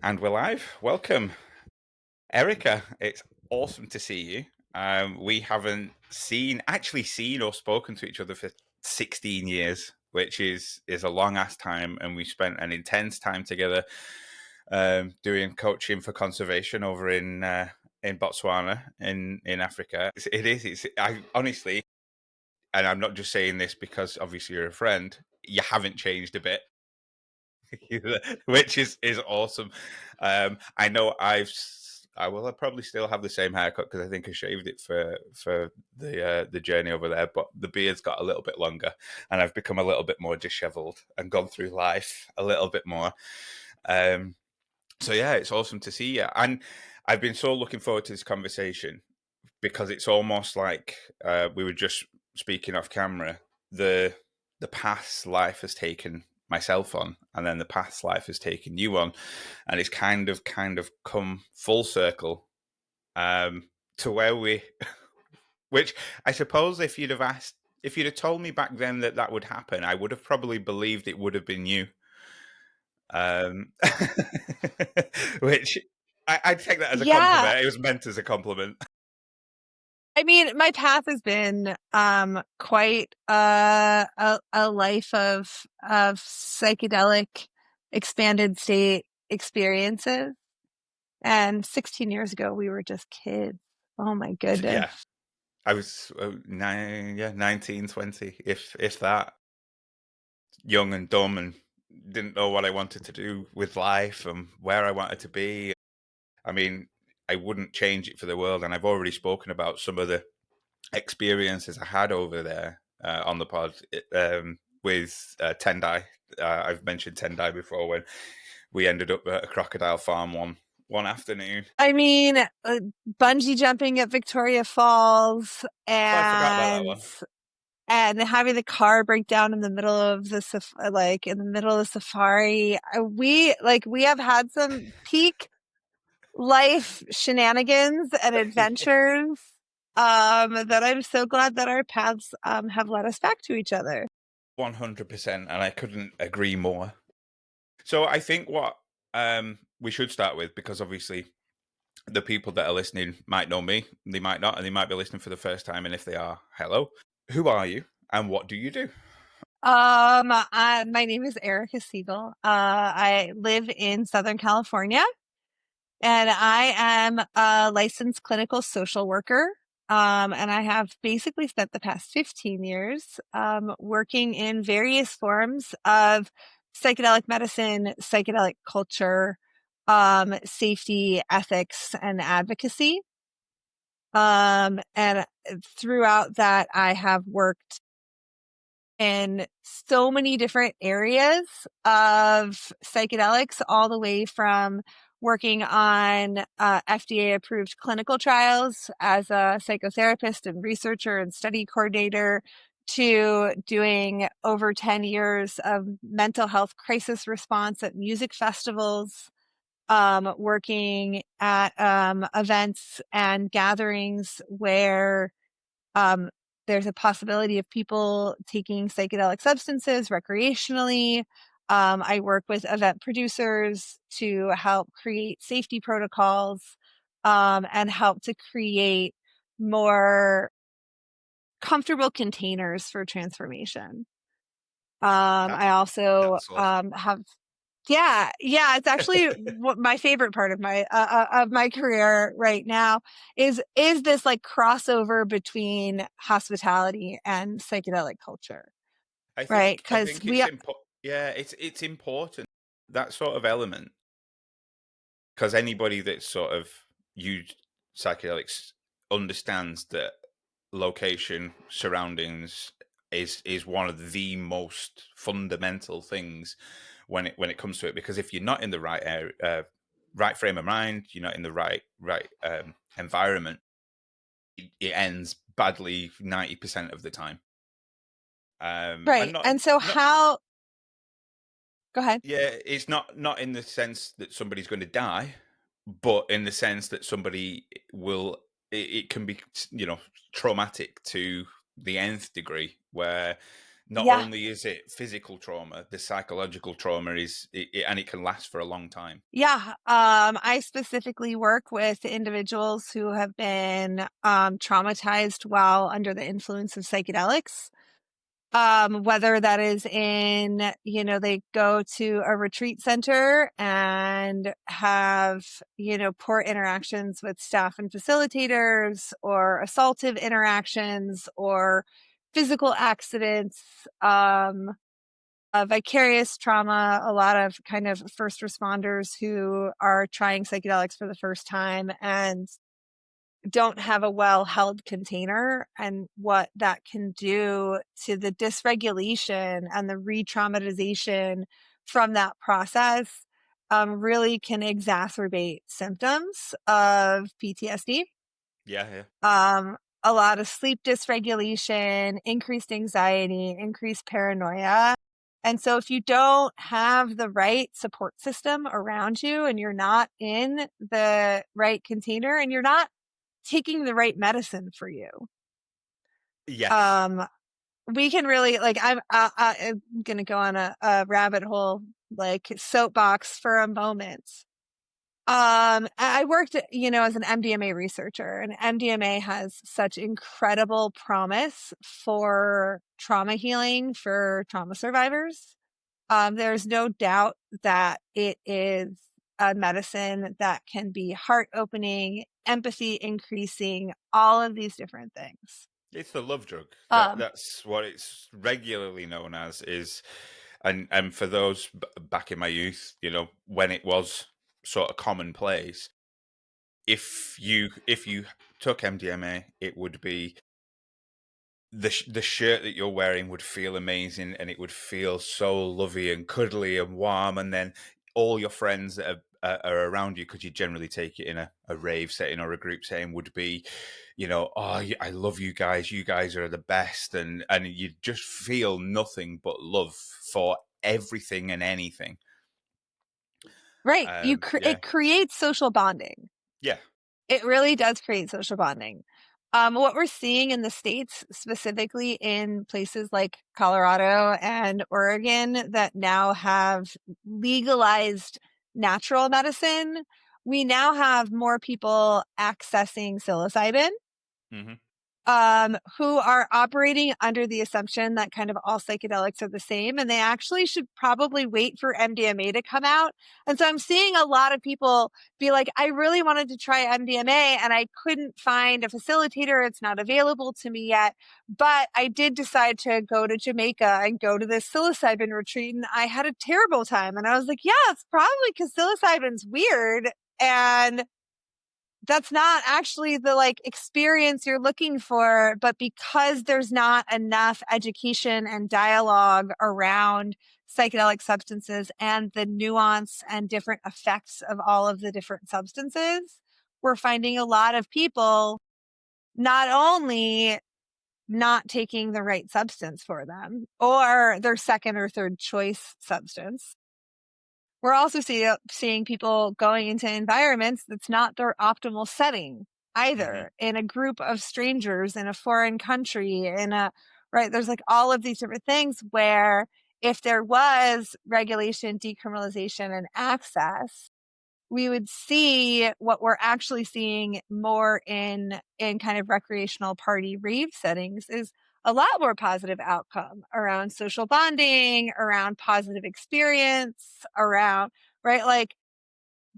And we're live. Welcome, Erica. It's awesome to see you. We haven't actually seen or spoken to each other for 16 years, which is a long ass time, and we spent an intense time together doing coaching for conservation over in Botswana in Africa. It is. I honestly, and I'm not just saying this because obviously you're a friend. You haven't changed a bit. Which is awesome. I know I will probably still have the same haircut because I think I shaved it for the journey over there, but the beard's got a little bit longer, and I've become a little bit more dishevelled and gone through life a little bit more. Um, so yeah, it's awesome to see you, and I've been so looking forward to this conversation because it's almost like we were just speaking off camera. The path life has taken myself on, and then the path life has taken you on, and it's kind of come full circle to where we, which I suppose if you'd have told me back then that that would happen, I would have probably believed it would have been you. Um, which I'd take that as a Yeah. compliment. It was meant as a compliment. I mean, my path has been quite a life of psychedelic expanded state experiences. And 16 years ago, we were just kids. Oh my goodness. Yeah, I was 19, 20, if that, young and dumb, and didn't know what I wanted to do with life and where I wanted to be. I mean, I wouldn't change it for the world, and I've already spoken about some of the experiences I had over there on the pod with Tendai. I've mentioned Tendai before when we ended up at a crocodile farm one afternoon. I mean, bungee jumping at Victoria Falls Oh, I forgot about that one. and having the car break down in the middle of like in the middle of the safari. We have had some peak life shenanigans and adventures that I'm so glad that our paths have led us back to each other. 100%, and I couldn't agree more. So I think what we should start with, because obviously the people that are listening might know me, they might not, and they might be listening for the first time. And if they are, hello, who are you, and what do you do? My name is Erica Siegel. I live in Southern California, and I am a licensed clinical social worker. And I have basically spent the past 15 years working in various forms of psychedelic medicine, psychedelic culture, safety, ethics, and advocacy. And throughout that, I have worked in so many different areas of psychedelics, all the way from working on FDA approved clinical trials as a psychotherapist and researcher and study coordinator to doing over 10 years of mental health crisis response at music festivals, working at events and gatherings where um, there's a possibility of people taking psychedelic substances recreationally. I work with event producers to help create safety protocols and help to create more comfortable containers for transformation. That I also that's awesome. have yeah, it's actually what my favorite part of my career right now is this like crossover between hospitality and psychedelic culture, right? I Because think it's important. Yeah, it's important, that sort of element, because anybody that's sort of used psychedelics understands that location, surroundings is one of the most fundamental things when it comes to it. Because if you're not in the right area, right frame of mind, you're not in the right environment, it ends badly 90% of the time. And right. And so not how go ahead. yeah, it's not in the sense that somebody's going to die, but in the sense that somebody will. It can be traumatic to the nth degree, where not Yeah. only is it physical trauma, the psychological trauma and it can last for a long time. Yeah. I specifically work with individuals who have been traumatized while under the influence of psychedelics. Whether that is in, they go to a retreat center and have, poor interactions with staff and facilitators, or assaultive interactions, or physical accidents, vicarious trauma, a lot of kind of first responders who are trying psychedelics for the first time and don't have a well held container, and what that can do to the dysregulation and the re-traumatization from that process, really can exacerbate symptoms of PTSD. Yeah, yeah. A lot of sleep dysregulation, increased anxiety, increased paranoia. And so if you don't have the right support system around you, and you're not in the right container, and you're not taking the right medicine for you, Yes. um, we can really, like, I'm going to go on a rabbit hole, like soapbox for a moment. I worked, as an MDMA researcher, and MDMA has such incredible promise for trauma healing for trauma survivors. There's no doubt that it is a medicine that can be heart opening, empathy increasing, all of these different things. It's the love drug. Um, That's what it's regularly known as. Is and for those back in my youth, when it was sort of commonplace, if you took MDMA, it would be the shirt that you're wearing would feel amazing, and it would feel so lovey and cuddly and warm, and then all your friends that are around you, because you generally take it in a rave setting or a group setting, would be, oh, I love you guys. You guys are the best, and you just feel nothing but love for everything and anything. right. Yeah, It creates social bonding. yeah. It really does create social bonding. What we're seeing in the States, specifically in places like Colorado and Oregon that now have legalized natural medicine, we now have more people accessing psilocybin, Hmm. who are operating under the assumption that kind of all psychedelics are the same, and they actually should probably wait for MDMA to come out. And so I'm seeing a lot of people be like, I really wanted to try MDMA and I couldn't find a facilitator. It's not available to me yet. But I did decide to go to Jamaica and go to this psilocybin retreat, and I had a terrible time. And I was like, yeah, it's probably because psilocybin's weird. And that's not actually the like experience you're looking for, but because there's not enough education and dialogue around psychedelic substances and the nuance and different effects of all of the different substances, we're finding a lot of people not only not taking the right substance for them or their second or third choice substance. We're also seeing people going into environments that's not their optimal setting Hmm. either, in a group of strangers in a foreign country, right. There's like all of these different things where if there was regulation, decriminalization, and access, we would see what we're actually seeing more in kind of recreational party rave settings is a lot more positive outcome around social bonding, around positive experience, around, right, like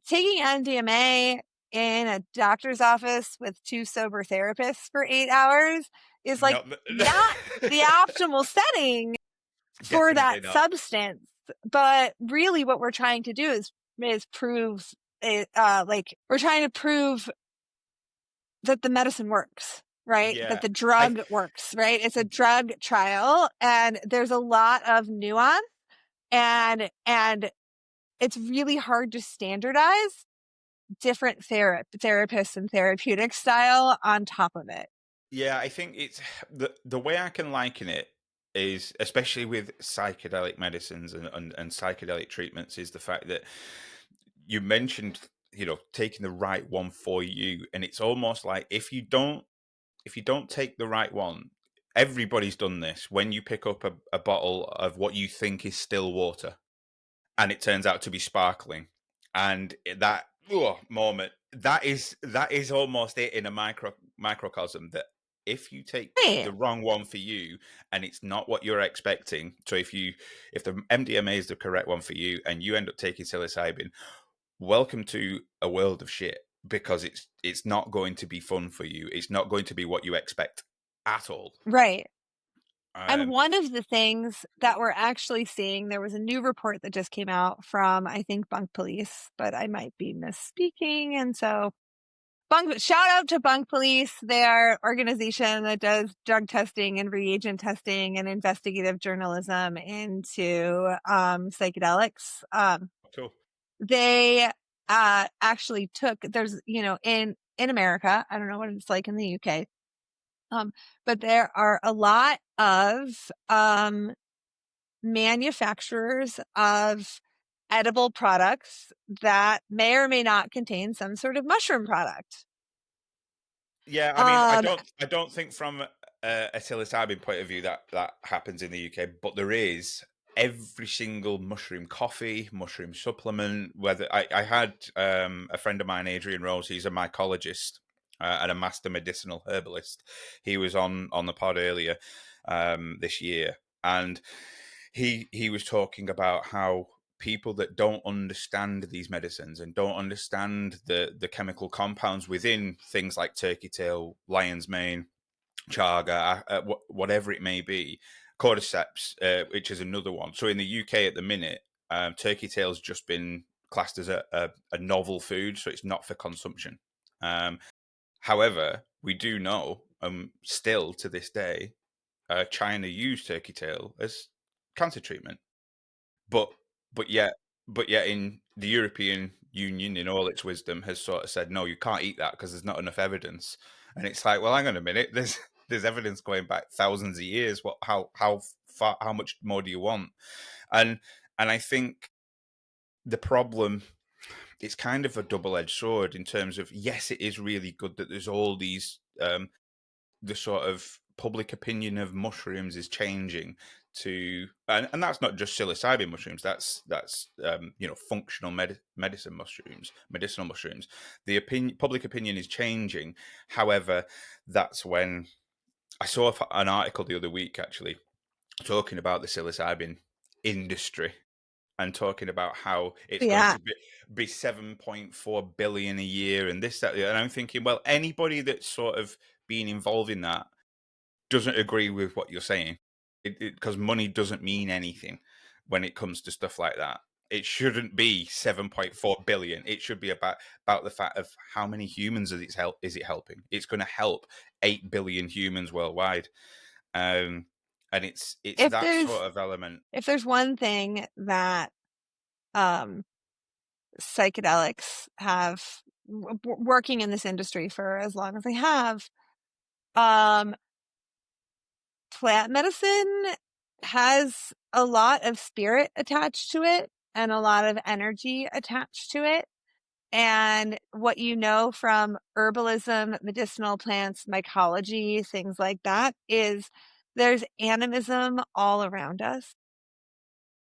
taking MDMA in a doctor's office with two sober therapists for 8 hours is like Not not the optimal setting for definitely that not. substance. But really what we're trying to do is prove it, like we're trying to prove that the medicine works, right? That Yeah, the I drug works, right? It's a drug trial, and there's a lot of nuance, and it's really hard to standardize different therapists and therapeutic style on top of it. Yeah, I think it's the way I can liken it is, especially with psychedelic medicines and psychedelic treatments, is the fact that you mentioned, taking the right one for you, and it's almost like if you don't take the right one, everybody's done this. When you pick up a bottle of what you think is still water, and it turns out to be sparkling, and that moment, that is almost it in a microcosm. That if you take Right. the wrong one for you, and it's not what you're expecting, so if the MDMA is the correct one for you, and you end up taking psilocybin, welcome to a world of shit, because it's not going to be fun for you. It's not going to be what you expect at all. Right. And Um, one of the things that we're actually seeing, there was a new report that just came out from, I think, Bunk Police, but I might be misspeaking. And so shout out to Bunk Police. They are an organization that does drug testing and reagent testing and investigative journalism into psychedelics. cool. They actually took, there's, in America, I don't know what it's like in the UK, but there are a lot of manufacturers of edible products that may or may not contain some sort of mushroom product. Yeah, I mean, Um, I don't think from a psilocybin point of view that that happens in the UK, but there is every single mushroom coffee, mushroom supplement. Whether I had a friend of mine, Adrian Rose, he's a mycologist and a master medicinal herbalist. He was on the pod earlier this year, and he was talking about how people that don't understand these medicines and don't understand the chemical compounds within things like turkey tail, lion's mane, chaga, whatever it may be, cordyceps, which is another one. So in the UK at the minute, turkey tail's just been classed as a novel food, so it's not for consumption. Um, However, we do know, still to this day, China used turkey tail as cancer treatment. But but yet but yet in the European Union, in all its wisdom, has sort of said, no, you can't eat that because there's not enough evidence. And it's like, well, hang on a minute, there's evidence going back thousands of years. What how far how much more do you want? And and I think the problem, it's kind of a double-edged sword in terms of, yes, it is really good that there's all these the sort of public opinion of mushrooms is changing to, and that's not just psilocybin mushrooms, that's functional medicine mushrooms, medicinal mushrooms. The public opinion is changing. However, that's when I saw an article the other week, actually, talking about the psilocybin industry, and talking about how it's going yeah. to be 7.4 billion a year, and this, that, and I'm thinking, well, anybody that's sort of been involved in that doesn't agree with what you're saying, because money doesn't mean anything when it comes to stuff like that. It shouldn't be 7.4 billion. It should be about the fact of how many humans is it helping. It's going to help 8 billion humans worldwide. um and it's If that there's sort of element. if there's one thing that um, psychedelics have working in this industry for as long as they have, um, plant medicine has a lot of spirit attached to it and a lot of energy attached to it. And what you know from herbalism, medicinal plants, mycology, things like that, is there's animism all around us.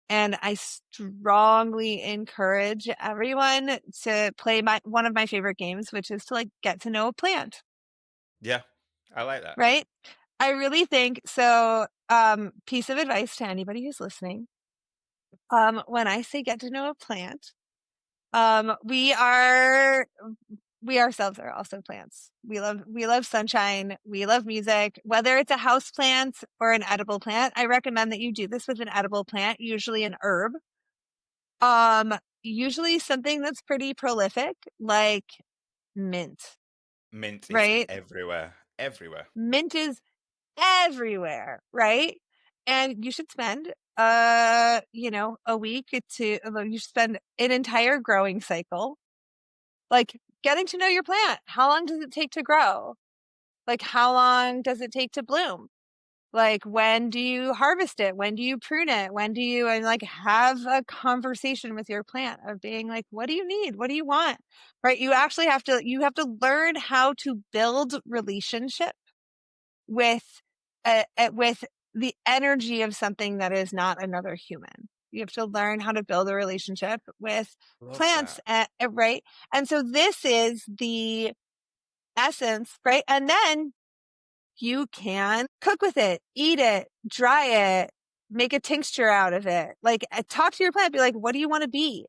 And I strongly encourage everyone to play one of my favorite games, which is to like get to know a plant, Yeah, I like that. right? I really think so. Piece of advice to anybody who's listening. When I say get to know a plant, we ourselves are also plants. We love sunshine. We love music. Whether it's a house plant or an edible plant, I recommend that you do this with an edible plant, usually an herb. Um, Usually something that's pretty prolific, like mint, Mint is right? everywhere, everywhere. Mint is everywhere, right? And you should spend a week to you should spend an entire growing cycle like getting to know your plant. How long does it take to grow? Like how long does it take to bloom? Like when do you harvest it? When do you prune it? When do you and like have a conversation with your plant of being like, what do you need? What do you want? Right? You have to learn how to build relationship with with the energy of something that is not another human. You have to learn how to build a relationship with Love plants, that. right? And so this is the essence, right? And then you can cook with it, eat it, dry it, make a tincture out of it. Like, talk to your plant, be like, what do you want to be?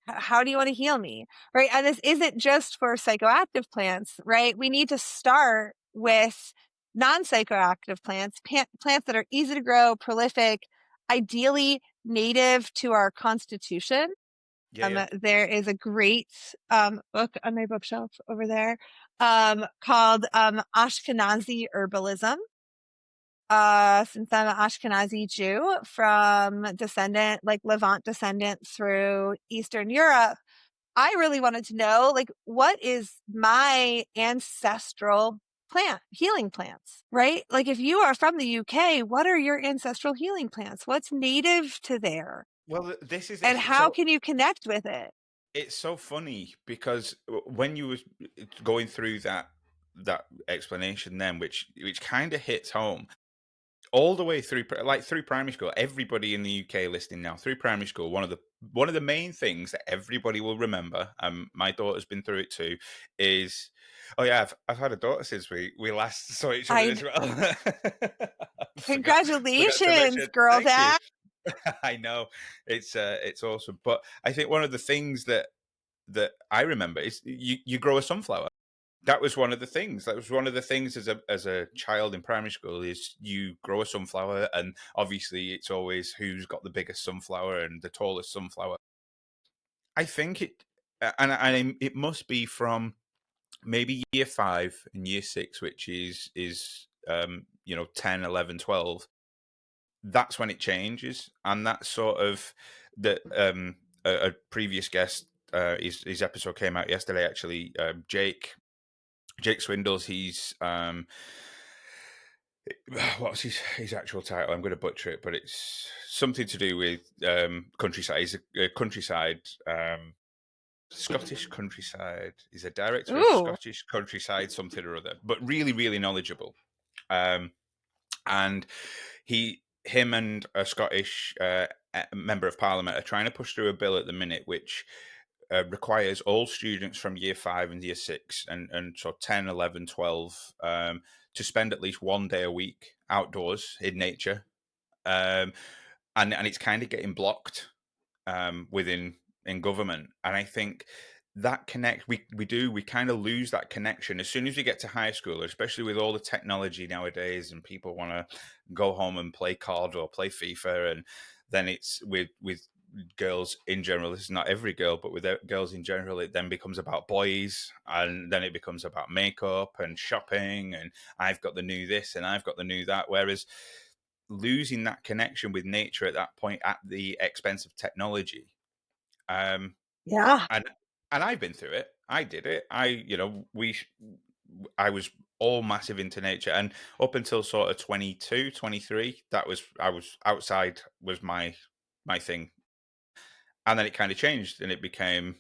How do you want to heal me? Right. And this isn't just for psychoactive plants, right? We need to start with non-psychoactive plants, plants that are easy to grow, prolific, ideally native to our constitution. Yeah, yeah. There is a great book on my bookshelf over there called Ashkenazi Herbalism. Since I'm an Ashkenazi Jew from like Levant descendant through Eastern Europe, I really wanted to know, like, what is my ancestral plant, healing plants, right? Like, if you are from the UK, what are your ancestral healing plants? What's native to there? Well, this is And how so. can you connect with it? It's so funny because when you were going through that explanation, then which kind of hits home all the way through, like through primary school. Everybody in the UK listening now through primary school, one of the main things that everybody will remember, my daughter's been through it too, is, oh yeah, I've had a daughter since we last saw each other I as well. Forgot to Congratulations, mention. girl Thank you. dad. I know it's awesome, but I think one of the things that I remember is you grow a sunflower. That was one of the things. That was one of the things as a child in primary school is you grow a sunflower, and obviously it's always who's got the biggest sunflower and the tallest sunflower. I think it must be from maybe year 5 and year 6, which is 10, 11, 12. That's when it changes, and that's sort of the a previous guest. His episode came out yesterday. Actually, Jake Swindles. He's what's his actual title? I'm going to butcher it, but it's something to do with countryside. He's a countryside Scottish countryside. He's a director of Ooh. Scottish countryside something or other, but really really knowledgeable. Um, and him and a Scottish member of Parliament are trying to push through a bill at the minute, which requires all students from year 5 and year 6 and so 10, 11, 12 to spend at least one day a week outdoors in nature. And it's kind of getting blocked within in government. And I think that we kind of lose that connection as soon as we get to high school, especially with all the technology nowadays, and people want to go home and play COD or play FIFA, and then it's with girls in general. This is not every girl, but with girls in general, it then becomes about boys, and then it becomes about makeup and shopping, and I've got the new this and I've got the new that. Whereas losing that connection with nature at that point at the expense of technology. um Yeah. and I've been through it. I did it. I was all massive into nature, and up until sort of 22, 23, I was outside was my thing. And then it kind of changed, and I became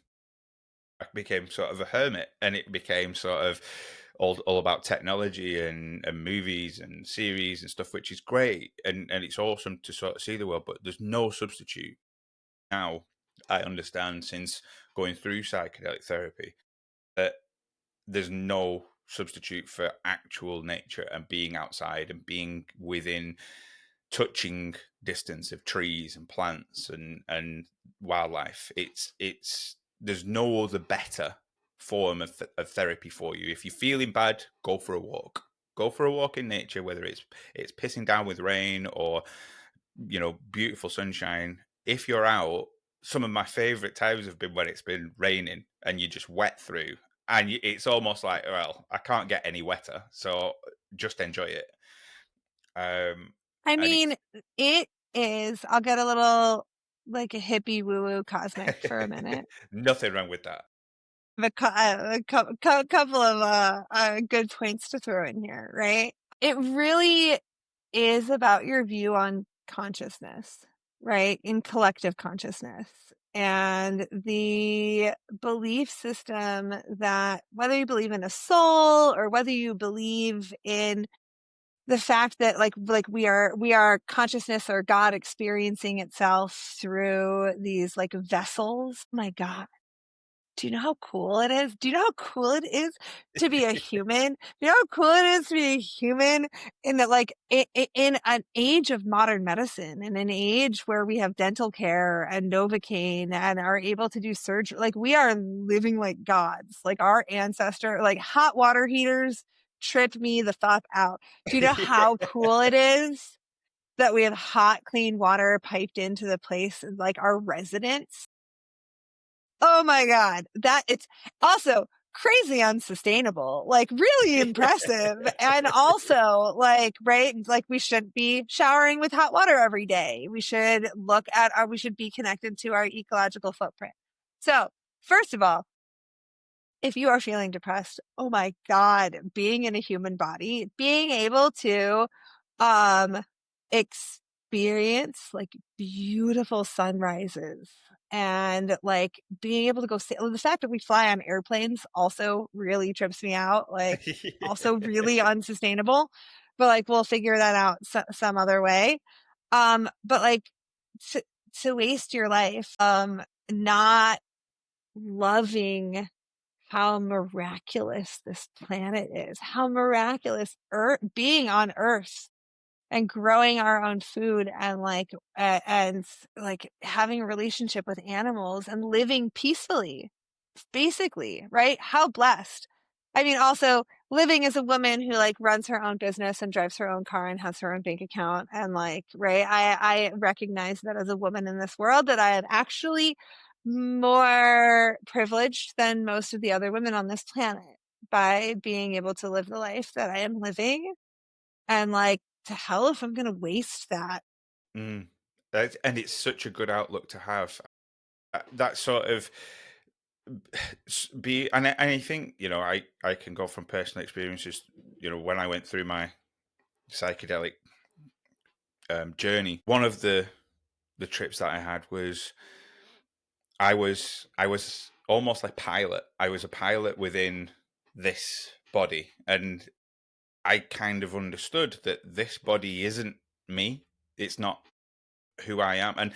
sort of a hermit, and it became sort of all about technology and movies and series and stuff, which is great, and it's awesome to sort of see the world. But there's no substitute now. I understand since going through psychedelic therapy that there's no substitute for actual nature and being outside and being within touching distance of trees and plants and wildlife. It's there's no other better form of therapy for you. If you're feeling bad, go for a walk. Go for a walk in nature, whether it's pissing down with rain or beautiful sunshine. If you're out, some of my favorite times have been when it's been raining and you're just wet through, and it's almost like, well, I can't get any wetter, so just enjoy it. Um, I and mean, it is, I'll get a little like a hippie woo woo cosmic for a minute. nothing wrong with that. Couple of good points to throw in here, right? It really is about your view on consciousness, right? In collective consciousness. And the belief system that whether you believe in a soul or whether you believe in the fact that like we are consciousness or God experiencing itself through these like vessels. My God. Do you know how cool it is? Do you know how cool it is to be a human? Do you know how cool it is to be a human in that, like, in an age of modern medicine, in an age where we have dental care and Novocaine and are able to do surgery, like, we are living like gods. Like, our ancestor, like, hot water heaters trip me the fuck out. Do you know how cool it is that we have hot, clean water piped into the place, like our residence? Oh my God. That it's also crazy unsustainable, like really impressive. And also like, right, like we should be showering with hot water every day. We should we should be connected to our ecological footprint. So first of all, if you are feeling depressed, oh my God, being in a human body, being able to um experience like beautiful sunrises and like being able to go see the fact that we fly on airplanes also really trips me out, like also really unsustainable, but like we'll figure that out some other way. But like to, to waste your life not loving how miraculous this planet is, how miraculous Earth, being on Earth and growing our own food and and like having a relationship with animals and living peacefully, basically, right? How blessed. I mean, also living as a woman who like runs her own business and drives her own car and has her own bank account and like, right? I recognize that as a woman in this world that I am actually more privileged than most of the other women on this planet by being able to live the life that I am living. And like, to hell if I'm going to waste that. Mm. And it's such a good outlook to have. That sort of be, and I think I can go from personal experiences. When I went through my psychedelic journey, one of the trips that I had was I was almost like pilot. I was a pilot within this body, and I kind of understood that this body isn't me. It's not who I am. And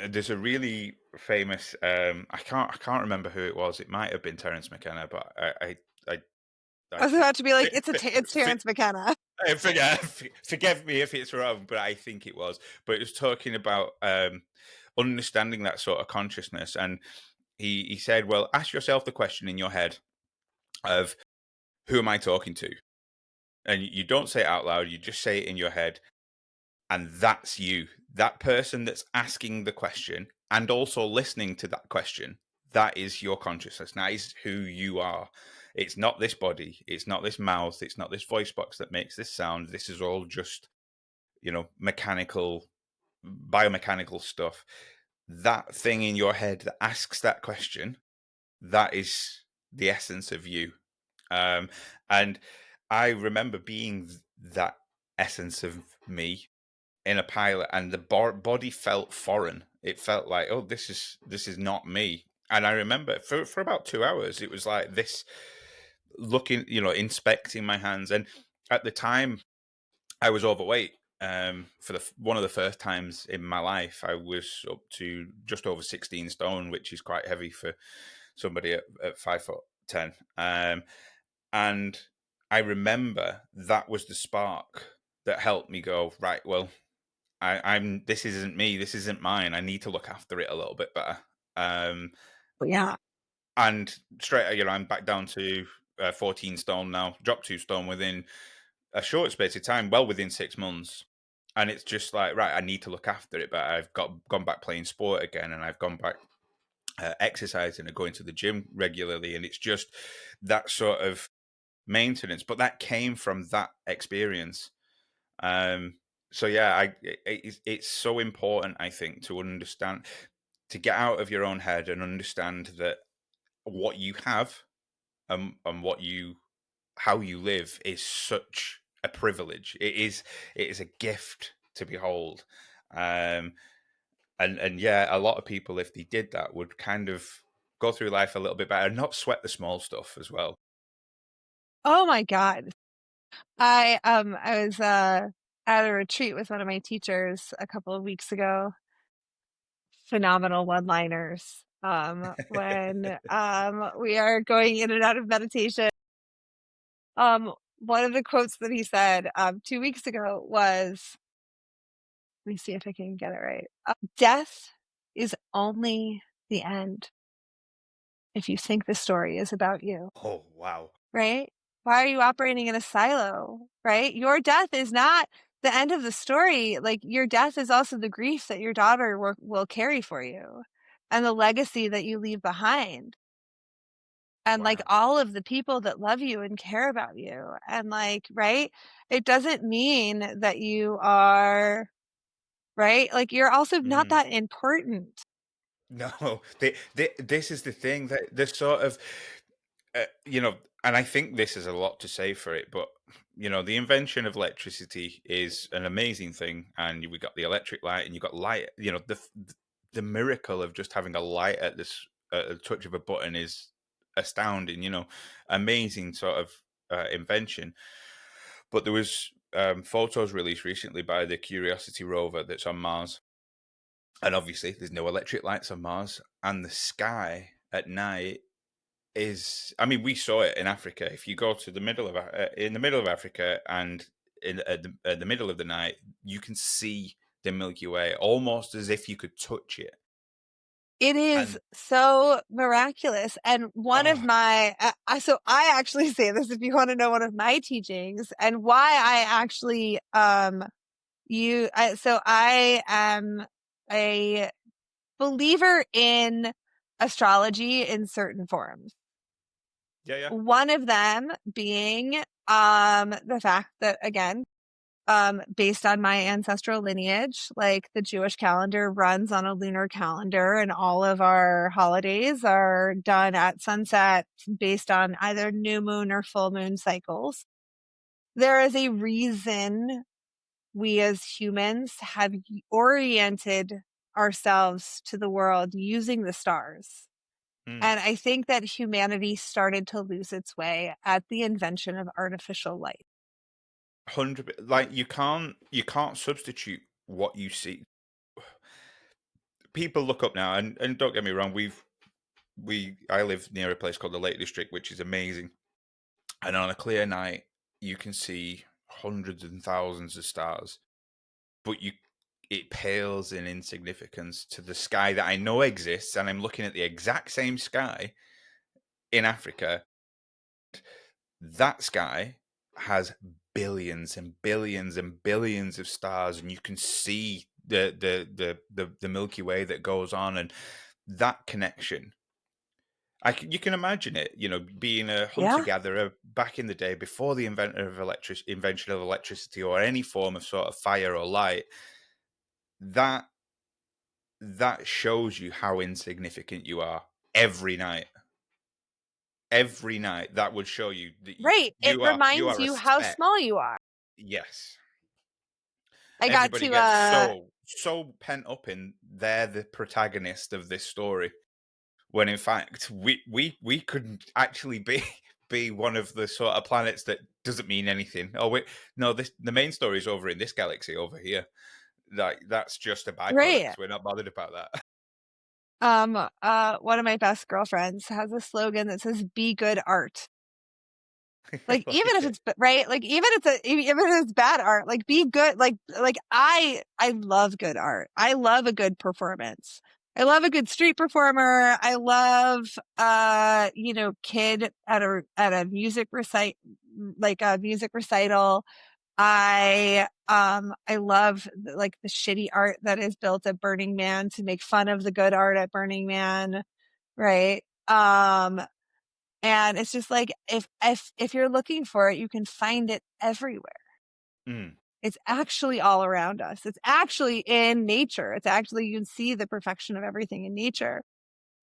there's a really famous I can't remember who it was. It might have been Terence McKenna, but I I I was about to be like, it's fi- Terrence McKenna. forgive me if it's wrong, but I think it was. But it was talking about understanding that sort of consciousness, and he said, well, ask yourself the question in your head of who am I talking to, and you don't say it out loud. You just say it in your head, and that's you. That person that's asking the question and also listening to that question, that is your consciousness. That is who you are. It's not this body, it's not this mouth, it's not this voice box that makes this sound. This is all just mechanical, biomechanical stuff. That thing in your head that asks that question, that is the essence of you. And I remember being that essence of me in a pilot, and the body felt foreign. It felt like, oh, this is not me. And I remember for about 2 hours, it was like this, looking, inspecting my hands. And at the time, I was overweight. For one of the first times in my life, I was up to just over 16 stone, which is quite heavy for somebody at 5'10". And I remember that was the spark that helped me go, right, well, I'm this isn't me, this isn't mine. I need to look after it a little bit better. Um, But yeah. and straight, I'm back down to 14 stone now. Dropped 2 stone within a short space of time, well within 6 months. And it's just like, right, I need to look after it. But I've gone back playing sport again, and I've gone back exercising and going to the gym regularly. And it's just that sort of maintenance. But that came from that experience. Um, so yeah, it's so important, I think, to understand, to get out of your own head and understand that what you have, and how you live is such a privilege. It is a gift to behold. Um, and yeah, a lot of people, if they did that, would kind of go through life a little bit better and not sweat the small stuff as well. Oh my God. I was at a retreat with one of my teachers a couple of weeks ago. Phenomenal one-liners. When we are going in and out of meditation. One of the quotes that he said 2 weeks ago was, let me see if I can get it right. Death is only the end if you think the story is about you, Oh, wow. right? Why are you operating in a silo, right? Your death is not the end of the story. Like, your death is also the grief that your daughter will carry for you and the legacy that you leave behind. And like Wow. all of the people that love you and care about you. And like, right? It doesn't mean that you are, right? Like, you're also not Mm. that important. No, this is the thing that the sort of, you know, and I think this is a lot to say for it, but you know, the invention of electricity is an amazing thing, and we got the electric light, and you got light. You know, the miracle of just having a light at this at the touch of a button is astounding. You know, amazing sort of invention. But there was photos released recently by the Curiosity rover that's on Mars, and obviously there's no electric lights on Mars, and the sky at night is, I mean, we saw it in Africa. If you go to the middle of in the middle of Africa, and at the middle of the night, you can see the Milky Way almost as if you could touch it. It is And so miraculous. And one of oh, my, so I actually say this if you want to know one of my teachings and why I actually, so I am a believer in astrology in certain forms. yeah, yeah. One of them being, the fact that, again, based on my ancestral lineage, like the Jewish calendar runs on a lunar calendar, and all of our holidays are done at sunset based on either new moon or full moon cycles. There is a reason we as humans have oriented ourselves to the world using the stars. Mm. And I think that humanity started to lose its way at the invention of artificial light. 100, like you can't substitute what you see. People look up now, and don't get me wrong, I live near a place called the Lake District, which is amazing. And on a clear night, you can see hundreds and thousands of stars, but it pales in insignificance to the sky that I know exists, and I'm looking at the exact same sky in Africa. That sky has billions and billions and billions of stars, and you can see the Milky Way that goes on, and that connection. You can imagine it, you know, being a hunter Yeah. gatherer back in the day before the invention of electricity or any form of sort of fire or light. That that shows you how insignificant you are every night. Every night, that would show you that Right. It you reminds are a you how speck. small you are. Yes, I got everybody to gets so pent up in they're the protagonist of this story, when in fact we could actually be be one of the sort of planets that doesn't mean anything. Oh wait, no, the main story is over in this galaxy over here. Like, that's just a right. byproduct. We're not bothered about that. One of my best girlfriends has a slogan that says "Be good art." I Like, even like if it. it's right, like even if it's bad art, like be good. Like I love good art. I love a good performance. I love a good street performer. I love kid at a music like a music recital. I love like the shitty art that is built at Burning Man to make fun of the good art at Burning Man, right? And it's just like, if you're looking for it, you can find it everywhere. Mm, It's actually all around us. It's actually in nature. It's actually, you can see the perfection of everything in nature.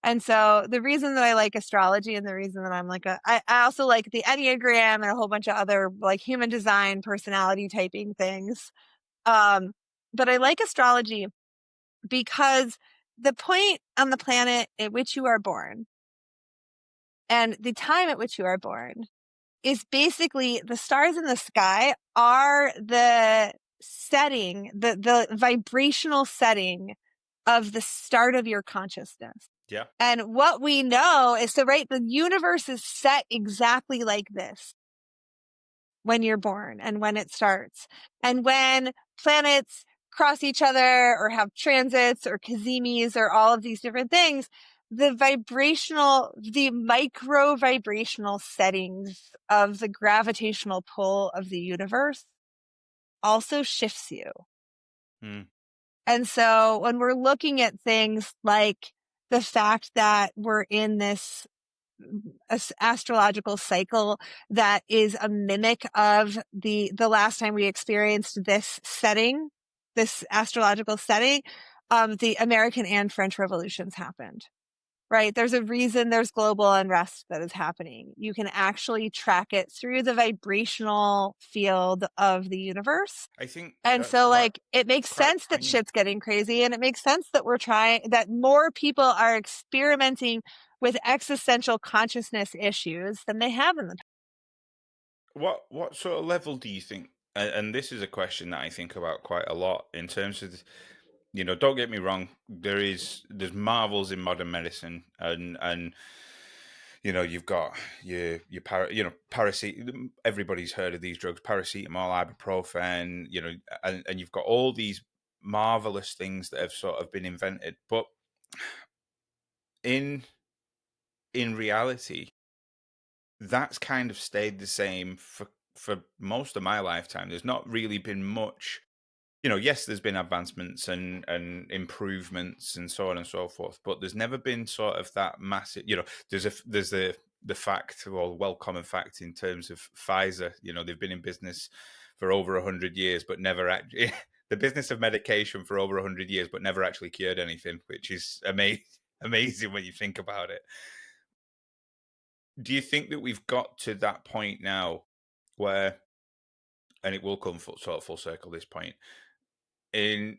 And so the reason that I like astrology, and the reason that I'm like I also like the Enneagram and a whole bunch of other like human design personality typing things. Um, but I like astrology because the point on the planet at which you are born and the time at which you are born is basically the stars in the sky are the setting, the vibrational setting of the start of your consciousness. Yeah. And what we know is, so right, the universe is set exactly like this when you're born and when it starts. And when planets cross each other or have transits or cazimis or all of these different things, the micro vibrational settings of the gravitational pull of the universe also shifts you. Mm. And so when we're looking at things like the fact that we're in this astrological cycle that is a mimic of the last time we experienced this setting, this astrological setting, the American and French revolutions happened. Right? There's a reason there's global unrest that is happening. You can actually track it through the vibrational field of the universe. I think And that's so, like, it makes quite sense that poignant. shit's getting crazy, and it makes sense that that more people are experimenting with existential consciousness issues than they have in the past. What sort of level do you think? And this is a question that I think about quite a lot in terms of, don't get me wrong, there's marvels in modern medicine, and you've got paracetamol. Everybody's heard of these drugs: paracetamol, ibuprofen. And you've got all these marvelous things that have sort of been invented, but in reality, that's kind of stayed the same for most of my lifetime. There's not really been much. Yes, there's been advancements and improvements and so on and so forth, but there's never been sort of that massive. There's the fact, or well common fact, in terms of Pfizer. They've been in business for over 100 years, but never actually the business of medication for over 100 years, but never actually cured anything, which is amazing when you think about it. Do you think that we've got to that point now where, and it will come sort of full circle, this point, in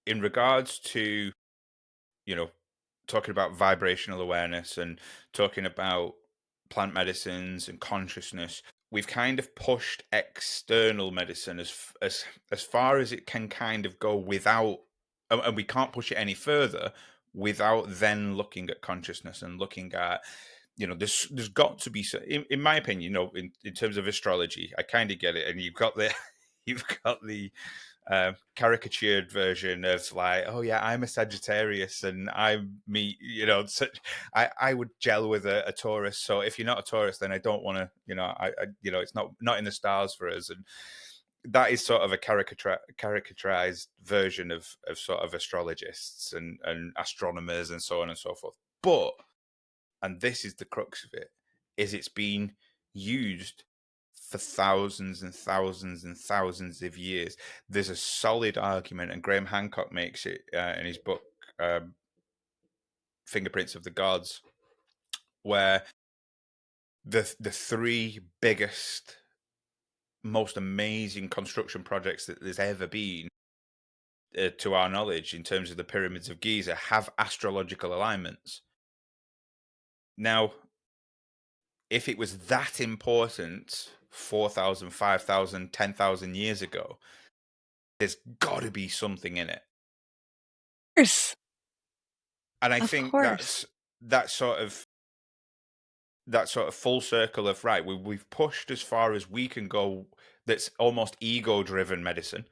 regards to, you know talking about vibrational awareness and talking about plant medicines and consciousness, we've kind of pushed external medicine as far as it can kind of go without, and we can't push it any further without then looking at consciousness and looking at, there's got to be, in my opinion, in terms of astrology, I kind of get it, and you've got the you've got the caricatured version of, like, oh yeah, I'm a Sagittarius and I meet, such, I would gel with a Taurus. So if you're not a Taurus, then I don't want to, it's not in the stars for us. And that is sort of a caricaturized version of sort of astrologists and astronomers and so on and so forth. But, and this is the crux of it, is it's been used for thousands and thousands and thousands of years. There's a solid argument, and Graham Hancock makes it in his book, Fingerprints of the Gods, where the three biggest, most amazing construction projects that there's ever been, to our knowledge, in terms of the pyramids of Giza, have astrological alignments. Now, if it was that important 4,000, 5,000, 10,000 years ago, there's got to be something in it. Of course. And I Of think course. that sort of full circle of, right, we've pushed as far as we can go. That's almost ego driven medicine.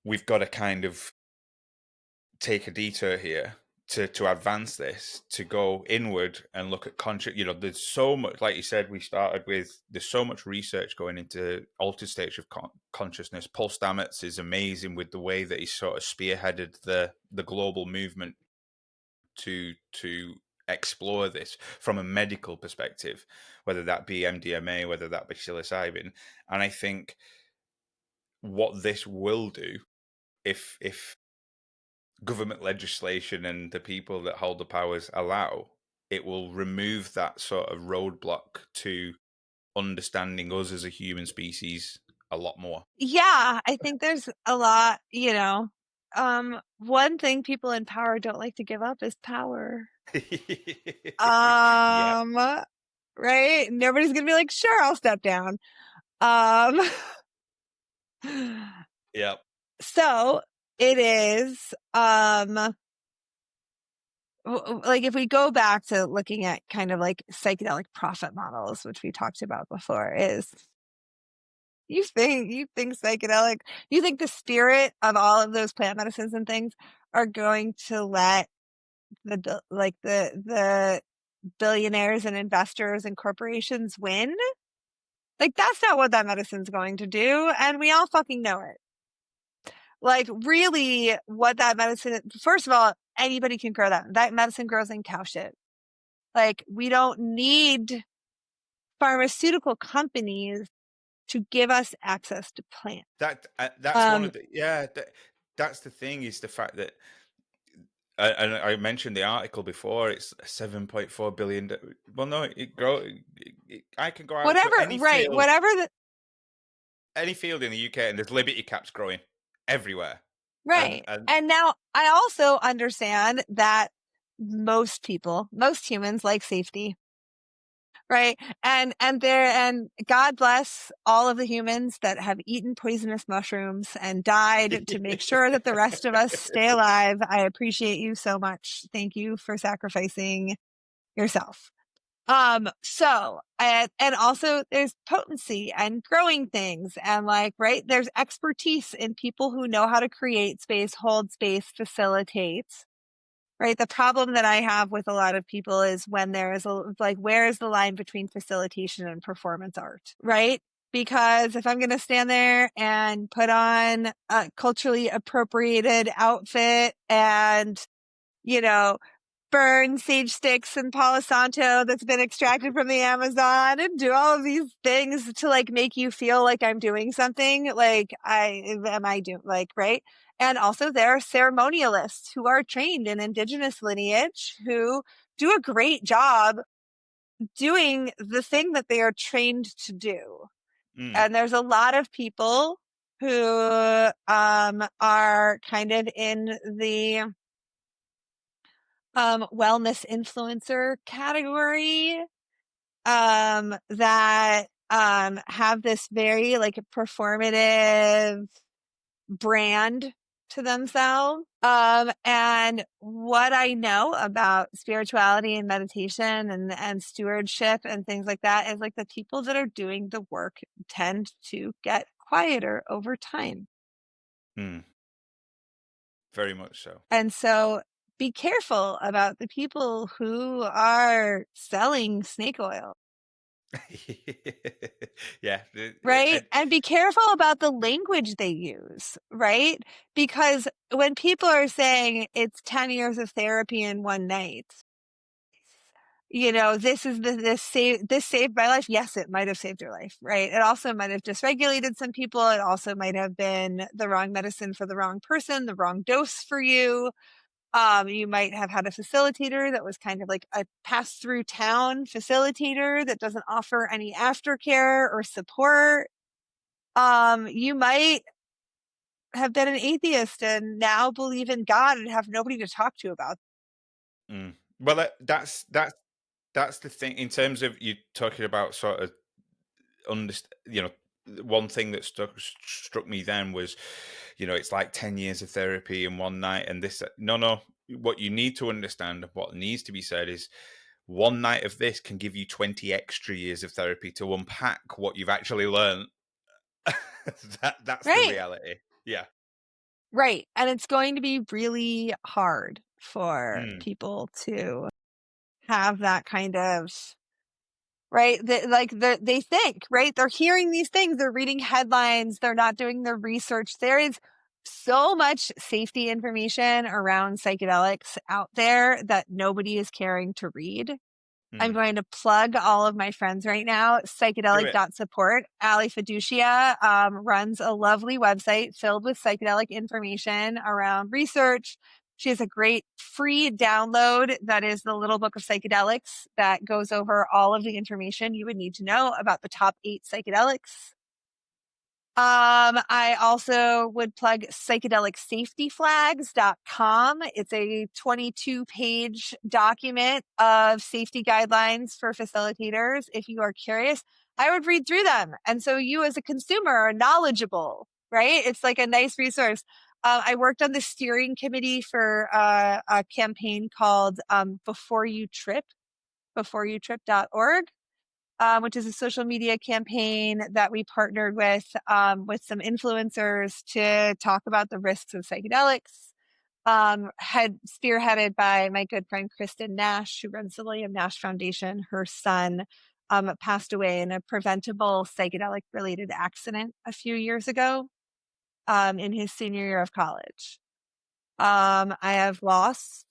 We've got to kind of take a detour here to advance this, to go inward and look at there's so much, like you said, we started with, there's so much research going into altered states of consciousness. Paul Stamets is amazing with the way that he sort of spearheaded the global movement to explore this from a medical perspective, whether that be MDMA, whether that be psilocybin. And I think what this will do, if government legislation and the people that hold the powers allow, it will remove that sort of roadblock to understanding us as a human species a lot more. Yeah, I think there's a lot, one thing people in power don't like to give up is power. Yeah. Um, right? Nobody's gonna be like, sure, I'll step down. Um, Yeah. so it is, like if we go back to looking at kind of like psychedelic profit models, which we talked about before, is you think psychedelic, you think the spirit of all of those plant medicines and things are going to let the billionaires and investors and corporations win? Like that's not what that medicine's going to do, and we all fucking know it. Like really what that medicine, first of all, anybody can grow that medicine grows in cow shit. Like we don't need pharmaceutical companies to give us access to plants. That's one of the that's the thing, is the fact that and I mentioned the article before. It's 7.4 billion. Well, no, I can go out to Whatever, right, any field in the UK, and there's liberty caps growing everywhere. right. And And now I also understand that most people, most humans like safety, right? And God bless all of the humans that have eaten poisonous mushrooms and died to make sure that the rest of us stay alive. I appreciate you so much. Thank you for sacrificing yourself. So, and also there's potency and growing things and like, right, there's expertise in people who know how to create space, hold space, facilitate, right? The problem that I have with a lot of people is when there is like, where is the line between facilitation and performance art, right? Because if I'm going to stand there and put on a culturally appropriated outfit and, you know, burn sage sticks and Palo Santo that's been extracted from the Amazon and do all of these things to like make you feel like I'm doing something, like I doing like, right? And also there are ceremonialists who are trained in indigenous lineage who do a great job doing the thing that they are trained to do. mm, And there's a lot of people who are kind of in the wellness influencer category that have this very like performative brand to themselves. And what I know about spirituality and meditation and stewardship and things like that is like the people that are doing the work tend to get quieter over time. mm, very much so. And so be careful about the people who are selling snake oil, Yeah. right? And And be careful about the language they use, right? Because when people are saying it's 10 years of therapy in one night, you know, this saved my life. Yes, it might have saved your life, right? It also might have dysregulated some people. It also might have been the wrong medicine for the wrong person, the wrong dose for you. You might have had a facilitator that was kind of like a pass through town facilitator that doesn't offer any aftercare or support. You might have been an atheist and now believe in God and have nobody to talk to about. well, that's the thing in terms of you talking about sort of one thing that struck me then was, it's like 10 years of therapy in one night, and this no, what you need to understand, what needs to be said is, one night of this can give you 20 extra years of therapy to unpack what you've actually learned. That's the Right. reality. Yeah. Right. And it's going to be really hard for Mm, people to have that kind of, right? They think, right? They're hearing these things, they're reading headlines, they're not doing the research. There is so much safety information around psychedelics out there that nobody is caring to read. I'm mm. going to plug all of my friends right now. Do it. Psychedelic.support. Ali Fiducia runs a lovely website filled with psychedelic information around research. She has a great free download that is the Little Book of Psychedelics that goes over all of the information you would need to know about the top 8 psychedelics. I also would plug psychedelic-safety-flags.com. It's a 22-page document of safety guidelines for facilitators. If you are curious, I would read through them. And so you as a consumer are knowledgeable, right? It's like a nice resource. I worked on the steering committee for a campaign called Before You Trip, beforeyoutrip.org. Which is a social media campaign that we partnered with some influencers to talk about the risks of psychedelics. Spearheaded by my good friend Kristen Nash, who runs the William Nash Foundation. Her son passed away in a preventable psychedelic-related accident a few years ago in his senior year of college. I have lost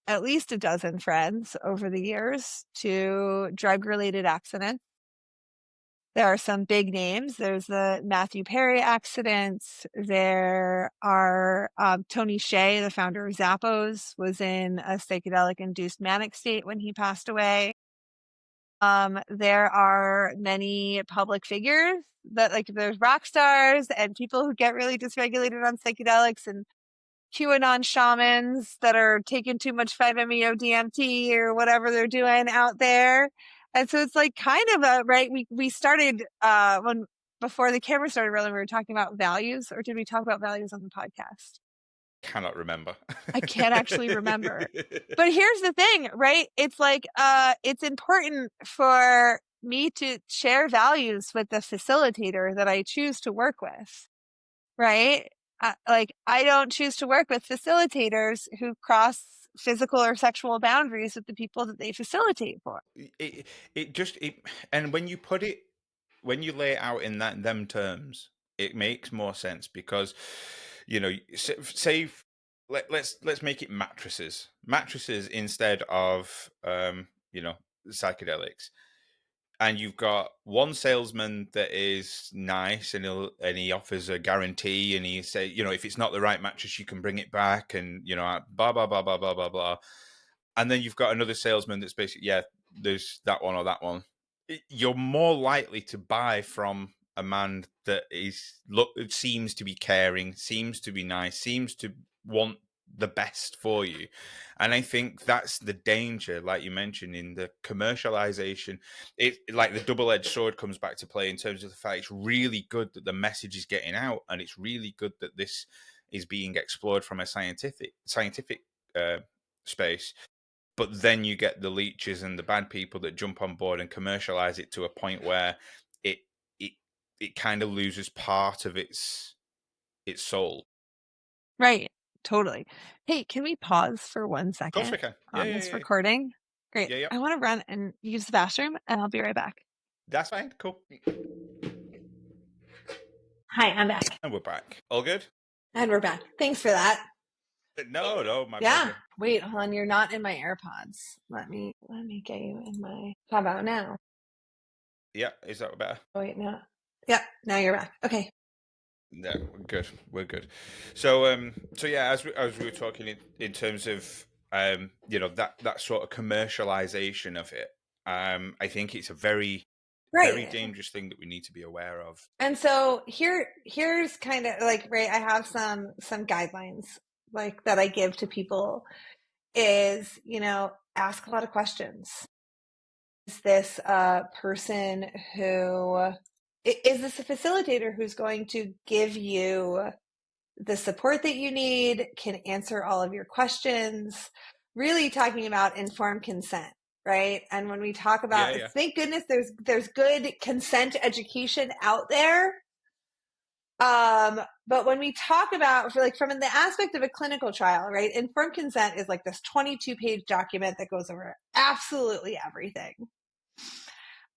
at least a dozen friends over the years to drug-related accidents. There are some big names. There's the Matthew Perry accidents. There are Tony Hsieh, the founder of Zappos, was in a psychedelic-induced manic state when he passed away. There are many public figures that, like, there's rock stars and people who get really dysregulated on psychedelics, and QAnon shamans that are taking too much 5-MeO DMT or whatever they're doing out there. And so it's like kind of right. We started before the camera started rolling, we were talking about values, or did we talk about values on the podcast? Cannot remember. I can't actually remember. But here's the thing, right? It's like it's important for me to share values with the facilitator that I choose to work with, right? Like, I don't choose to work with facilitators who cross physical or sexual boundaries with the people that they facilitate for. And when you put it, when you lay it out in them terms, it makes more sense because, say, let's make it mattresses instead of psychedelics. And you've got one salesman that is nice, and he offers a guarantee, and he say, if it's not the right mattress, you can bring it back, and blah blah blah blah blah blah blah. And then you've got another salesman that's basically, yeah, there's that one or that one. You're more likely to buy from a man that seems to be caring, seems to be nice, seems to want the best for you. And I think that's the danger, like you mentioned, in the commercialization. It, like, the double-edged sword comes back to play in terms of the fact it's really good that the message is getting out, and it's really good that this is being explored from a scientific space. But then you get the leeches and the bad people that jump on board and commercialize it to a point where it it it kind of loses part of its soul. Right. Totally. Hey, can we pause for 1 Of course we second can. Yeah, on yeah, this yeah, recording? Great. yeah, yeah. I want to run and use the bathroom, and I'll be right back. That's fine. Cool. Hi, I'm back. And we're back. All good? And we're back. Thanks for that. No, my Yeah. pleasure. Wait, hold on. You're not in my AirPods. Let me get you in my. How about now? Yeah, is that better? Oh, wait, no. Yep. Now you're back. Okay. No, we're good. We're good. So yeah, as we were talking in terms of that sort of commercialization of it, I think it's a very very Right. dangerous thing that we need to be aware of. And so here's kind of like, right, I have some guidelines like that I give to people is, ask a lot of questions. Is this a person who is this a facilitator who's going to give you the support that you need, can answer all of your questions, really talking about informed consent, right? And when we talk about, Yeah. thank goodness there's good consent education out there. But when we talk about, from the aspect of a clinical trial, right? Informed consent is like this 22-page document that goes over absolutely everything.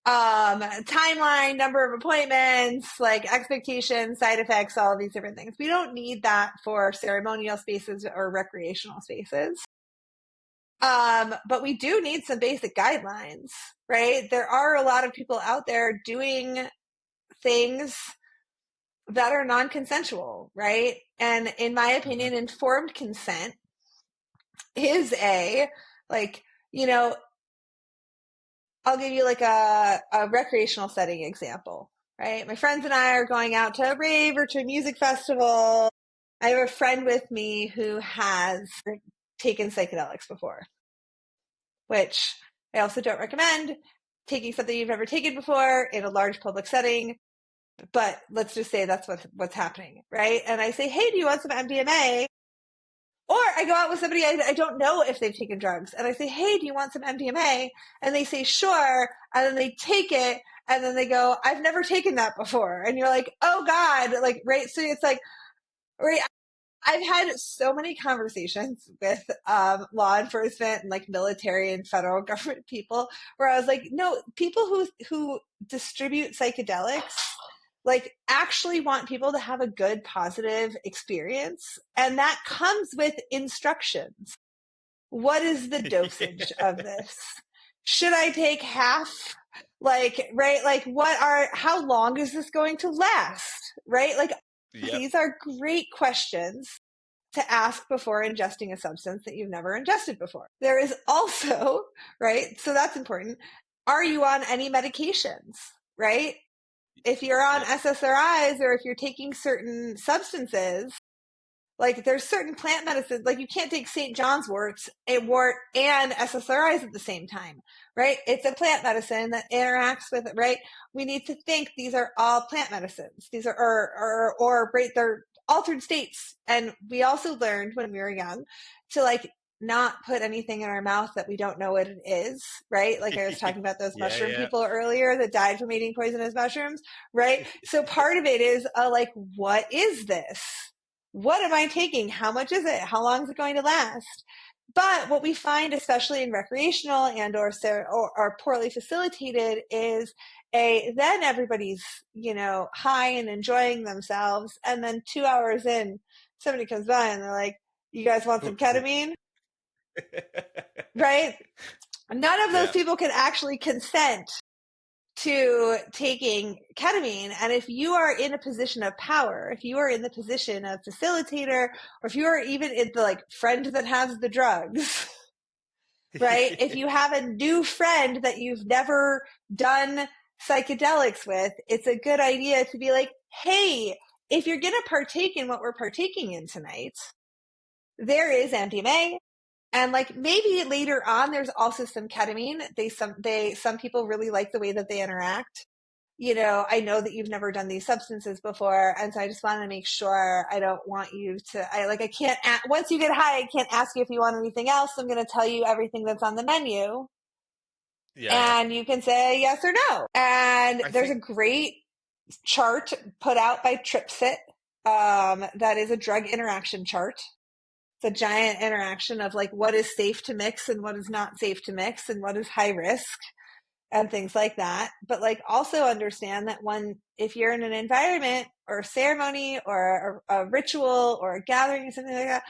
Timeline, number of appointments, like expectations, side effects, all of these different things. We don't need that for ceremonial spaces or recreational spaces. But we do need some basic guidelines, right? There are a lot of people out there doing things that are non-consensual, right? And in my opinion, informed consent is I'll give you like a recreational setting example, right? My friends and I are going out to a rave or to a music festival. I have a friend with me who has taken psychedelics before, which I also don't recommend taking something you've never taken before in a large public setting. But let's just say that's what's happening, right? And I say, hey, do you want some MDMA? Or I go out with somebody I don't know if they've taken drugs, and I say, hey, do you want some MDMA? And they say, sure. And then they take it, and then they go, I've never taken that before. And you're like, oh God, like, right? So it's like, right. I've had so many conversations with law enforcement and like military and federal government people where I was like, no, people who distribute psychedelics like actually want people to have a good positive experience, and that comes with instructions. What is the dosage of this? Should I take half? Like, right, like how long is this going to last? Right? Like, Yep. these are great questions to ask before ingesting a substance that you've never ingested before. There is also, right? So that's important. Are you on any medications, right? If you're on Yep. SSRIs or if you're taking certain substances, like there's certain plant medicines, like you can't take St. John's wort and SSRIs at the same time, right? It's a plant medicine that interacts with it, right? We need to think these are all plant medicines. These are, or right, they're altered states. And we also learned when we were young to like not put anything in our mouth that we don't know what it is, right? Like I was talking about those Yeah, mushroom yeah. people earlier that died from eating poisonous mushrooms, right? So part of it is like, what is this? What am I taking? How much is it? How long is it going to last? But what we find, especially in recreational and or poorly facilitated, is then everybody's high and enjoying themselves, and then 2 hours in, somebody comes by and they're like, "You guys want some ketamine?" Right? None of those Yeah. people can actually consent to taking ketamine. And if you are in a position of power, if you are in the position of facilitator, or if you are even in the like friend that has the drugs, right? If you have a new friend that you've never done psychedelics with, it's a good idea to be like, hey, if you're going to partake in what we're partaking in tonight, there is MDMA. And like maybe later on, there's also some ketamine. Some people really like the way that they interact. I know that you've never done these substances before. And so I just want to make sure I don't want you to, I can't, once you get high, I can't ask you if you want anything else. I'm going to tell you everything that's on the menu. Yeah, yeah. And you can say yes or no. And I there's a think great chart put out by Tripsit. That is a drug interaction chart. It's a giant interaction of like what is safe to mix and what is not safe to mix and what is high risk and things like that. But like also understand that if you're in an environment or a ceremony or a ritual or a gathering or something like that,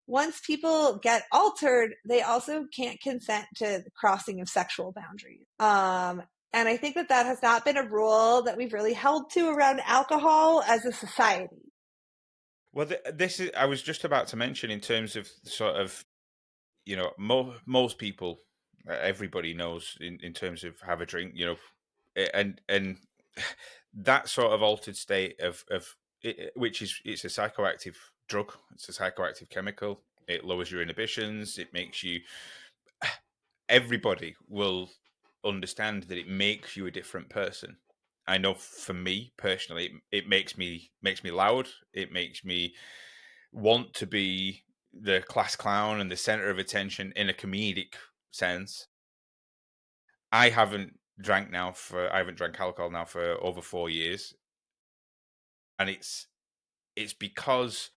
once people get altered, they also can't consent to the crossing of sexual boundaries. And I think that has not been a rule that we've really held to around alcohol as a society. well, this is. I was just about to mention in terms of sort of most people, everybody knows in terms of have a drink, and that sort of altered state of which is it's a psychoactive drug, it's a psychoactive chemical. It lowers your inhibitions. It makes you. Everybody will understand that it makes you a different person. I know for me personally, it makes me loud. It makes me want to be the class clown and the center of attention in a comedic sense. I haven't drank alcohol now for over 4 years, and it's because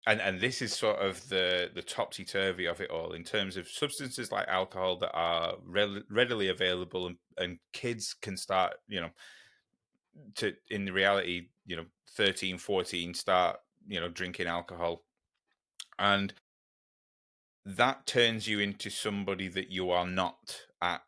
and this is sort of the topsy turvy of it all in terms of substances like alcohol that are readily available, and kids can start to in reality 13, 14 start drinking alcohol, and that turns you into somebody that you are not at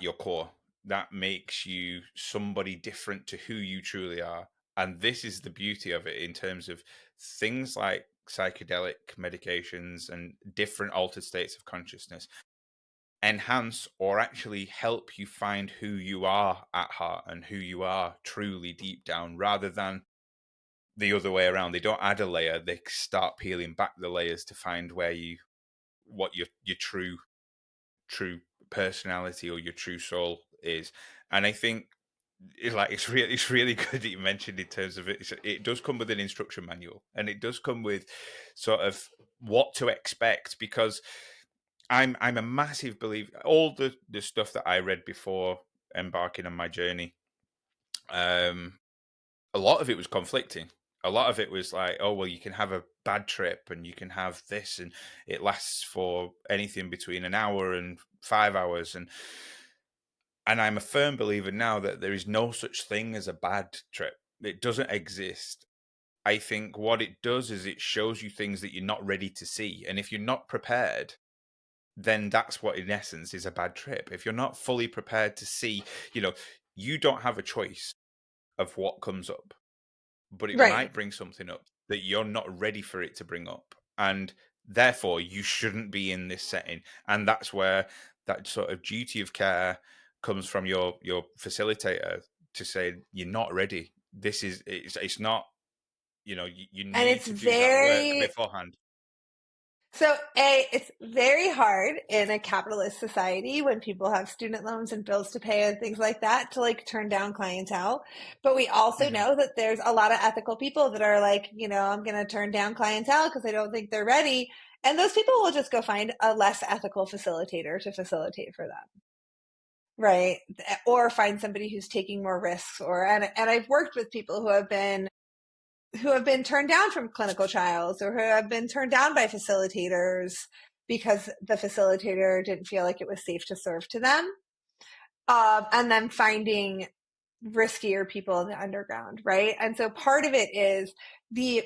your core. That makes you somebody different to who you truly are. And this is the beauty of it in terms of things like psychedelic medications and different altered states of consciousness enhance or actually help you find who you are at heart and who you are truly deep down, rather than the other way around. They don't add a layer, they start peeling back the layers to find where you what your true personality or your true soul is. And I think it's really good that you mentioned in terms of it does come with an instruction manual, and it does come with sort of what to expect, because I'm a massive believer. All the stuff that I read before embarking on my journey, um a lot of it was conflicting. A lot of it was like, oh well, you can have a bad trip and you can have this, and it lasts for anything between an hour and 5 hours. And I'm a firm believer now that there is no such thing as a bad trip. It doesn't exist. I think what it does is it shows you things that you're not ready to see. And if you're not prepared, then that's what in essence is a bad trip. If you're not fully prepared to see, you know, you don't have a choice of what comes up, but it Right. might bring something up that you're not ready for it to bring up. And therefore, you shouldn't be in this setting. And that's where that sort of duty of care comes from your facilitator to say, you're not ready. It's not, you And need it's to do that work very, beforehand. so it's very hard in a capitalist society when people have student loans and bills to pay and things like that to like turn down clientele. But we also Hmm. know that there's a lot of ethical people that are like, I'm going to turn down clientele because I don't think they're ready. And those people will just go find a less ethical facilitator to facilitate for them. Right. Or find somebody who's taking more risks, and I've worked with people who have been turned down from clinical trials, or who have been turned down by facilitators because the facilitator didn't feel like it was safe to serve to them. And then finding riskier people in the underground, right? And so part of it is the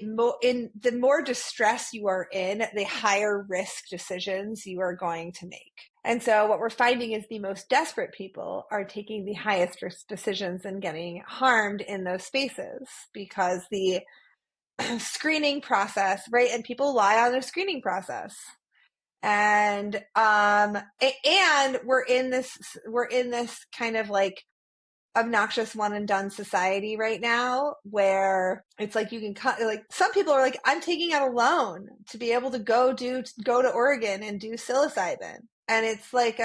more distress you are in, the higher risk decisions you are going to make. And so what we're finding is the most desperate people are taking the highest risk decisions and getting harmed in those spaces, because the screening process, right? And people lie on their screening process. And we're in this kind of like obnoxious one and done society right now, where it's like you can cut, like some people are like, I'm taking out a loan to be able to go to Oregon and do psilocybin. And it's like,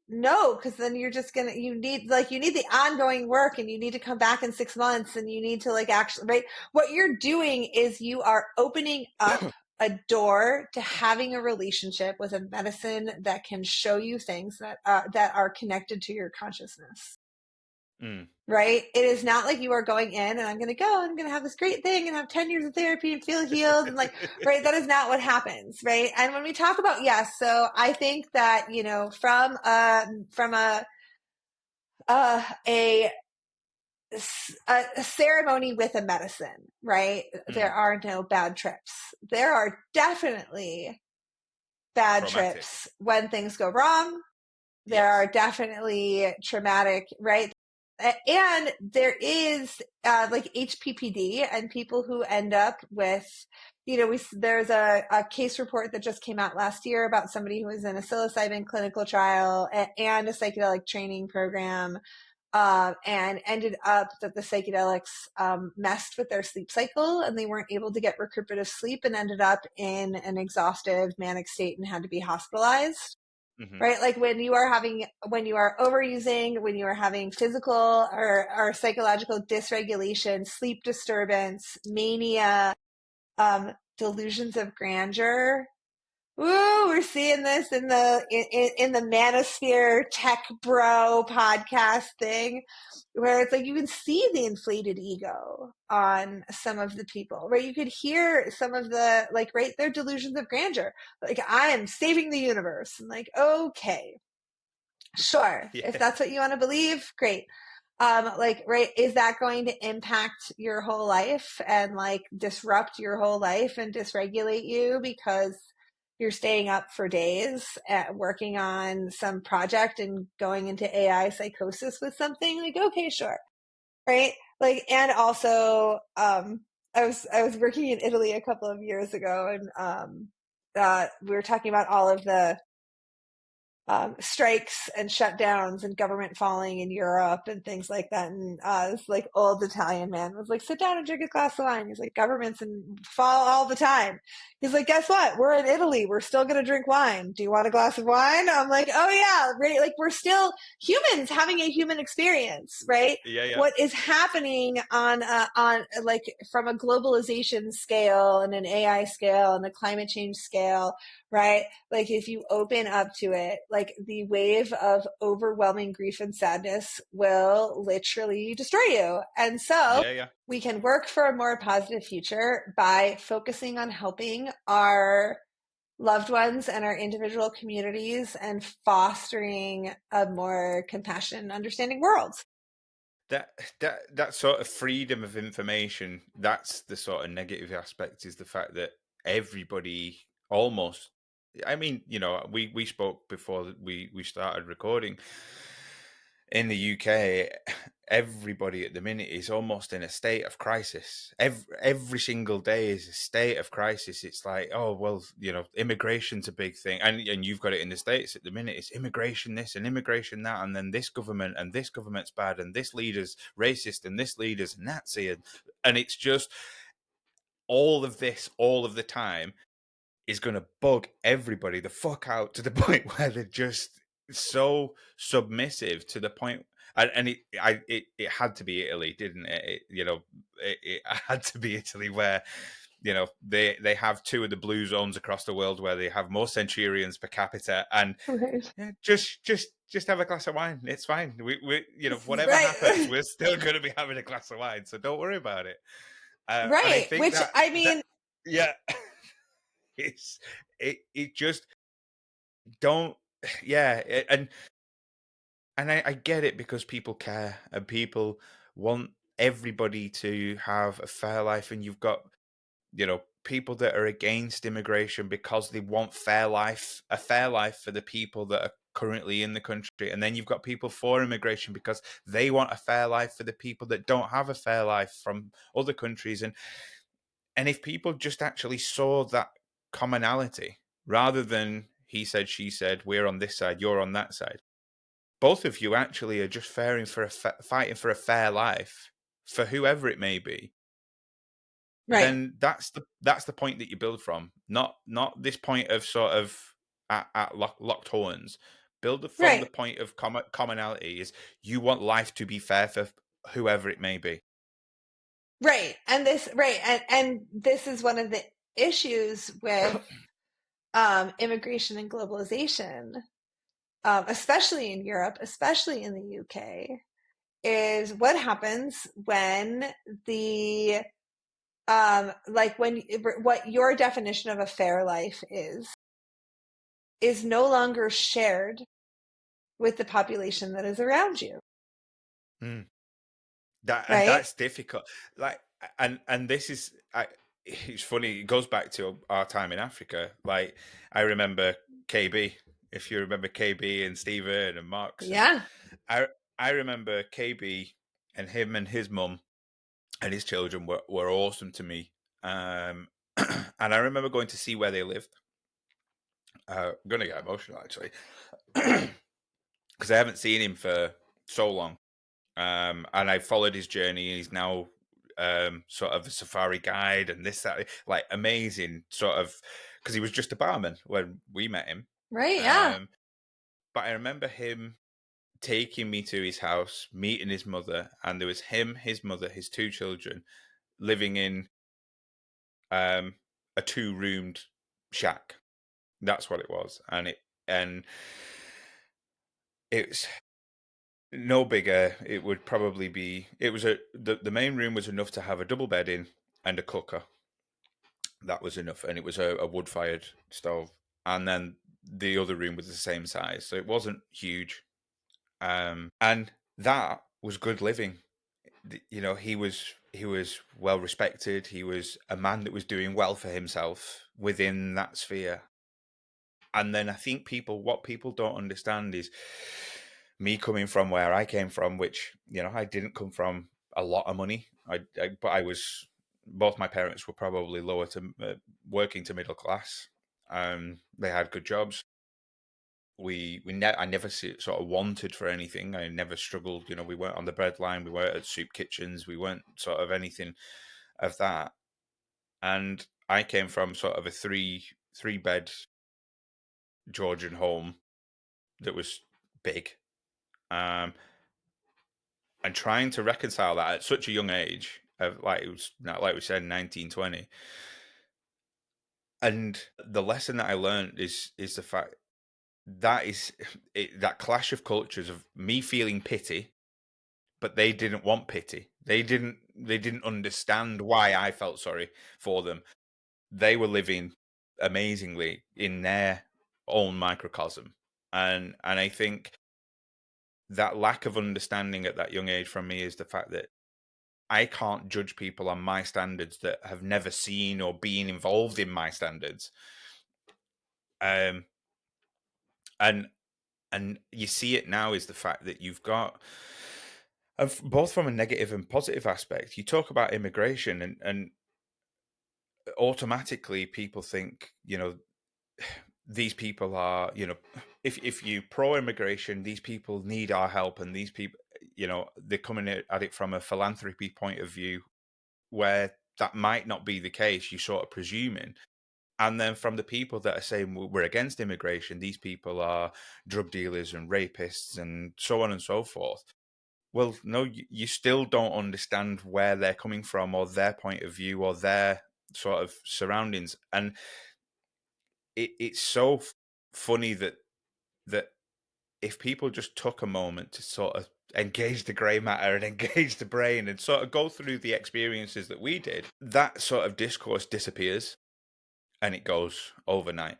no, because then you're just gonna, you need the ongoing work, and you need to come back in 6 months, and you need to like actually, right? What you're doing is you are opening up a door to having a relationship with a medicine that can show you things that are connected to your consciousness. Mm. Right? It is not like you are going in and I'm going to have this great thing and have 10 years of therapy and feel healed. And like, right. That is not what happens. Right. And when we talk about, yes, so I think that, from uh, a, a ceremony with a medicine, right? There Mm. are no bad trips. There are definitely bad Traumatic. trips when things go wrong. There are Yes. definitely traumatic, right? And there is like HPPD and people who end up with, there's a case report that just came out last year about somebody who was in a psilocybin clinical trial and a psychedelic training program, and ended up that the psychedelics messed with their sleep cycle, and they weren't able to get recuperative sleep, and ended up in an exhaustive manic state and had to be hospitalized. Hmm. Right? Like when you are overusing, when you are having physical or psychological dysregulation, sleep disturbance, mania, delusions of grandeur. Woo, we're seeing this in the manosphere tech bro podcast thing, where it's like you can see the inflated ego on some of the people, right? You could hear some of the like, right, their delusions of grandeur. Like, I am saving the universe. And like, okay, sure. If Yeah. that's what you want to believe, great. Like, right, is that going to impact your whole life and like disrupt your whole life and dysregulate you because you're staying up for days at working on some project and going into AI psychosis with something? Like, okay, sure. Right. Like, and also, I was working in Italy a couple of years ago, and we were talking about all of the strikes and shutdowns and government falling in Europe and things like that. And this like old Italian man was like, sit down and drink a glass of wine. He's like, governments and fall all the time. He's like, guess what? We're in Italy. We're still going to drink wine. Do you want a glass of wine? I'm like, oh yeah, right. Like we're still humans having a human experience, right? Yeah, yeah, What is happening on like from a globalization scale and an AI scale and a climate change scale, right? Like if you open up to it, like the wave of overwhelming grief and sadness will literally destroy you. And so yeah, yeah. we can work for a more positive future by focusing on helping our loved ones and our individual communities and fostering a more compassionate and understanding world. That sort of freedom of information, that's the sort of negative aspect, is the fact that everybody almost, I mean, we spoke before we started recording. In the UK, everybody at the minute is almost in a state of crisis. Every single day is a state of crisis. It's like, oh well, immigration's a big thing, and you've got it in the States at the minute. It's immigration this and immigration that, and then this government's bad, and this leader's racist, and this leader's Nazi, and it's just all of this all of the time is going to bug everybody the fuck out to the point where they're just so submissive to the point. And it had to be Italy, didn't it? It had to be Italy, where they have two of the blue zones across the world where they have more centurions per capita, and Right. yeah, just have a glass of wine. It's fine. We whatever happens, Right. we're still going to be having a glass of wine, so don't worry about it. And I Right. think Which that I that mean, yeah, it's it just don't yeah and I get it, because people care and people want everybody to have a fair life, and you've got people that are against immigration because they want a fair life for the people that are currently in the country, and then you've got people for immigration because they want a fair life for the people that don't have a fair life from other countries. And if people just actually saw that commonality, rather than he said, she said, we're on this side, you're on that side, both of you actually are just fighting for a fair life for whoever it may be, right. then that's the point that you build from, not this point of sort of at locked horns. Build from the Right. point of commonality, is you want life to be fair for whoever it may be. Right. And this right and this is one of the issues with immigration and globalization, especially in Europe, especially in the UK, is what happens when the like when what your definition of a fair life is no longer shared with the population that is around you, Hmm. That's right? difficult. Like, and this is it's funny. It goes back to our time in Africa. Like, I remember KB. If you remember KB and Steven and Marks, and Yeah. I I remember KB and him and his mum and his children were awesome to me. Um, and I remember going to see where they lived. I'm gonna get emotional actually, because I haven't seen him for so long. And I followed his journey. He's now sort of a safari guide and this, that, like amazing sort of, because he was just a barman when we met him. Right. Yeah. Um, but I remember him taking me to his house, meeting his mother, and there was him, his mother, his two children living in um, a two-roomed shack. That's what it was, and it's no bigger. It would probably be. It was the main room was enough to have a double bed in and a cooker. That was enough, and it was a wood fired stove. And then the other room was the same size, so it wasn't huge. And that was good living. He was well respected. He was a man that was doing well for himself within that sphere. And then I think what people don't understand is me coming from where I came from, which I didn't come from a lot of money. But I was, both my parents were probably lower to working to middle class. They had good jobs. I never sort of wanted for anything. I never struggled. You know, we weren't on the bread line. We weren't at soup kitchens. We weren't sort of anything of that. And I came from sort of a three bed Georgian home that was big. Um, and trying to reconcile that at such a young age, of like it was like we said, 1920. And the lesson that I learned is the fact that that clash of cultures of me feeling pity, but they didn't want pity. They didn't understand why I felt sorry for them. They were living amazingly in their own microcosm. And I think that lack of understanding at that young age from me is the fact that I can't judge people on my standards that have never seen or been involved in my standards. Um, and and you see it now is the fact that you've got, both from a negative and positive aspect. You talk about immigration, and automatically people think, these people are, if you pro immigration, these people need our help, and these people, they're coming at it from a philanthropy point of view, where that might not be the case. You sort of presuming. And then from the people that are saying we're against immigration, these people are drug dealers and rapists and so on and so forth. Well, no, you still don't understand where they're coming from, or their point of view, or their sort of surroundings. And it's so funny that if people just took a moment to sort of engage the grey matter and engage the brain and sort of go through the experiences that we did, that sort of discourse disappears and it goes overnight.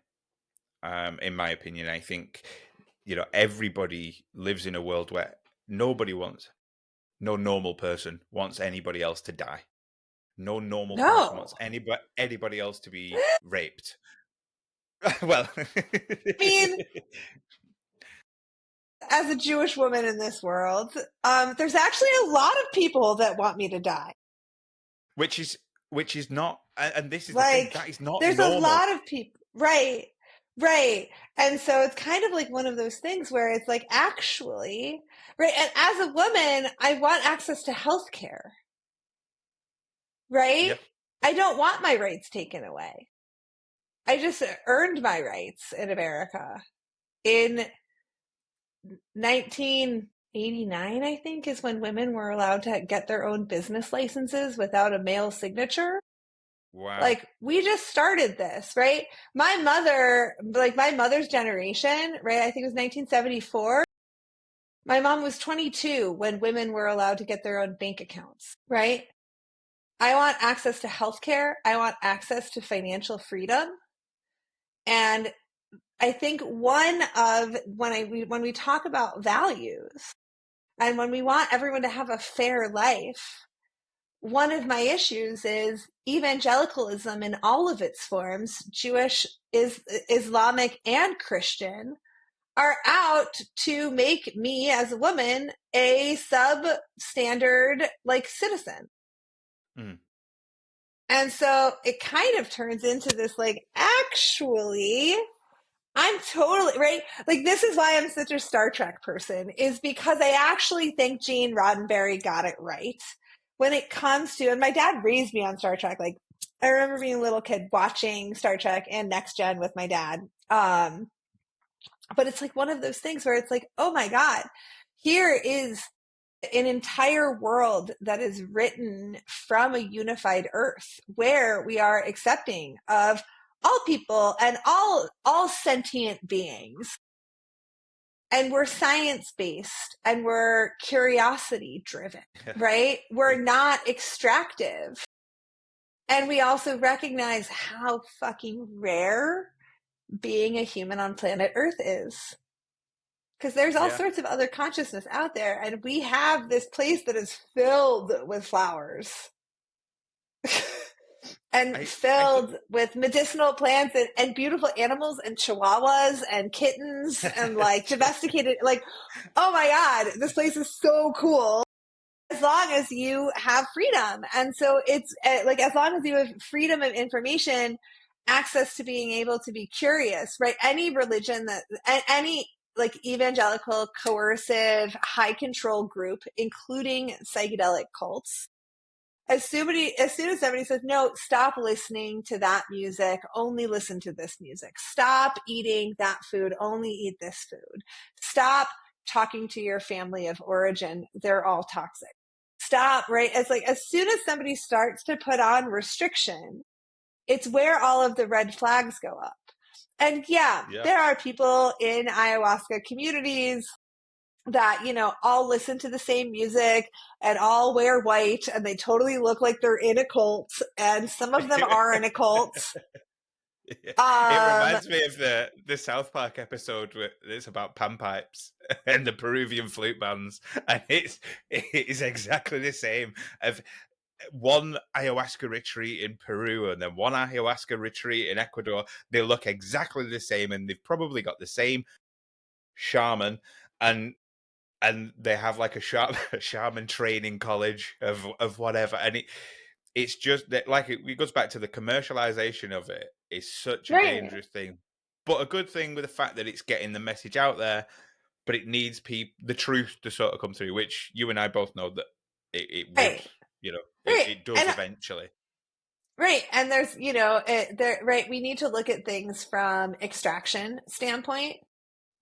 In my opinion, I think, everybody lives in a world where no normal person wants anybody else to die. No normal person No. wants anybody else to be raped. Well, I mean, as a Jewish woman in this world, there's actually a lot of people that want me to die. which is not, and this is the thing, Like, that is not there's a normal. lot of people, right? Right. And so it's kind of like one of those things where it's like, actually, right. And as a woman, I want access to health care, right? Yeah. I don't want my rights taken away. I just earned my rights in America in 1989, I think, is when women were allowed to get their own business licenses without a male signature. Wow. Like, we just started this, right? My mother, like my mother's generation, right? I think it was 1974. My mom was 22 when women were allowed to get their own bank accounts, right? I want access to healthcare. I want access to financial freedom. And I think when we talk about values and when we want everyone to have a fair life, one of my issues is evangelicalism in all of its forms, Jewish, Islamic, and Christian, are out to make me as a woman a substandard like citizen. Mm. And so it kind of turns into this like, actually, I'm totally right. Like, this is why I'm such a Star Trek person, is because I actually think Gene Roddenberry got it right when it comes to, and my dad raised me on Star Trek. Like, I remember being a little kid watching Star Trek and Next Gen with my dad. But it's like one of those things where it's like, oh my God, here is an entire world that is written from a unified earth where we are accepting of all people and all sentient beings, and we're science based and we're curiosity driven, right? We're not extractive, and we also recognize how fucking rare being a human on planet earth is, because there's all Yeah. sorts of other consciousness out there, and we have this place that is filled with flowers and I filled with medicinal plants and beautiful animals and chihuahuas and kittens and like domesticated, like, oh my God, this place is so cool as long as you have freedom. And so it's like, as long as you have freedom of information access to being able to be curious, right? Any religion that, any like evangelical, coercive, high control group, including psychedelic cults, as soon as somebody says, no, stop listening to that music, only listen to this music. Stop eating that food, only eat this food. Stop talking to your family of origin, they're all toxic. Stop, right? It's like as soon as somebody starts to put on restriction, it's where all of the red flags go up. And yeah, Yeah. there are people in ayahuasca communities that, you know, all listen to the same music and all wear white and they totally look like they're in a cult. And some of them are in a cult. It Um, reminds me of the South Park episode where it's about panpipes and the Peruvian flute bands, and it is exactly the same. Of one ayahuasca retreat in Peru and then one ayahuasca retreat in Ecuador, they look exactly the same, and they've probably got the same shaman, and they have like a shaman training college of whatever, and it's just that, like, it goes back to the commercialization of it is such a right, dangerous thing, but a good thing with the fact that it's getting the message out there. But it needs the truth to sort of come through, which you and I both know that it would, right, right. it does And eventually. right. And there's, you know, there, right. We need to look at things from extraction standpoint,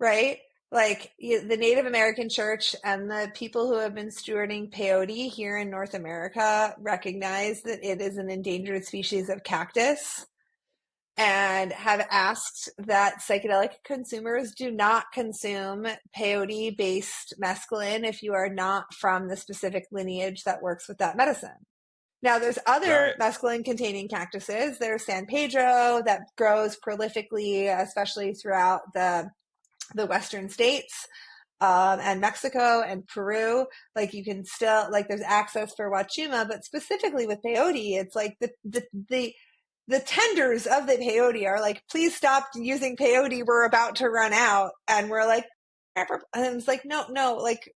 right? Like the Native American church and the people who have been stewarding peyote here in North America recognize that it is an endangered species of cactus and have asked that psychedelic consumers do not consume peyote based mescaline if you are not from the specific lineage that works with that medicine. Now, there's other Right. mescaline containing cactuses. There's San Pedro that grows prolifically, especially throughout the Western states, and Mexico and Peru. Like you can still, like there's access for Wachuma, but specifically with peyote, it's like the tenders of the peyote are like, please stop using peyote. We're about to run out. And we're like, and it's like, no, no, like,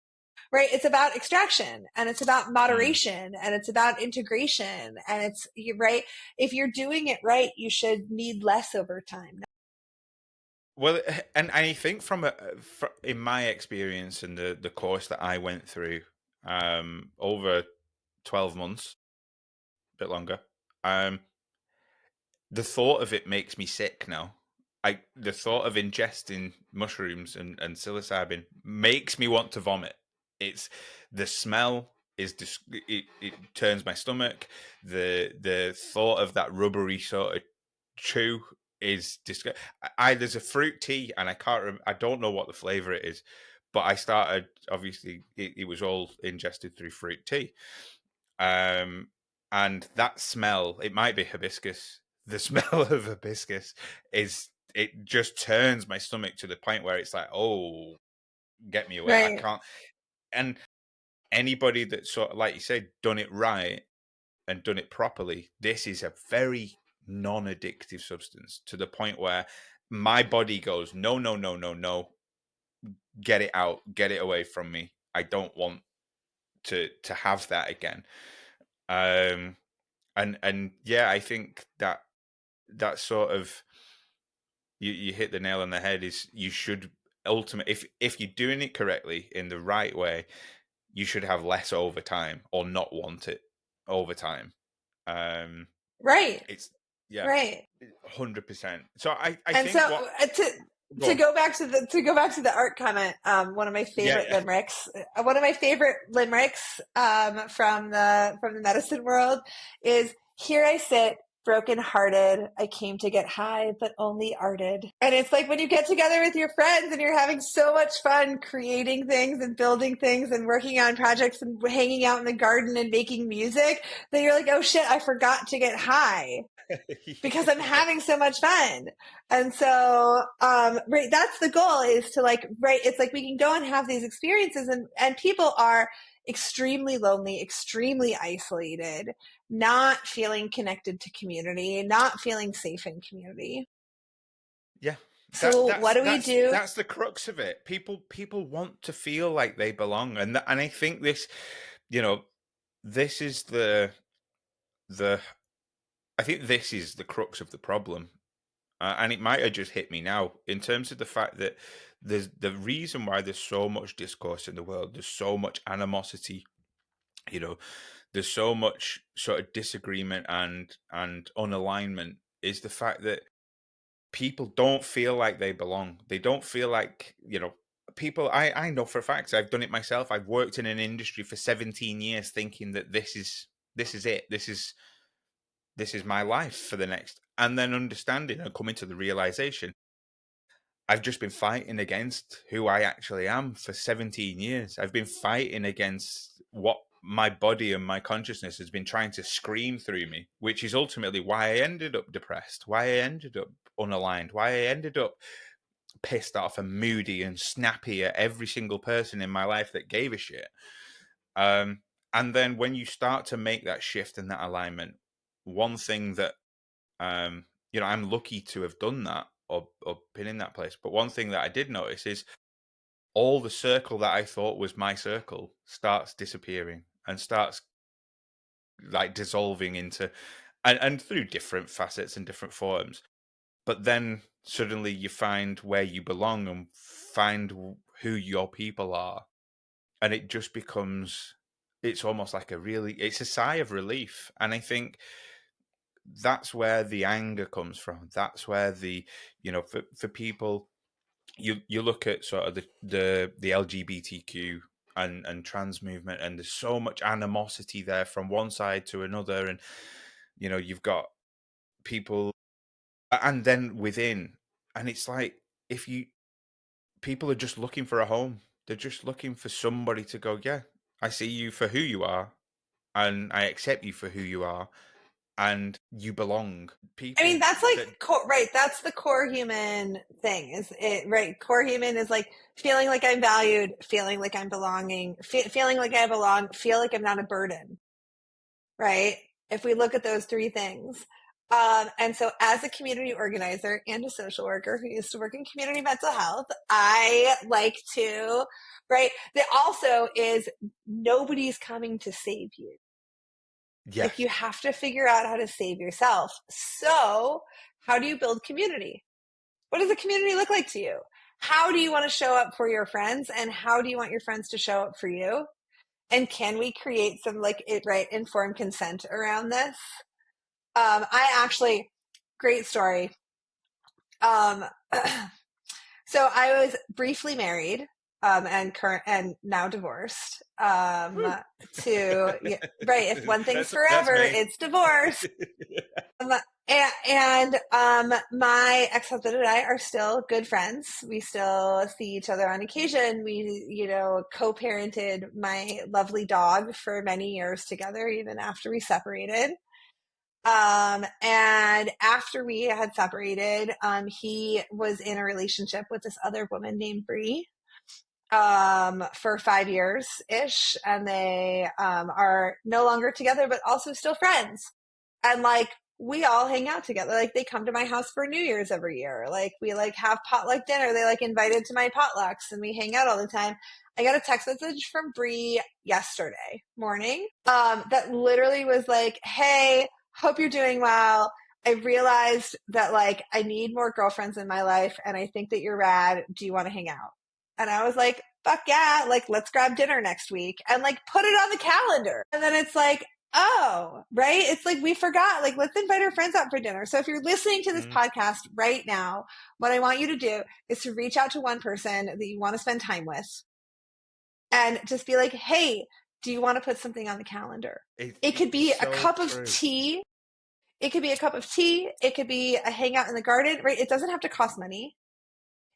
right. It's about extraction and it's about Mm. moderation and it's about integration. And it's right. If you're doing it right, you should need less over time. Well, and I think in my experience and the course that I went through, over 12 months, a bit longer, um, the thought of it makes me sick now. The thought of ingesting mushrooms and psilocybin makes me want to vomit. It's the smell is it turns my stomach. The thought of that rubbery sort of chew is disgusting. There's a fruit tea, and I don't know what the flavor it is, but I started, obviously it was all ingested through fruit tea. Um, and that smell, it might be hibiscus. The smell of hibiscus it just turns my stomach to the point where it's like, oh, get me away. I Right. can't. And anybody that sort of, like you said, done it right and done it properly, this is a very non-addictive substance to the point where my body goes, no, no, no, no, no, get it out, get it away from me. I don't want to have that again. Um, and yeah, I think that sort of, you hit the nail on the head. Is you should ultimately, if you're doing it correctly in the right way, you should have less overtime or not want it overtime. Um, Right. it's yeah, Right. 100%. So I And so think what to go on. go back to the art comment, one of my Yeah, favorite limericks, from the medicine world is, here I sit broken-hearted, I came to get high but only arted. And it's like when you get together with your friends and you're having so much fun creating things and building things and working on projects and hanging out in the garden and making music, that you're like, oh shit, I forgot to get high because I'm yeah, having so much fun. And so, right, that's the goal, is to like, right, it's like we can go and have these experiences, and people are extremely lonely, extremely isolated, not feeling connected to community, not feeling safe in community. yeah. That So what do we do? that's the crux of it. People want to feel like they belong, and I think this, you know, this is the I think this is the crux of the problem, and it might have just hit me now in terms of the fact that there's the reason why there's so much discourse in the world. There's so much animosity. You know, there's so much sort of disagreement and unalignment is the fact that people don't feel like they belong. They don't feel like, people. I know for a fact, I've done it myself. I've worked in an industry for 17 years thinking that this is it. This is my life for the next, and then understanding and coming to the realization I've just been fighting against who I actually am for 17 years. I've been fighting against what my body and my consciousness has been trying to scream through me, which is ultimately why I ended up depressed, why I ended up unaligned, why I ended up pissed off and moody and snappy at every single person in my life that gave a shit. And then when you start to make that shift and that alignment, one thing that I'm lucky to have done that or been in that place. But one thing that I did notice is all the circle that I thought was my circle starts disappearing and starts like dissolving into, and through different facets and different forms. But then suddenly you find where you belong and find who your people are. And it just becomes, it's almost like it's a sigh of relief. And I think that's where the anger comes from. That's where for people, you look at sort of the LGBTQ and trans movement, and there's so much animosity there from one side to another, and you've got people, and then within, and it's like, if you people are just looking for a home. They're just looking for somebody to go, yeah, I see you for who you are, and I accept you for who you are, and you belong. I mean, People that's like that right. That's the core human thing, is it? Right. Core human is like feeling like I'm valued, feeling like I'm belonging, feeling like I belong, feel like I'm not a burden. Right. If we look at those three things. And so as a community organizer and a social worker who used to work in community mental health, I like to, right. That also is, nobody's coming to save you. Like, yes, you have to figure out how to save yourself. So how do you build community? What does a community look like to you? How do you want to show up for your friends, and how do you want your friends to show up for you? And can we create some informed consent around this? I actually, great story. Um, so I was briefly married, and now divorced. To yeah, right, if one thing's that's forever, me. it's divorce. Um, my ex-husband and I are still good friends. We still see each other on occasion. We, co-parented my lovely dog for many years together, even after we separated. And after we had separated, he was in a relationship with this other woman named Bree, for 5 years ish. And they, are no longer together, but also still friends. And like, we all hang out together. Like, they come to my house for New Year's every year. Like, we like have potluck dinner. They like invited to my potlucks, and we hang out all the time. I got a text message from Bree yesterday morning, that literally was like, "Hey, hope you're doing well. I realized that like I need more girlfriends in my life, and I think that you're rad. Do you want to hang out?" And I was like, "Fuck yeah. Like, let's grab dinner next week," and like put it on the calendar. And then it's like, oh, right. It's like, we forgot, like, let's invite our friends out for dinner. So if you're listening to this Mm, podcast right now, what I want you to do is to reach out to one person that you want to spend time with, and just be like, "Hey, do you want to put something on the calendar?" It could it's be a so cup of true. tea. It could be a cup of tea. It could be a hangout in the garden, right? It doesn't have to cost money.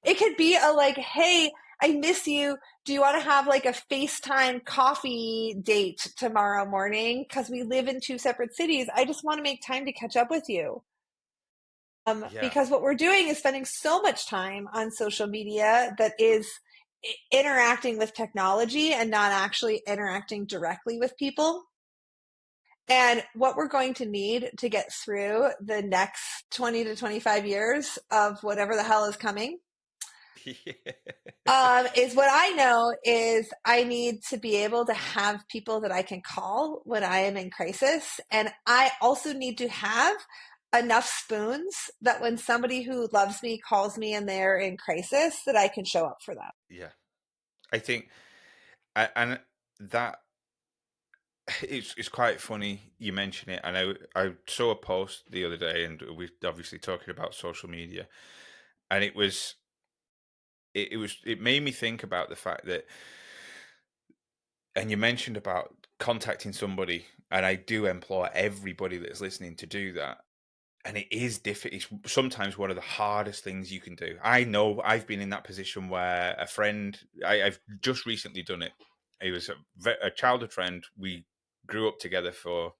It could be a like, "Hey, I miss you. Do you want to have like a FaceTime coffee date tomorrow morning? Because we live in two separate cities. I just want to make time to catch up with you." Yeah, Because what we're doing is spending so much time on social media that is interacting with technology and not actually interacting directly with people. And what we're going to need to get through the next 20 to 25 years of whatever the hell is coming, Is what I know is I need to be able to have people that I can call when I am in crisis. And I also need to have enough spoons that when somebody who loves me calls me and they're in crisis, that I can show up for them. Yeah, I think, and that it's quite funny you mention it. And I saw a post the other day, and we're obviously talking about social media, and it made me think about the fact that, and you mentioned about contacting somebody, and I do implore everybody that's listening to do that. And it is difficult. It's sometimes one of the hardest things you can do. I know I've been in that position where a friend, I've just recently done it. He was a childhood friend. We grew up together for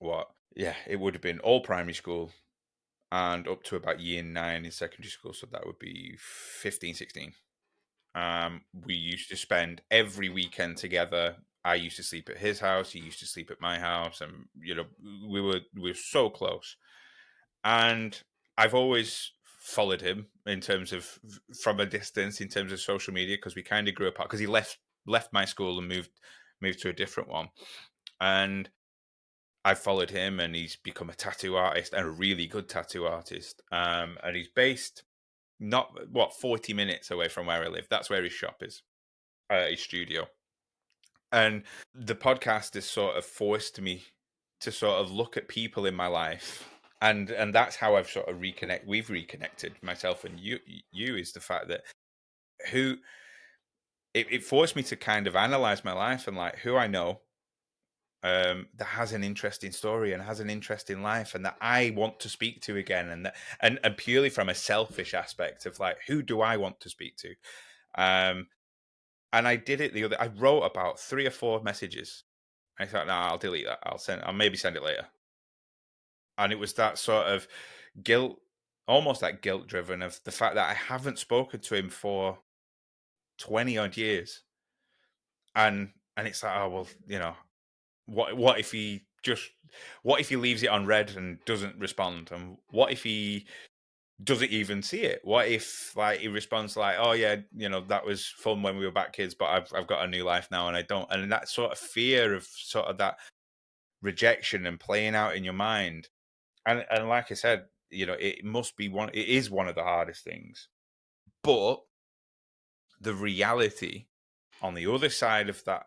what? Yeah, it would have been all primary school and up to about year 9 in secondary school. So that would be 15, 16. We used to spend every weekend together. I used to sleep at his house. He used to sleep at my house. And, we were so close. And I've always followed him in terms of from a distance in terms of social media, because we kind of grew apart, because he left my school and moved to a different one. And I followed him, and he's become a tattoo artist, and a really good tattoo artist. And he's based not 40 minutes away from where I live. That's where his shop is, his studio. And the podcast has sort of forced me to sort of look at people in my life, and that's how I've sort of we've reconnected, myself and you is the fact that who it forced me to kind of analyze my life and like who I know, that has an interesting story and has an interesting life, and that I want to speak to again, and that and purely from a selfish aspect of like, who do I want to speak to? And I did it I wrote about 3 or 4 messages. I thought, no, I'll delete that. I'll maybe send it later. And it was that sort of guilt, almost that guilt driven, of the fact that I haven't spoken to him for 20 odd years. And it's like, oh, well, what if he leaves it unread and doesn't respond? And what if he doesn't even see it? What if like he responds like, oh yeah, that was fun when we were back kids, but I've got a new life now and I don't. And that sort of fear of sort of that rejection and playing out in your mind. And like I said, it is one of the hardest things. But the reality on the other side of that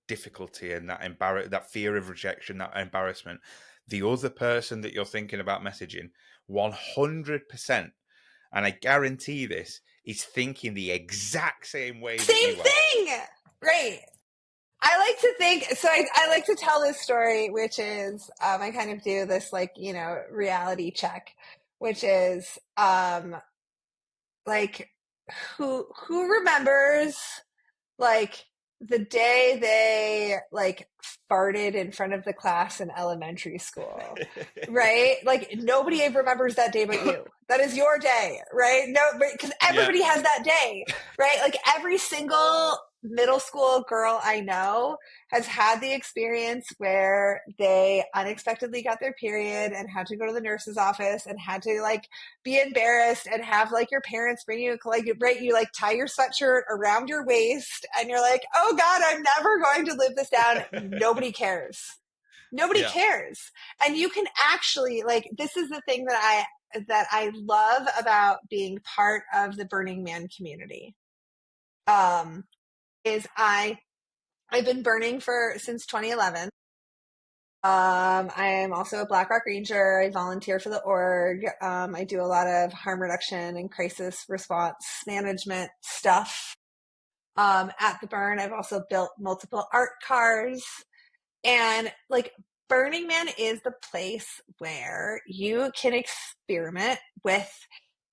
difficulty and that fear of rejection, that embarrassment, the other person that you're thinking about messaging, 100%, and I guarantee this, is thinking the exact same way that Same you are. thing. Right. I like to think, so I like to tell this story, which is, I kind of do this like, reality check, which is, like, who remembers like the day they like farted in front of the class in elementary school, right? Like nobody remembers that day but you. That is your day, right? No, because Yeah. everybody has that day, right? Like every single middle school girl I know has had the experience where they unexpectedly got their period and had to go to the nurse's office and had to like be embarrassed and have like your parents bring you like, right, you like tie your sweatshirt around your waist and you're like, oh God, I'm never going to live this down. Nobody cares. Nobody Yeah. cares. And you can actually like, this is the thing that I love about being part of the Burning Man community. Is I've been burning since 2011. I am also a Black Rock Ranger. I volunteer for the org. I do a lot of harm reduction and crisis response management stuff. At the burn, I've also built multiple art cars. And like Burning Man is the place where you can experiment with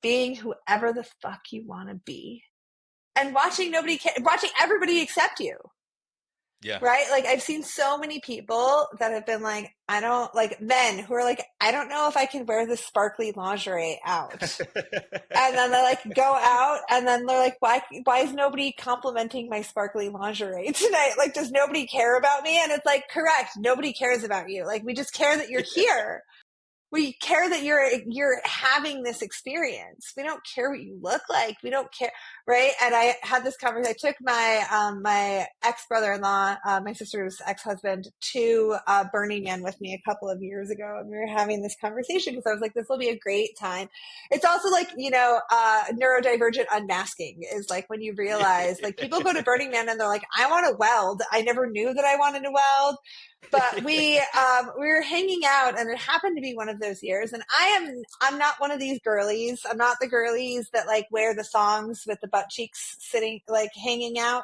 being whoever the fuck you want to be and watching everybody accept you. Yeah. Right? Like I've seen so many people that have been like, I don't like men who are like, I don't know if I can wear this sparkly lingerie out. And then they like go out and then they're like, why is nobody complimenting my sparkly lingerie tonight? Like, does nobody care about me? And it's like, correct. Nobody cares about you. Like, we just care that you're here. we care that you're having this experience. We don't care what you look like. We don't care, right? And I had this conversation. I took my ex brother-in-law, my sister's ex-husband, to Burning Man with me a couple of years ago, and we were having this conversation because I was like, this will be a great time. It's also like, neurodivergent unmasking is like when you realize, like, people go to Burning Man and they're like, I want to weld. I never knew that I wanted to weld. But we were hanging out, and it happened to be one of those years. And I'm not one of these girlies. I'm not the girlies that like wear the thongs with the butt cheeks sitting like hanging out.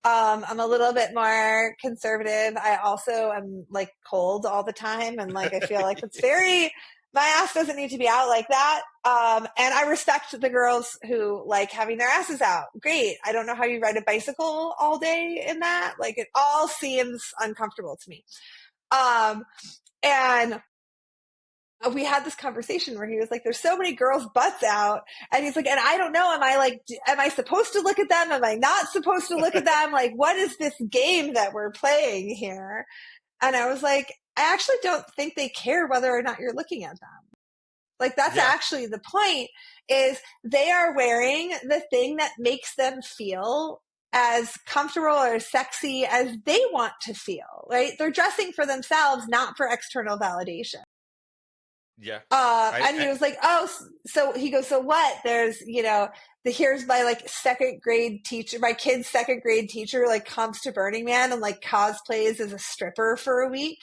I'm a little bit more conservative. I also am like cold all the time, and like I feel like it's very, my ass doesn't need to be out like that. And I respect the girls who like having their asses out. Great. I don't know how you ride a bicycle all day in that. Like, it all seems uncomfortable to me. And we had this conversation where he was like, there's so many girls' butts out. And he's like, and I don't know, am I supposed to look at them? Am I not supposed to look at them? Like, what is this game that we're playing here? And I was like, I actually don't think they care whether or not you're looking at them. Like, that's Yeah. actually the point, is they are wearing the thing that makes them feel as comfortable or sexy as they want to feel, right? They're dressing for themselves, not for external validation. Yeah. And he was like, oh, so he goes, so what? There's, here's my like second grade teacher, my kid's second grade teacher, like comes to Burning Man and like cosplays as a stripper for a week.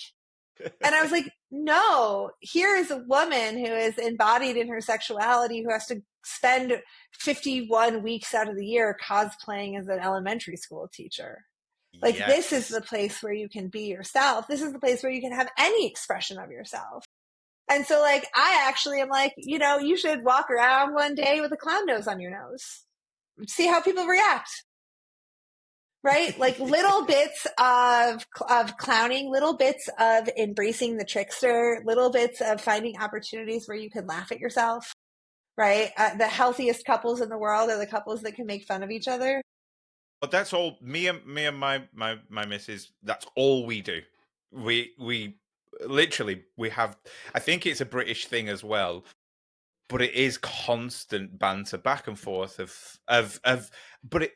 And I was like, no, here is a woman who is embodied in her sexuality, who has to spend 51 weeks out of the year cosplaying as an elementary school teacher. Like, this is Yes. the place where you can be yourself. This is the place where you can have any expression of yourself. And so, like, I actually am like, you should walk around one day with a clown nose on your nose. See how people react. Right? Like, little bits of clowning, little bits of embracing the trickster, little bits of finding opportunities where you can laugh at yourself. Right? The healthiest couples in the world are the couples that can make fun of each other. But that's all. Me and my missus. That's all we do. We literally we have. I think it's a British thing as well, but it is constant banter back and forth of. But it.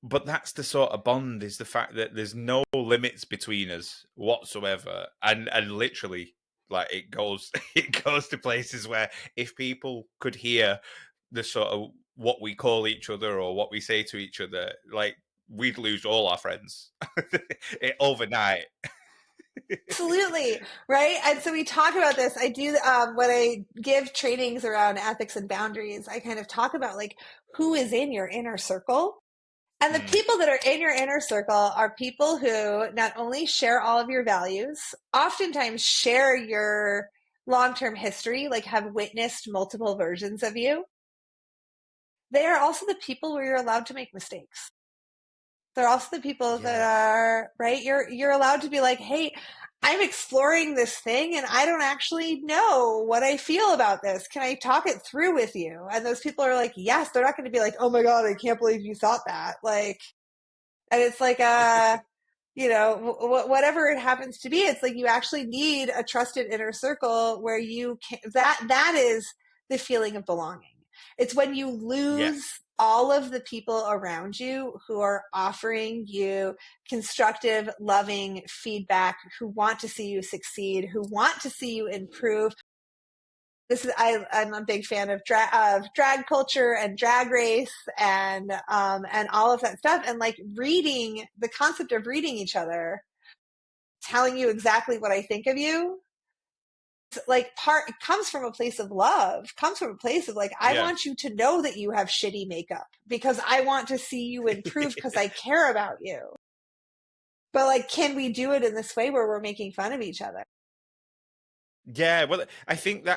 But that's the sort of bond, is the fact that there's no limits between us whatsoever, and literally, like, it goes it goes to places where if people could hear the sort of what we call each other or what we say to each other, like, we'd lose all our friends overnight. Absolutely. Right. And so we talk about this. I do, when I give trainings around ethics and boundaries, I kind of talk about like who is in your inner circle. And the Mm, people that are in your inner circle are people who not only share all of your values, oftentimes share your long-term history, like have witnessed multiple versions of you. They are also the people where you're allowed to make mistakes. They're also the people that yes. are, right. You're allowed to be like, hey, I'm exploring this thing and I don't actually know what I feel about this. Can I talk it through with you? And those people are like, yes. They're not going to be like, oh my God, I can't believe you thought that. Like, and it's like, whatever it happens to be, it's like you actually need a trusted inner circle where you can, that is the feeling of belonging. It's when you lose Yes. all of the people around you who are offering you constructive, loving feedback, who want to see you succeed, who want to see you improve. I'm a big fan of drag culture and Drag Race and all of that stuff, and like reading, the concept of reading each other, telling you exactly what I think of you. It's like it comes from a place of love, comes from a place of like, I Yeah. want you to know that you have shitty makeup because I want to see you improve because I care about you. But like, can we do it in this way where we're making fun of each other? Yeah, well, I think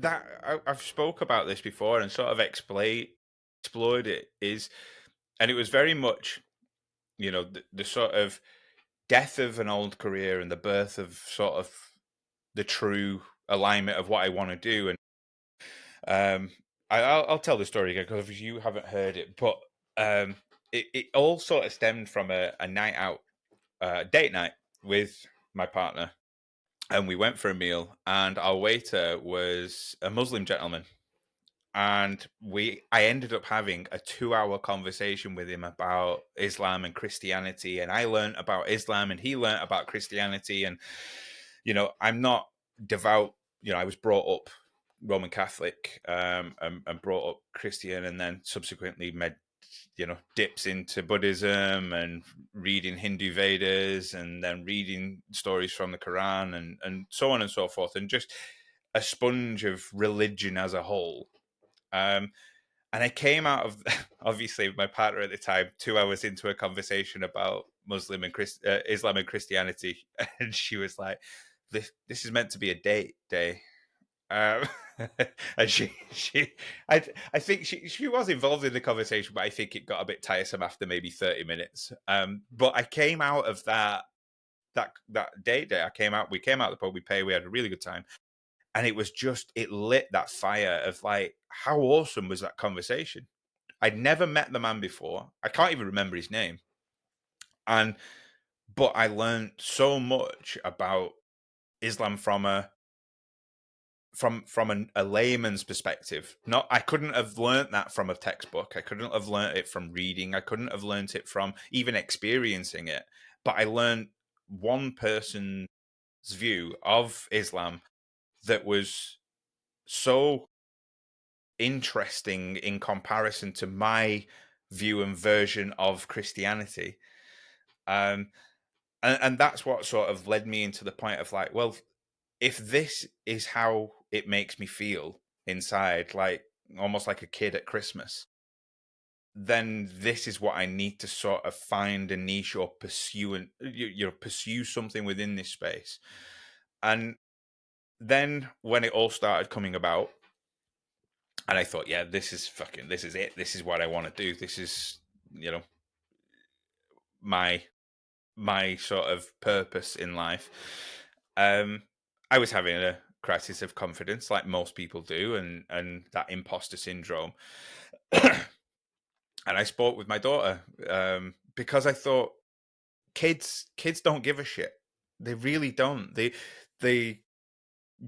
I've spoke about this before and sort of explored it, is, and it was very much, the sort of death of an old career and the birth of sort of the true alignment of what I want to do. And I'll tell the story again because you haven't heard it, but it all sort of stemmed from a night out, date night with my partner. and we went for a meal, and our waiter was a Muslim gentleman, and I ended up having a 2-hour conversation with him about Islam and Christianity, and I learned about Islam and he learned about Christianity. And I'm not devout. I was brought up Roman Catholic, and brought up Christian, and then subsequently dips into Buddhism and reading Hindu Vedas, and then reading stories from the Quran, and so on and so forth, and just a sponge of religion as a whole. um, and I came out of obviously my partner at the time 2 hours into a conversation about Islam and Christianity, and she was like, "This is meant to be a date day." Um, and I think she was involved in the conversation, but I think it got a bit tiresome after maybe 30 minutes. But I came out of that date day. We came out of the pub, we had a really good time, and it lit that fire of like, how awesome was that conversation? I'd never met the man before. I can't even remember his name. And but I learned so much about Islam from a layman's perspective. Not I couldn't have learned that from a textbook. I couldn't have learned it from reading. I couldn't have learned it from even experiencing it. But I learned one person's view of Islam that was so interesting in comparison to my view and version of Christianity. Um, and that's what sort of led me into the point of like, well, if this is how it makes me feel inside, like almost like a kid at Christmas, then this is what I need to sort of find a niche or pursue, and pursue something within this space. And then when it all started coming about, and I thought, yeah, this is it. This is what I want to do. This is, you know, my sort of purpose in life. Um, I was having a crisis of confidence, like most people do, and that imposter syndrome. And I spoke with my daughter, because I thought kids don't give a shit. They really don't. They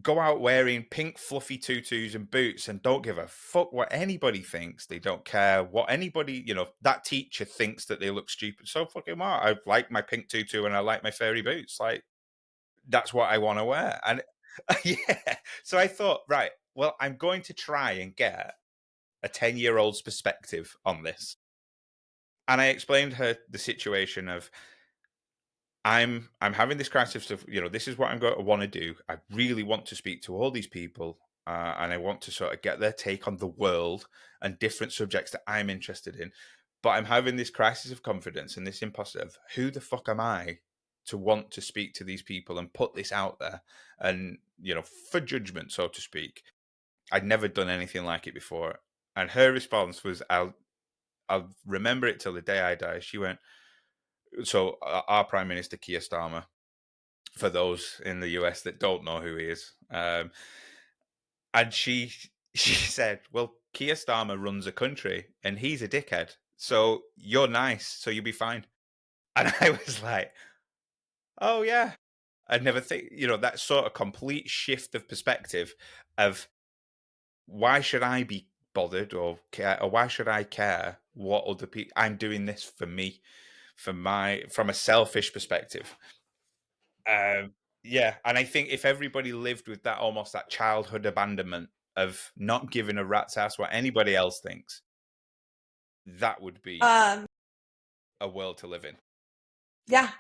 go out wearing pink fluffy tutus and boots and don't give a fuck what anybody thinks. They don't care what anybody, that teacher thinks that they look stupid. So fucking what? I like my pink tutu and I like my fairy boots. Like, that's what I want to wear. And yeah. So I thought, right, well, I'm going to try and get a 10-year-old's perspective on this. And I explained her the situation of, I'm having this crisis of, this is what I'm going to want to do. I really want to speak to all these people, and I want to sort of get their take on the world and different subjects that I'm interested in. But I'm having this crisis of confidence and this imposter of, who the fuck am I to want to speak to these people and put this out there, and for judgment, so to speak. I'd never done anything like it before, and her response was, I'll remember it till the day I die. She went, so our Prime Minister Keir Starmer, for those in the US that don't know who he is. And she said, "Well, Keir Starmer runs a country, and he's a dickhead. So you're nice, so you'll be fine." And I was like, "Oh yeah." I never think, that sort of complete shift of perspective of, why should I be bothered or care, or why should I care what other people? I'm doing this for me, from a selfish perspective. Um, yeah, and I think if everybody lived with that, almost that childhood abandonment of not giving a rat's ass what anybody else thinks, that would be Um, a world to live in. yeah,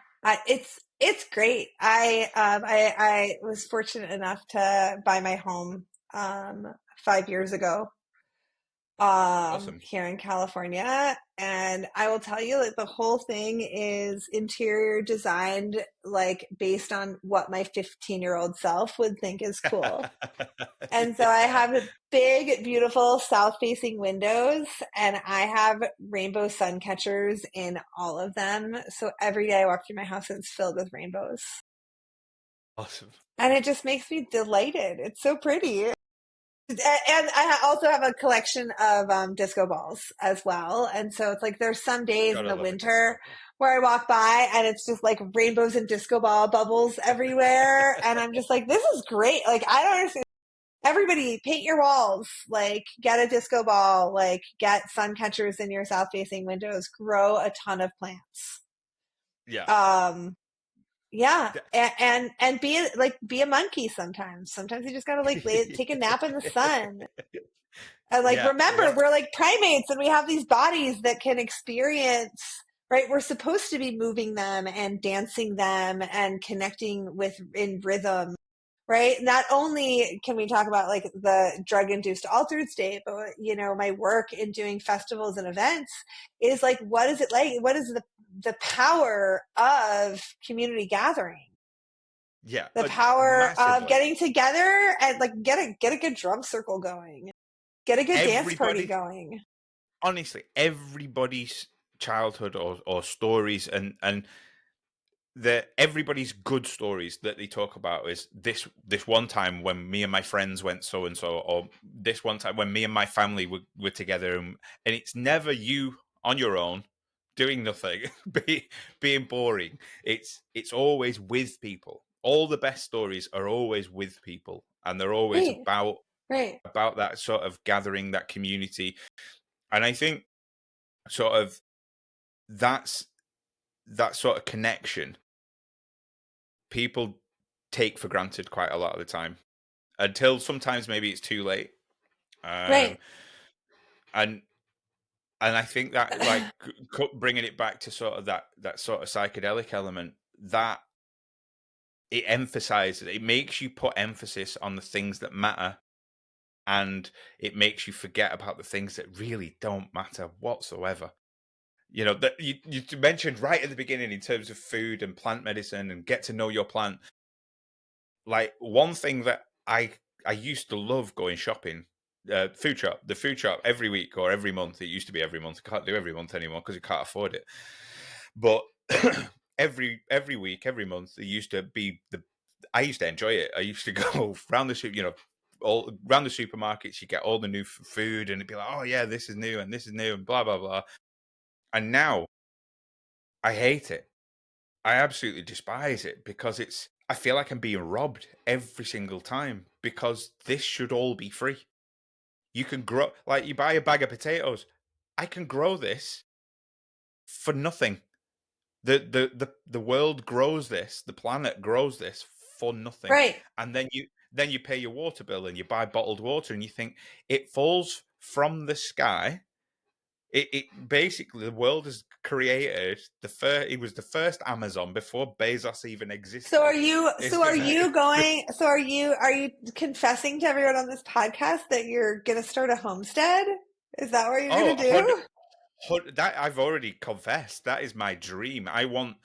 it's great. I was fortunate enough to buy my home 5 years ago Awesome. here in California, and I will tell you that the whole thing is interior designed like based on what my 15-year-old self would think is cool. And so I Yeah. have big, beautiful south-facing windows, and I have rainbow sun catchers in all of them. So every day I walk through my house and it's filled with rainbows. Awesome. And it just makes me delighted. It's so pretty. And I also have a collection of disco balls as well. And so it's like there's some days in Gotta the love a disco winter ball. where I walk by and it's just like rainbows and disco ball bubbles everywhere. And I'm just like, this is great. Like, I don't understand. Everybody paint your walls, like get a disco ball, like get sun catchers in your south facing windows, grow a ton of plants. Yeah. Um, yeah. Th- And be a monkey sometimes. Sometimes you just gotta like take a nap in the sun. And like, yeah. remember, What? we're like primates and we have these bodies that can experience, right? We're supposed to be moving them and dancing them and connecting with in rhythm, right? Not only can we talk about like the drug induced altered state, but you know, my work in doing festivals and events is like, what is it like? What is the power of community gathering? Yeah. The power of Massively. getting together and like get a good drum circle going, get a good dance party Everybody, going. honestly, everybody's childhood or stories and the everybody's good stories that they talk about is this one time when me and my friends went so and so, or this one time when me and my family were together, and it's never you on your own doing nothing, being boring. It's always with people. All the best stories are always with people, and they're always Right, right, about that sort of gathering, that community. And I think sort of that's that sort of connection people take for granted quite a lot of the time until sometimes maybe it's too late. Um, right. and and I think that like bringing it back to sort of that sort of psychedelic element, that it emphasizes, it makes you put emphasis on the things that matter, and it makes you forget about the things that really don't matter whatsoever. You know that you mentioned right at the beginning in terms of food and plant medicine and get to know your plant. Like one thing that I used to love going shopping, the food shop every week or every month. It used to be every month. I can't do every month anymore because you can't afford it. But every week, every month, it used to be the. I used to enjoy it. I used to go round the you know, all around the supermarkets. You get all the new food, and it'd be like, oh yeah, this is new and this is new and blah blah blah. And now I hate it. I absolutely despise it because I feel like I'm being robbed every single time because this should all be free. You can grow, like you buy a bag of potatoes. I can grow this for nothing. The world grows this, the planet grows this for nothing. Right. And then you pay your water bill and you buy bottled water and you think it falls from the sky. It basically the world has created the first. It was the first Amazon before Bezos even So existed. It's are just like you going, so are you confessing to everyone on this podcast that you're going to start a homestead? Is that what you're going oh, to do? that I've already confessed. That is my dream. I want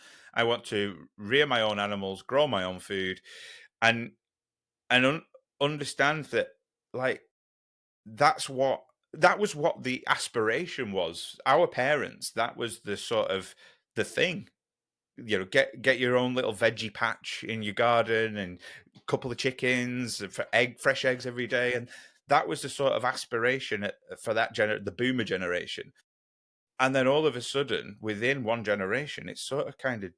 to rear my own animals, grow my own food, and and understand that like that's what that was what the aspiration was. Our parents, that was the sort of the thing. You know, get your own little veggie patch in your garden and a couple of chickens for fresh eggs every day, and that was the sort of aspiration for the boomer generation. And then all of a sudden, within one generation, it sort of kind of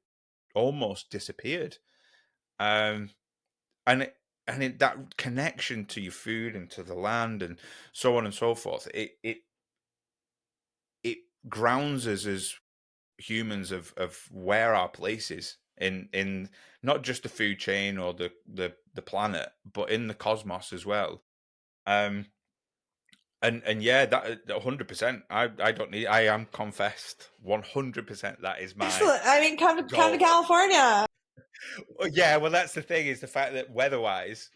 almost disappeared. Um, and that connection to your food and to the land and so on and so forth, it grounds us as humans of where our place is in not just the food chain or the planet, but in the cosmos as well. Um, and yeah, that 100%. I don't need. I am confessed 100%. That is my Excellent. I mean, come to goal. California. Well, yeah, well, that's the thing is the fact that weather-wise,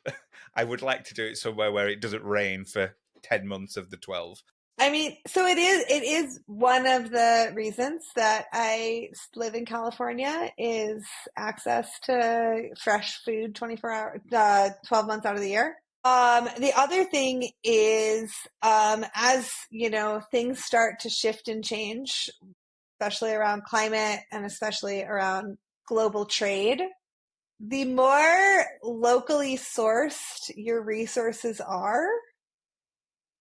I would like to do it somewhere where it doesn't rain for 10 months of the 12. I mean, so it is one of the reasons that I live in California is access to fresh food 24 hours, 12 months out of the year. The other thing is, as you know, things start to shift and change, especially around climate and especially around global trade, the more locally sourced your resources are,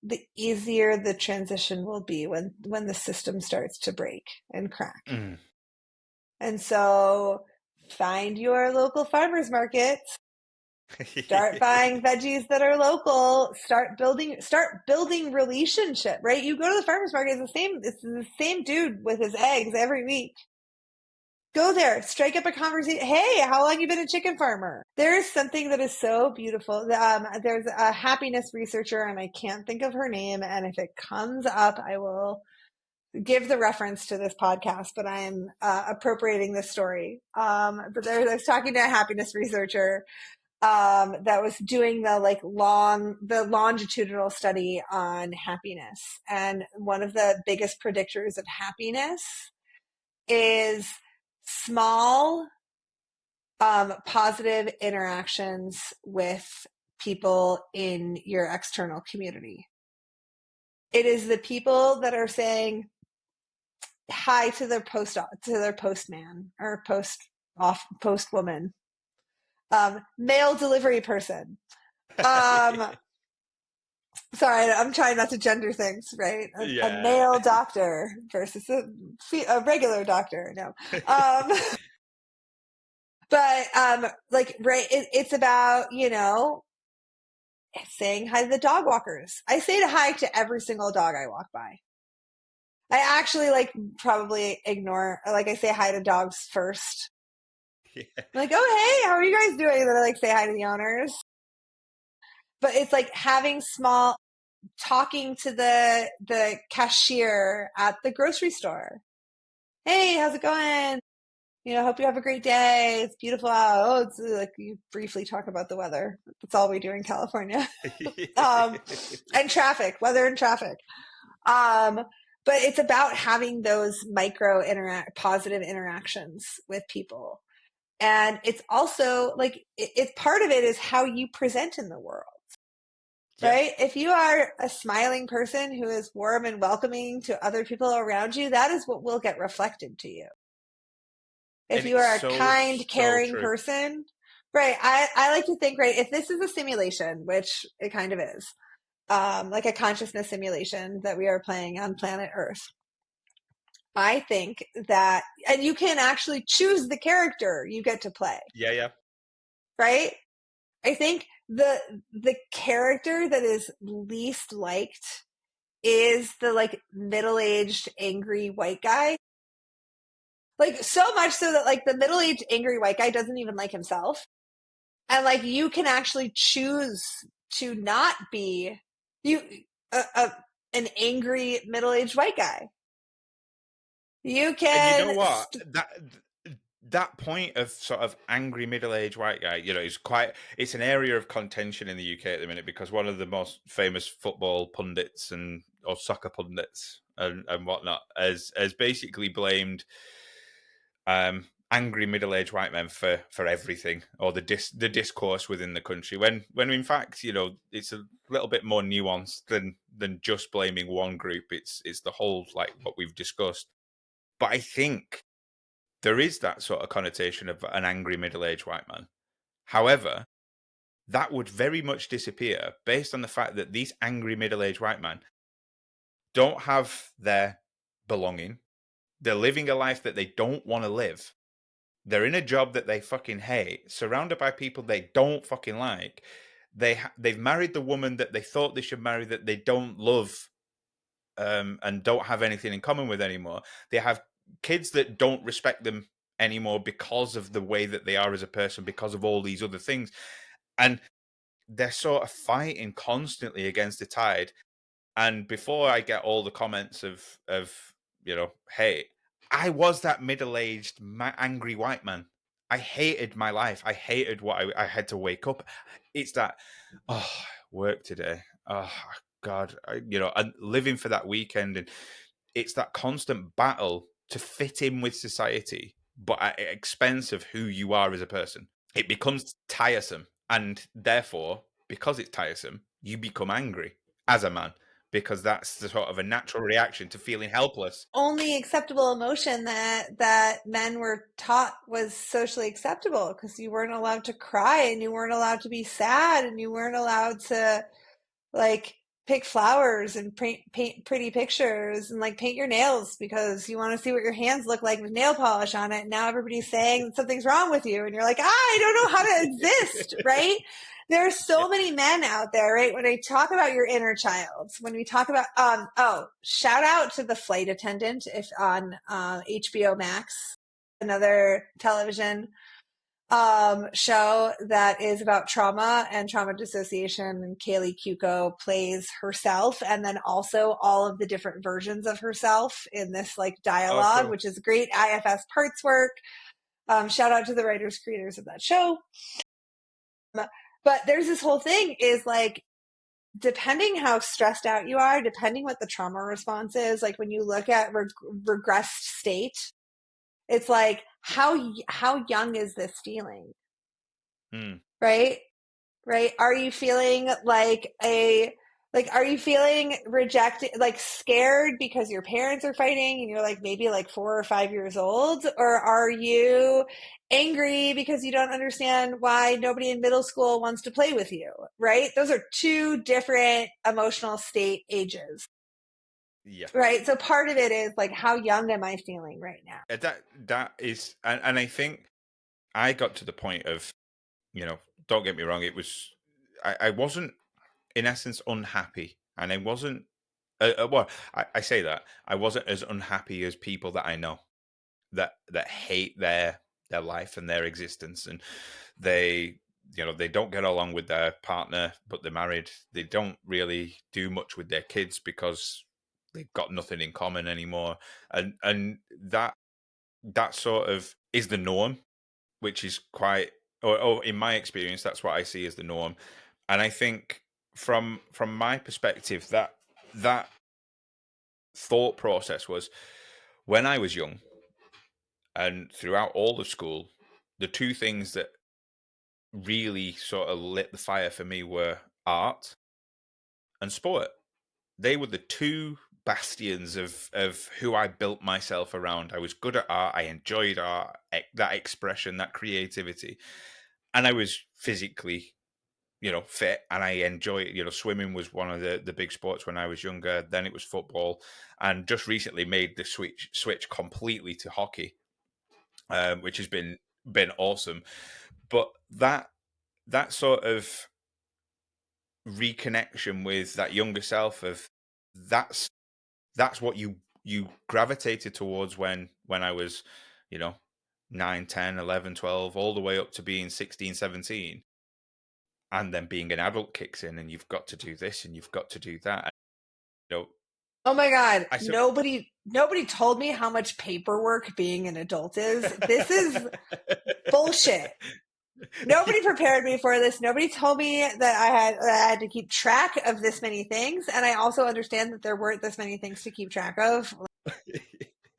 the easier the transition will be when the system starts to break and crack. Mm. And so find your local farmers markets, start buying veggies that are local, start building relationship, right? You go to the farmers market, it's the same dude with his eggs every week. Go there, strike up a conversation. Hey, how long you been a chicken farmer? There is something that is so beautiful. There's a happiness researcher, and I can't think of her name. And if it comes up, I will give the reference to this podcast, but I am appropriating this story. But I was talking to a happiness researcher that was doing the longitudinal study on happiness. And one of the biggest predictors of happiness is small, positive interactions with people in your external community. It is the people that are saying hi to their postman or postwoman, mail delivery person. Sorry, I'm trying not to gender things, right? A Yeah. male doctor versus a regular doctor. No. But right, it's about, saying hi to the dog walkers. I say hi to every single dog I walk by. I actually probably ignore, I say hi to dogs first. Yeah. I'm oh, hey, how are you guys doing? And then I say hi to the owners. But it's talking to the cashier at the grocery store. Hey, how's it going? Hope you have a great day. It's beautiful out. Oh, it's you briefly talk about the weather. That's all we do in California. And traffic, weather and traffic. But it's about having those positive interactions with people. And it's also it's part of it is how you present in the world. Yeah. Right? If you are a smiling person who is warm and welcoming to other people around you, that is what will get reflected to you. If And you it's are a so, kind, so caring true. person, right? I like to think, right, if this is a simulation, which it kind of is, like a consciousness simulation that we are playing on planet Earth, I think that, and you can actually choose the character you get to play, Yeah, yeah. right? I think the character that is least liked is the middle-aged angry white guy. So much so that the middle-aged angry white guy doesn't even like himself. And you can actually choose to not be you an angry middle-aged white guy. You And you can know what? That point of sort of angry middle-aged white guy, it's an area of contention in the UK at the minute, because one of the most famous football pundits or soccer pundits and whatnot has basically blamed angry middle-aged white men for everything, or the discourse within the country, when in fact it's a little bit more nuanced than just blaming one group. It's the whole, what we've discussed. But I think there is that sort of connotation of an angry middle-aged white man. However, that would very much disappear based on the fact that these angry middle-aged white men don't have their belonging. They're living a life that they don't want to live. They're in a job that they fucking hate, surrounded by people they don't fucking like. They've married the woman that they thought they should marry, that they don't love, and don't have anything in common with anymore. They have kids that don't respect them anymore because of the way that they are as a person, because of all these other things. And they're sort of fighting constantly against the tide. And before I get all the comments of hey, I was that middle-aged angry white man. I hated my life. I hated what I had to wake up. It's that, oh, work today. Oh God, and living for that weekend, and it's that constant battle to fit in with society, but at the expense of who you are as a person. It becomes tiresome, and therefore, because it's tiresome, you become angry as a man, because that's the sort of a natural reaction to feeling helpless. Only acceptable emotion that men were taught was socially acceptable, because you weren't allowed to cry, and you weren't allowed to be sad, and you weren't allowed to pick flowers and paint pretty pictures and like paint your nails because you want to see what your hands look like with nail polish on it. And now everybody's saying something's wrong with you. And you're like, I don't know how to exist, right? There are Yeah. so many men out there, right? When I talk about your inner child, when we talk about, shout out to The Flight Attendant if on HBO Max, another television show that is about trauma and trauma dissociation. And Kaylee Cuoco plays herself, and then also all of the different versions of herself in this like Oh, dialogue, cool. which is great IFS parts work. Shout out to the writers, creators of that show. But there's this whole thing is like, depending how stressed out you are, depending what the trauma response is, like when you look at regressed state, it's like how young is this feeling, Mm. right? Right? Are you feeling are you feeling rejected, like scared because your parents are fighting and you're like maybe like 4 or 5 years old? Or are you angry because you don't understand why nobody in middle school wants to play with you? Right? Those are two different emotional state ages. Yeah. Right? So part of it is like, how young am I feeling right now? That is, and I think I got to the point of, don't get me wrong, it was, I wasn't in essence unhappy, and I wasn't. Well, I say that I wasn't as unhappy as people that I know that hate their life and their existence, and they they don't get along with their partner, but they're married. They don't really do much with their kids because they've got nothing in common anymore, and that sort of is the norm, which is quite, or in my experience, that's what I see as the norm. And I think from my perspective, that thought process was when I was young and throughout all of school, the two things that really sort of lit the fire for me were art and sport. They were the two bastions of who I built myself around. I was good at art. I enjoyed art, that expression, that creativity, and I was physically, fit, and I enjoy it. Swimming was one of the big sports when I was younger. Then it was football, and just recently made the switch completely to hockey, which has been awesome. But that sort of reconnection with that younger self of that's that's what you gravitated towards when I was, you know 9, 10, 11, 12, all the way up to being 16, 17, and then being an adult kicks in and you've got to do this and you've got to do that. you know Oh my God. I said Nobody told me how much paperwork being an adult is. This is bullshit. Nobody prepared me for this. Nobody told me that I had to keep track of this many things. And I also understand that there weren't this many things to keep track of,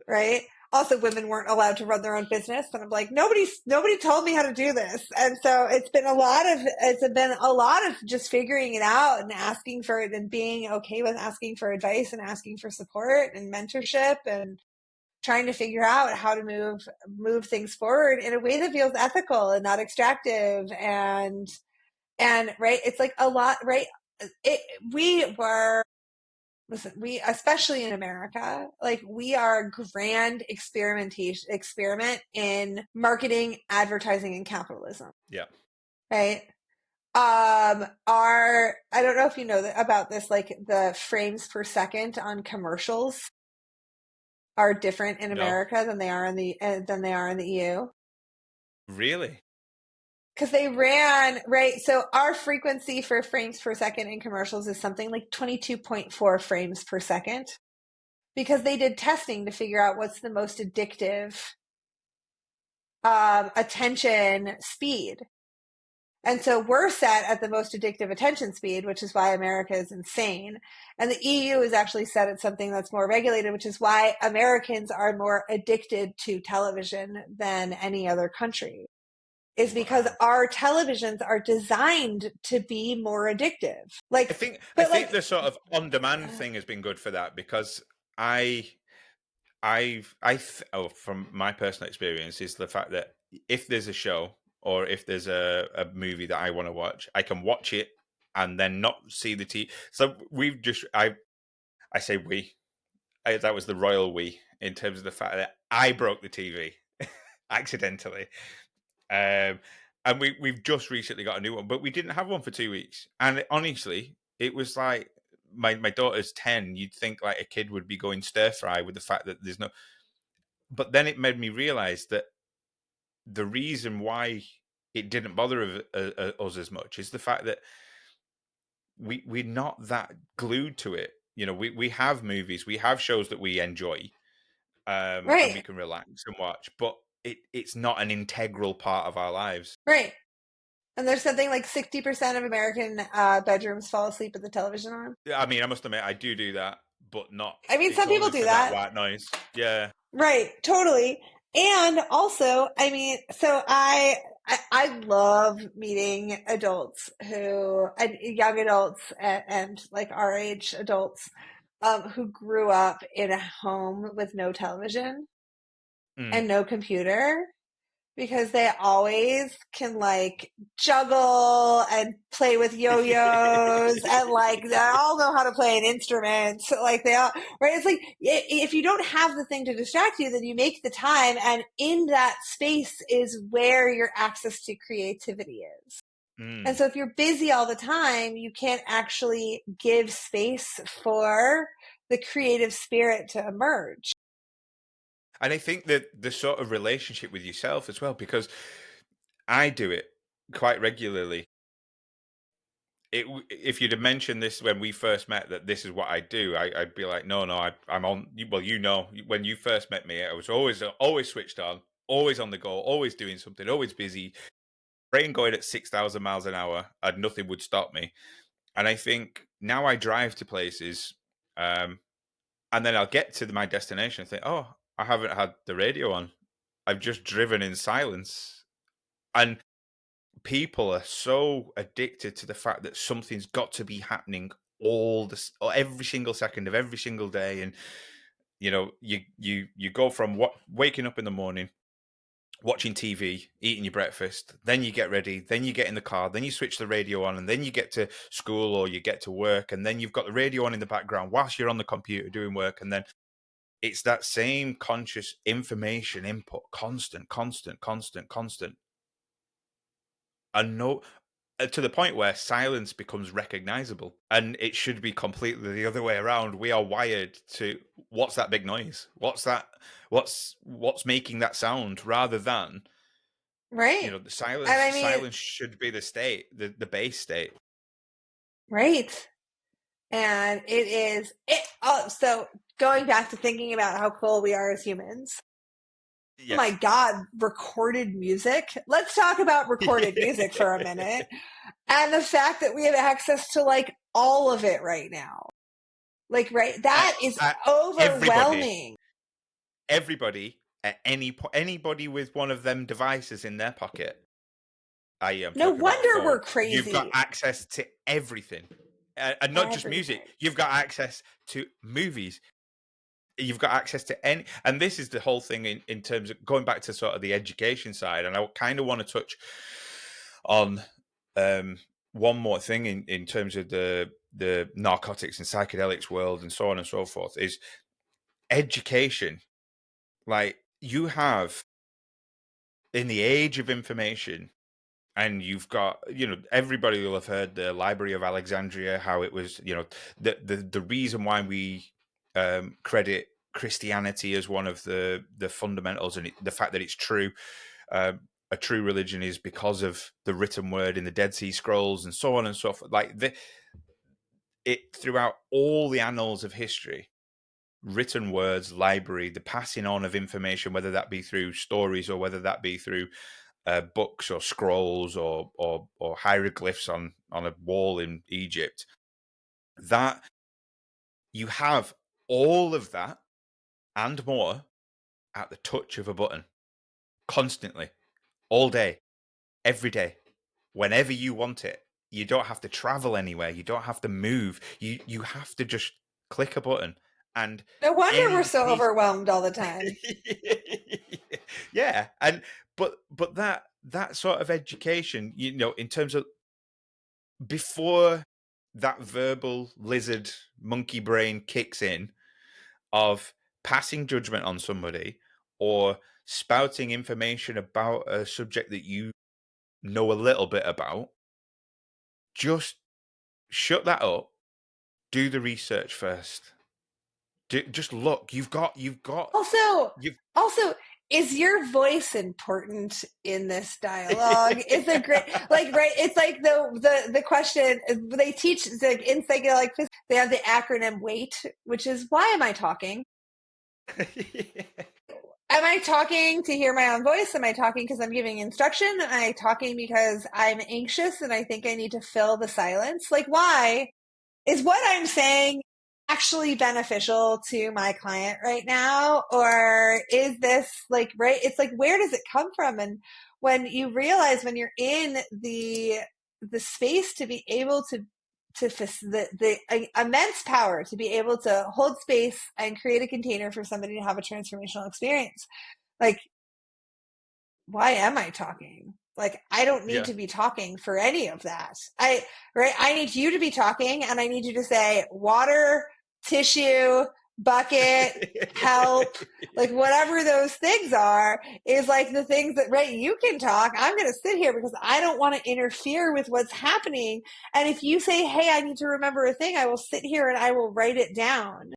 right? Also, women weren't allowed to run their own business. And I'm like, nobody told me how to do this. And so it's been a lot of just figuring it out and asking for it and being okay with asking for advice and asking for support and mentorship and trying to figure out how to move things forward in a way that feels ethical and not extractive. And right, it's like a lot, right? It we were Listen, we, especially in America, like we are a grand experiment in marketing, advertising, and capitalism, yeah, right? I don't know if you know about this, like the frames per second on commercials are different in no, America than they are in the EU. really, Because they ran, right? So our frequency for frames per second in commercials is something like 22.4 frames per second, because they did testing to figure out what's the most addictive attention speed. And so we're set at the most addictive attention speed, which is why America is insane. And the EU is actually set at something that's more regulated, which is why Americans are more addicted to television than any other country, is because wow. our televisions are designed to be more addictive. I Like, think I but think like, the sort of on demand thing has been good for that because I from my personal experience is the fact that if there's a show or if there's a movie that I want to watch, I can watch it and then not see the TV. So we've just I say we. That was the royal we in terms of the fact that I broke the TV accidentally. Um, and we've just recently got a new one, but we didn't have one for 2 weeks. And honestly, it was like my daughter's 10. You'd think like a kid would be going stir fry with the fact that there's no. But then it made me realize that the reason why it didn't bother us as much is the fact that we're not that glued to it. You know, we have movies, we have shows that we enjoy, and we Right. can relax and watch, but it's not an integral part of our lives. Right. And there's something like 60% of American bedrooms fall asleep with the television on. I mean, I must admit, I do that, but not. I mean, It's some people only do for that that. white noise. Yeah. Right, totally. And also, I mean, so I love meeting adults who and young adults and like our age adults who grew up in a home with no television Mm. and no computer because they always can like juggle and play with yo-yos and like they all know how to play an instrument. So, like they all, right? It's like if you don't have the thing to distract you, then you make the time, and in that space is where your access to creativity is. And Mm. so if you're busy all the time, you can't actually give space for the creative spirit to emerge. And I think that the sort of relationship with yourself as well, because I do it quite regularly. If you'd have mentioned this when we first met, that this is what I do, I'd be like, no, I'm on. Well, you know, when you first met me, I was always switched on, always on the go, always doing something, always busy, brain going at 6,000 miles an hour, and nothing would stop me. And I think now I drive to places, um, and then I'll get to my destination and think, oh, I haven't had the radio on. I've just driven in silence. And people are so addicted to the fact that something's got to be happening or every single second of every single day. And you know, you go from waking up in the morning, watching TV, eating your breakfast, then you get ready, then you get in the car, then you switch the radio on, and then you get to school or you get to work, and then you've got the radio on in the background whilst you're on the computer doing work, and then it's that same conscious information input, constant, constant, constant, constant, and no, to the point where silence becomes recognizable, and it should be completely the other way around. We are wired to what's that big noise? What's that? What's making that sound? Rather than, you Right. know, the And silence. I mean, Silence should be the state, the base state. right. And it is it oh so going back to thinking about how cool we are as humans. Oh my Yes. God, recorded music. Let's talk about recorded music for a minute. And the fact that we have access to like all of it right now. Like, right, uh, that is everybody, overwhelming. everybody at anybody with one of them devices in their pocket. I am No talking about a wonder phone. we're You've got crazy. access to everything, and not just music. Everything. You've got access to movies. You've got access to any, and this is the whole thing in terms of going back to sort of the education side. And I kind of want to touch on um, one more thing in terms of the narcotics and psychedelics world and so on and so forth is education. Like you have in the age of information, and you've got, you know, everybody will have heard the Library of Alexandria, how it was, you know, the reason why we credit Christianity as one of the fundamentals, and the fact that it's true, a true religion, is because of the written word in the Dead Sea Scrolls and so on and so forth. Like it throughout all the annals of history, written words, library, the passing on of information, whether that be through stories or whether that be through books or scrolls or hieroglyphs on a wall in Egypt, that you have all of that and more at the touch of a button, constantly, all day, every day, whenever you want it. You don't have to travel anywhere. You don't have to move. You have to just click a button, and No wonder we're so any overwhelmed all the time. yeah. And but that sort of education, you know, in terms of before that verbal lizard monkey brain kicks in of passing judgment on somebody or spouting information about a subject that you know a little bit about, just shut that up. Do the research first. Just look. Also, You've. also, is your voice important in this dialogue? It's a great, like, right? It's like the question they teach, like in psychedelic physics, they have the acronym WAIT, which is why am I talking? Am I talking to hear my own voice? Am I talking because I'm giving instruction? Am I talking because I'm anxious and I think I need to fill the silence? Like, why? Is what I'm saying actually beneficial to my client right now? Or is this like, right? It's like, where does it come from? And when you realize when you're in the space to be able to the immense power to be able to hold space and create a container for somebody to have a transformational experience, like, why am I talking? Like, I don't need Yeah. to be talking for any of that. I need you to be talking and I need you to say water, tissue, bucket, help, like whatever those things are is like the things that, right, you can talk. I'm going to sit here because I don't want to interfere with what's happening. And if you say, hey, I need to remember a thing, I will sit here and I will write it down.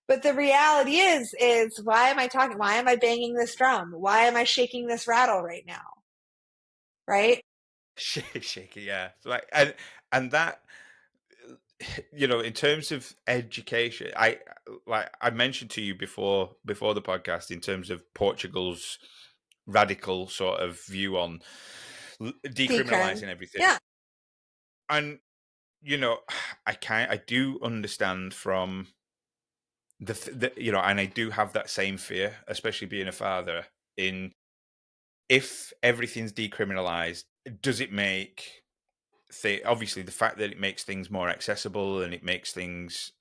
But the reality is why am I talking? Why am I banging this drum? Why am I shaking this rattle right now? Right? Shaky, yeah. Like, and that, in terms of education, I mentioned to you before the podcast in terms of Portugal's radical sort of view on Decrim. decriminalizing everything. Yeah. And you know, I do understand from and I do have that same fear, especially being a father, in if everything's decriminalized, does it make obviously the fact that it makes things more accessible and it makes things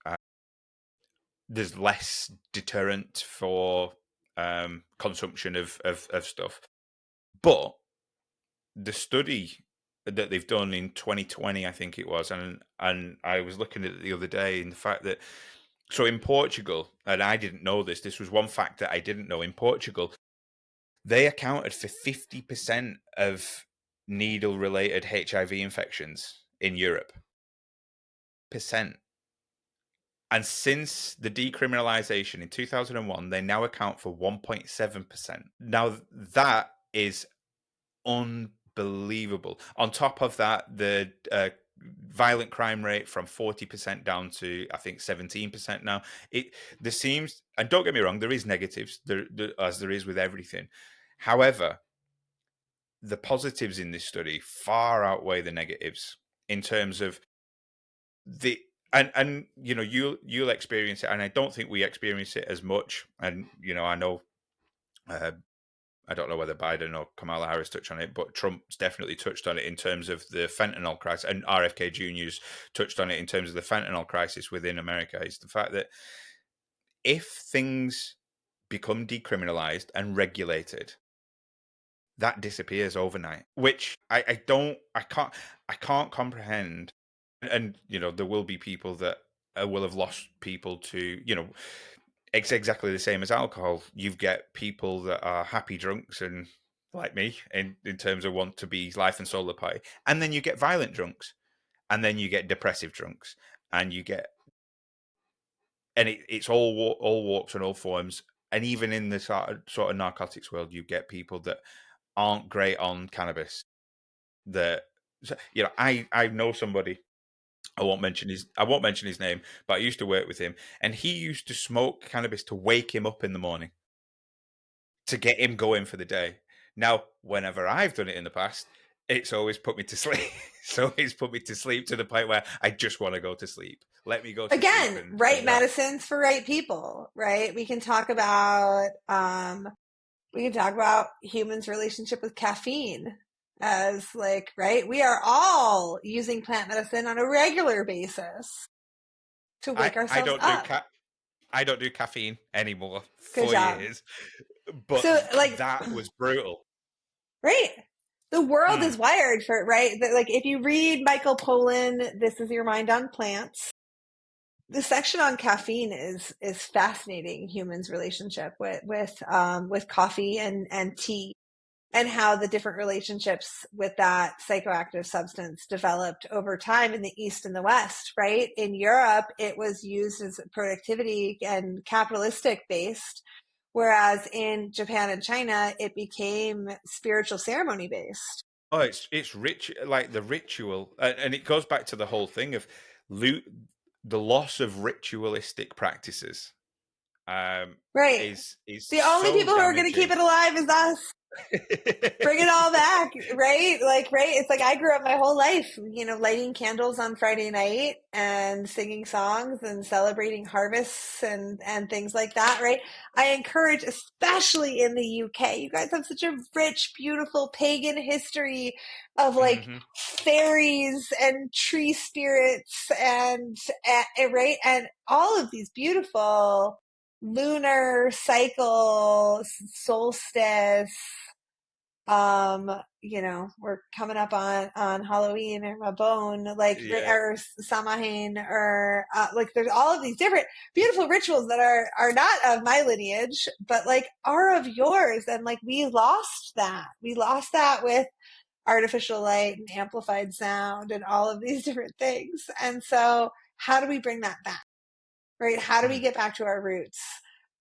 there's less deterrent for consumption of stuff. But the study that they've done in 2020, I think it was, and I was looking at it the other day, and the fact that so in Portugal, and I didn't know this was one fact that I didn't know. In Portugal, they accounted for 50% of needle related HIV infections in Europe. Percent. And since the decriminalization in 2001, they now account for 1.7%. Now, that is unbelievable. On top of that, the violent crime rate from 40% down to, I think, 17% now. There seems, and don't get me wrong, there is negatives, as there is with everything. However, the positives in this study far outweigh the negatives in terms of the and you'll experience it, and I don't think we experience it as much. And I know uh, I don't know whether Biden or Kamala Harris touched on it, but Trump's definitely touched on it in terms of the fentanyl crisis, and RFK Jr.'s touched on it in terms of the fentanyl crisis within America. Is the fact that if things become decriminalized and regulated, that disappears overnight, which I can't comprehend. And there will be people that will have lost people to it's exactly the same as alcohol. You get people that are happy drunks and like me in terms of want to be life and soul of the party, and then you get violent drunks, and then you get depressive drunks, and you get it's all walks and all forms. And even in the sort of narcotics world, you get people that aren't great on cannabis. That I know somebody. I won't mention his name, but I used to work with him, and he used to smoke cannabis to wake him up in the morning to get him going for the day. Now, whenever I've done it in the past, it's always put me to sleep. So it's put me to sleep to the point where I just want to go to sleep. Let me go to sleep Again, and right rest. medicines for right people, right? We can talk about humans' relationship with caffeine as like, right? We are all using plant medicine on a regular basis to I wake I ourselves don't do up. I don't do caffeine anymore Good for job. years, but So like, that was brutal. right. The world Mm. is wired for it, right? Like if you read Michael Pollan, This Is Your Mind on Plants, the section on caffeine is fascinating. Humans' relationship with coffee and tea, and how the different relationships with that psychoactive substance developed over time in the East and the West, right? In Europe, it was used as productivity and capitalistic based, whereas in Japan and China, it became spiritual ceremony based. Oh, it's rich, like the ritual, and it goes back to the whole thing of lo- the loss of ritualistic practices. Um, Right. is The only so people who are going to keep damaging. it alive is us. Bring it all back, right? Like, right? It's like I grew up my whole life, lighting candles on Friday night and singing songs and celebrating harvests and things like that, right? I encourage, especially in the UK, you guys have such a rich, beautiful pagan history of like Hmm. fairies and tree spirits and right? And all of these beautiful lunar cycle, solstice, we're coming up on Halloween or Mabon, like, Yeah. or Samhain, or like there's all of these different beautiful rituals that are not of my lineage, but like are of yours. And like we lost that with artificial light and amplified sound and all of these different things. And so how do we bring that back? Right? How do we Mm. get back to our roots?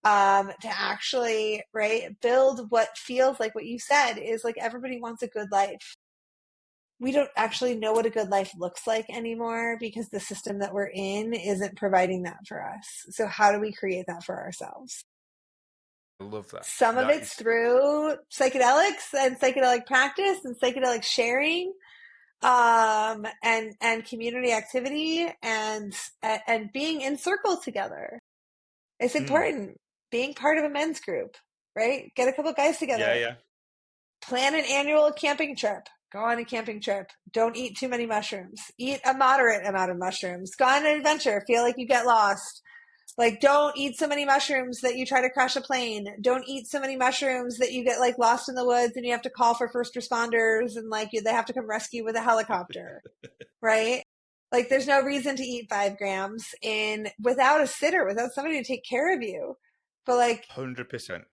To actually, right, build what feels like what you said is like everybody wants a good life. We don't actually know what a good life looks like anymore because the system that we're in isn't providing that for us. So how do we create that for ourselves? I love that. Some of That it's is through psychedelics and psychedelic practice and psychedelic sharing, and community activity and being in circle together. It's mm. important. Being part of a men's group, right? Get a couple guys Yeah, together. yeah. Plan an annual camping trip. Go on a camping trip. Don't eat too many mushrooms. Eat a moderate amount of mushrooms. Go on an adventure. Feel like you get lost. Like, don't eat so many mushrooms that you try to crash a plane. Don't eat so many mushrooms that you get like lost in the woods and you have to call for first responders and like they have to come rescue with a helicopter, right? Like, there's no reason to eat 5 grams in without a sitter, without somebody to take care of you. But like, 100%.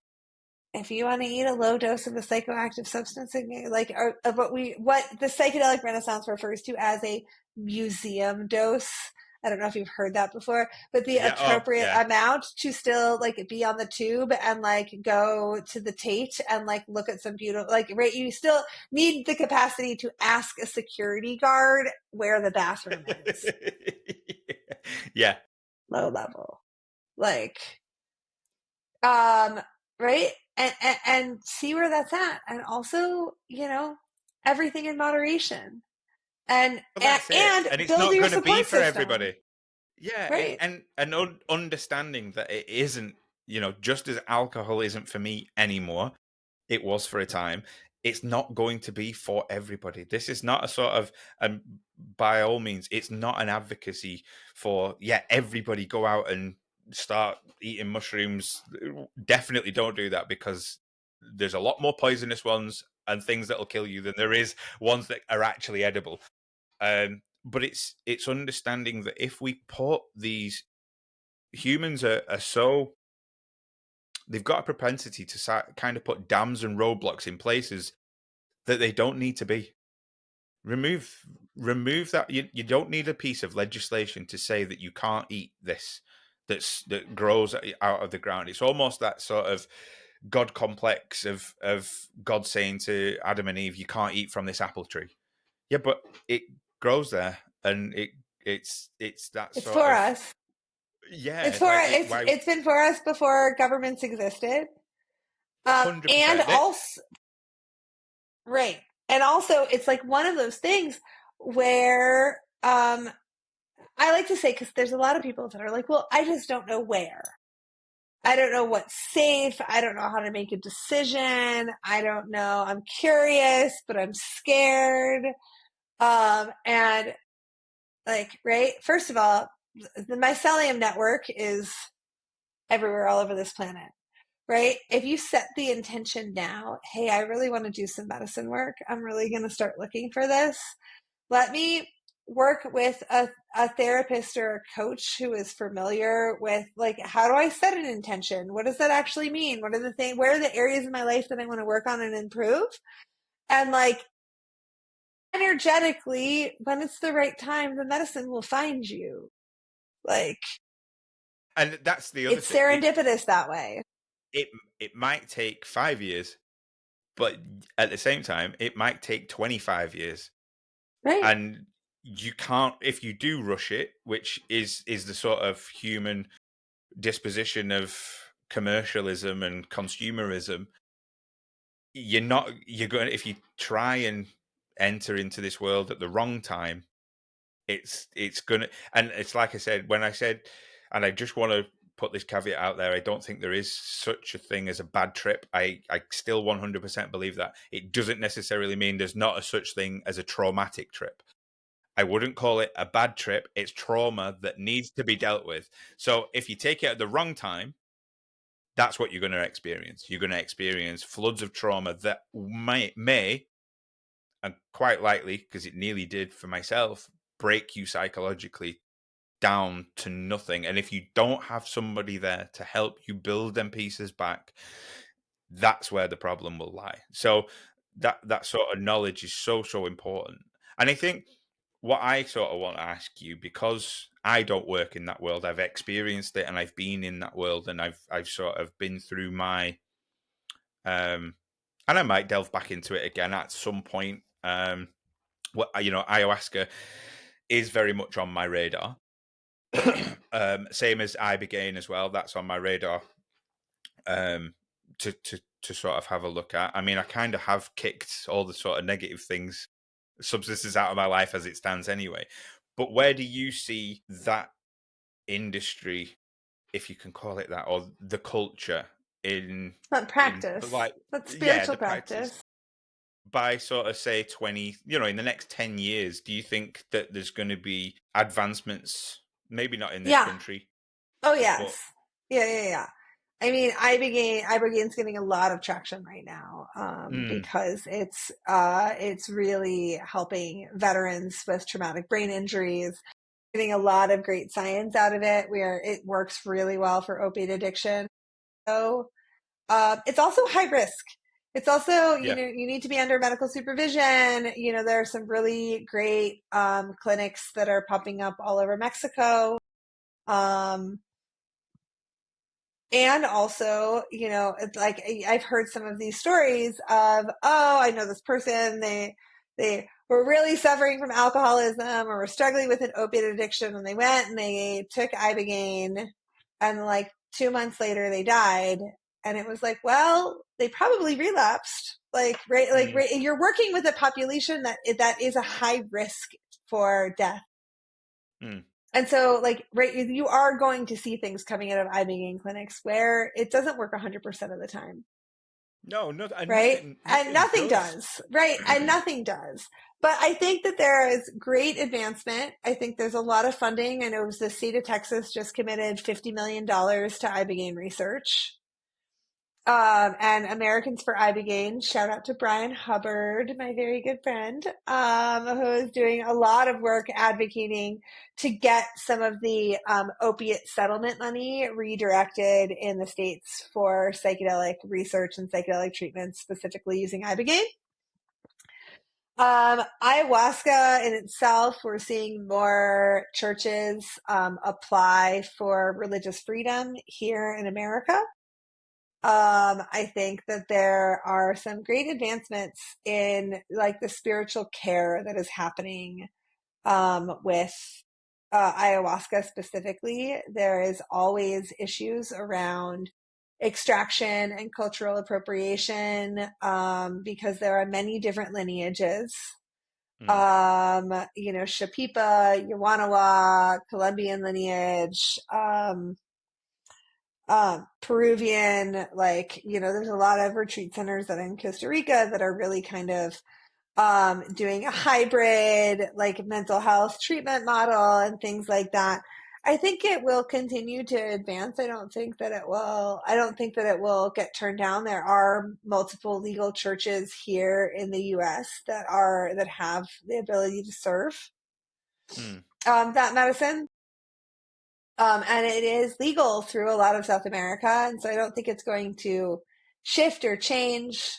if you want to eat a low dose of a psychoactive substance, like, or what the psychedelic renaissance refers to as a museum dose. I don't know if you've heard that before, but the Yeah. Oh, appropriate yeah. amount to still like be on the tube and like go to the Tate and like look at some beautiful, like, right. You still need the capacity to ask a security guard where the bathroom is. Yeah. Low level, like, um right, and see where that's at, and also everything in moderation, and Well, and, that's it. and And it's build not your going to be support for system, everybody. Yeah, right? and understanding that it isn't, just as alcohol isn't for me anymore, it was for a time. It's not going to be for everybody. This is not a sort of, and by all means, it's not an advocacy for, yeah, everybody go out and start eating mushrooms. Definitely don't do that, because there's a lot more poisonous ones and things that'll kill you than there is ones that are actually edible. But it's understanding that if we put these humans are so, they've got a propensity to kind of put dams and roadblocks in places that they don't need to be. Remove remove that. You don't need a piece of legislation to say that you can't eat this that grows out of the ground. It's almost that sort of God complex of God saying to Adam and Eve, you can't eat from this apple tree. Yeah, but it grows there, and it's that It's sort for of, us. It's yeah, for like it's why it's been for us before governments existed, hundred and percent. also, right, and also it's like one of those things where I like to say, because there's a lot of people that are like, well, I just don't know where. I don't know what's safe. I don't know how to make a decision. I don't know. I'm curious, but I'm scared. And like, right. First of all, the mycelium network is everywhere, all over this planet, right? If you set the intention now, hey, I really want to do some medicine work. I'm really going to start looking for this. Let me work with a therapist or a coach who is familiar with, like, how do I set an intention? What does that actually mean? What are the things, where are the areas in my life that I want to work on and improve? And like energetically, when it's the right time, the medicine will find you. Like, And that's the other it's thing. serendipitous that way. It it might take 5 years, but at the same time, it might take 25 years. Right. And you can't, if you do rush it, which is the sort of human disposition of commercialism and consumerism, you're going, if you try and enter into this world at the wrong time, it's gonna, and it's like I said, when I said, and I just want to put this caveat out there, I don't think there is such a thing as a bad trip. I still 100% believe that. It doesn't necessarily mean there's not a such thing as a traumatic trip. I wouldn't call it a bad trip. It's trauma that needs to be dealt with. So if you take it at the wrong time, that's what you're going to experience. You're going to experience floods of trauma that may, and quite likely, because it nearly did for myself, break you psychologically down to nothing. And if you don't have somebody there to help you build them pieces back, that's where the problem will lie. So that sort of knowledge is so important. And I think what I sort of want to ask you, because I don't work in that world, I've experienced it and I've been in that world, and I've sort of been through my and I might delve back into it again at some point. What, ayahuasca is very much on my radar. Same as ibogaine as well. That's on my radar. Um, to sort of have a look at. I mean, I kind of have kicked all the sort of negative things, substances out of my life as it stands anyway. But where do you see that industry, if you can call it that, or the culture But in practice. like, That's yeah, spiritual the practice practice. by sort of say 20, in the next 10 years, do you think that there's going to be advancements, maybe not in this Yeah. country, Oh but yes. Yeah. I mean, iBogaine's getting a lot of traction right now, mm, because it's really helping veterans with traumatic brain injuries. Getting a lot of great science out of it, where it works really well for opiate addiction. So it's also high risk. It's also, yeah, you need to be under medical supervision. There are some really great clinics that are popping up all over Mexico. Um, and also, it's like I've heard some of these stories of, oh, I know this person, they were really suffering from alcoholism or were struggling with an opiate addiction, and they went and they took ibogaine, and like 2 months later they died. And it was like, well, they probably relapsed. Like, right, mm, you're working with a population that is a high risk for death. mm. And so, like, right, you are going to see things coming out of ibogaine clinics where it doesn't work 100% of the time, No, no, and right? And nothing nothing does. does, right? And nothing does. But I think that there is great advancement. I think there's a lot of funding. I know the state of Texas just committed $50 million to ibogaine research. And Americans for Ibogaine. Shout out to Brian Hubbard, my very good friend, who is doing a lot of work advocating to get some of the opiate settlement money redirected in the states for psychedelic research and psychedelic treatments, specifically using Ibogaine. Ayahuasca in itself, we're seeing more churches apply for religious freedom here in America. I think that there are some great advancements in like the spiritual care that is happening with ayahuasca specifically. There is always issues around extraction and cultural appropriation, because there are many different lineages. Mm, Shapipa, Yawanawa, Colombian lineage, Peruvian, like, there's a lot of retreat centers that are in Costa Rica that are really kind of doing a hybrid, like mental health treatment model and things like that. I think it will continue to advance. I don't think that it will get turned down. There are multiple legal churches here in the US that have the ability to serve Hmm. that medicine. And it is legal through a lot of South America, and so I don't think it's going to shift or change.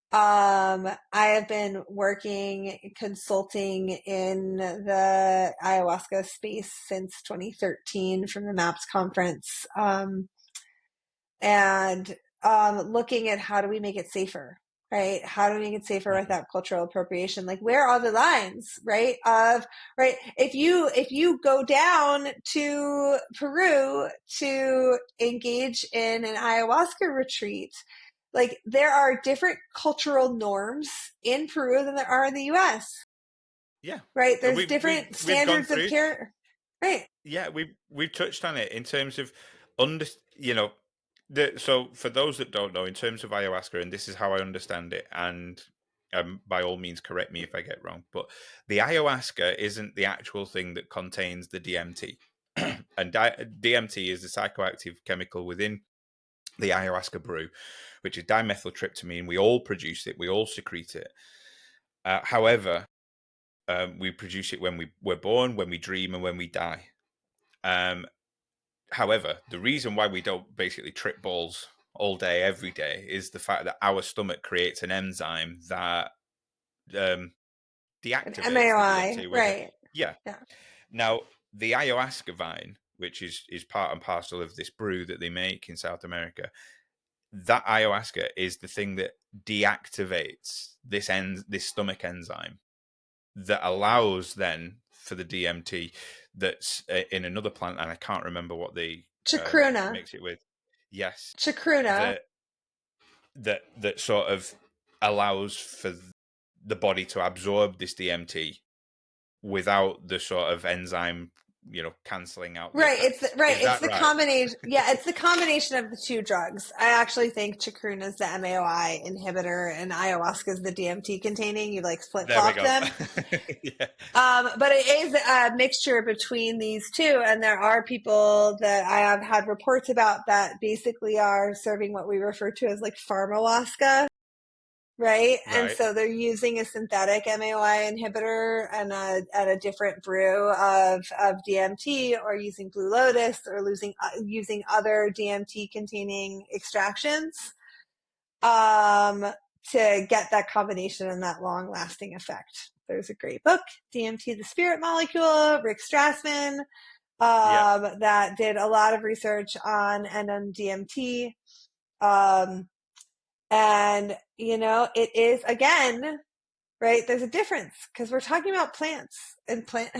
I have been working consulting in the ayahuasca space since 2013 from the MAPS conference, and looking at how do we make it safer, right? How do we make it safer Hmm. without cultural appropriation? Like, where are the lines, right? Right, if you go down to Peru to engage in an ayahuasca retreat, like there are different cultural norms in Peru than there are in the US, Yeah, right? There's we've different we've gone standards of through. care, right? Yeah, we've touched on it in terms of under you know so for those that don't know, in terms of ayahuasca, and this is how I understand it, and by all means correct me if I get wrong, but the ayahuasca isn't the actual thing that contains the DMT, and DMT is the psychoactive chemical within the ayahuasca brew, which is dimethyltryptamine. We all produce it, we all secrete it. However, we produce it when we're born, when we dream, and when we die. Um, However, the reason why we don't basically trip balls all day, every day, is the fact that our stomach creates an enzyme that um, An deactivates the MAOI, DMT with it. right? Yeah. Yeah. Now, the ayahuasca vine, which is part and parcel of this brew that they make in South America, that ayahuasca is the thing that deactivates this stomach enzyme that allows then for the DMT that's in another plant, and I can't remember what they Chacruna, mix it with. Yes, chacruna. that that sort of allows for the body to absorb this DMT without the sort of enzyme, canceling out the Right, effects. right. Is It's that the right? combination. Yeah, it's the combination of the two drugs. I actually think chacruna is the MAOI inhibitor, and ayahuasca is the DMT containing. You like flip There we flop go. them. Yeah. But it is a mixture between these two, and there are people that I have had reports about that basically are serving what we refer to as like pharmawaska, right? And Right. so they're using a synthetic MAOI inhibitor and a different brew of DMT, or using Blue Lotus, or using other DMT containing extractions um, to get that combination and that long lasting effect. There's a great book, DMT, the Spirit Molecule, Rick Strassman, Yeah. that did a lot of research on NMDMT. Um, and, it is, again, right, there's a difference because we're talking about plants, and plants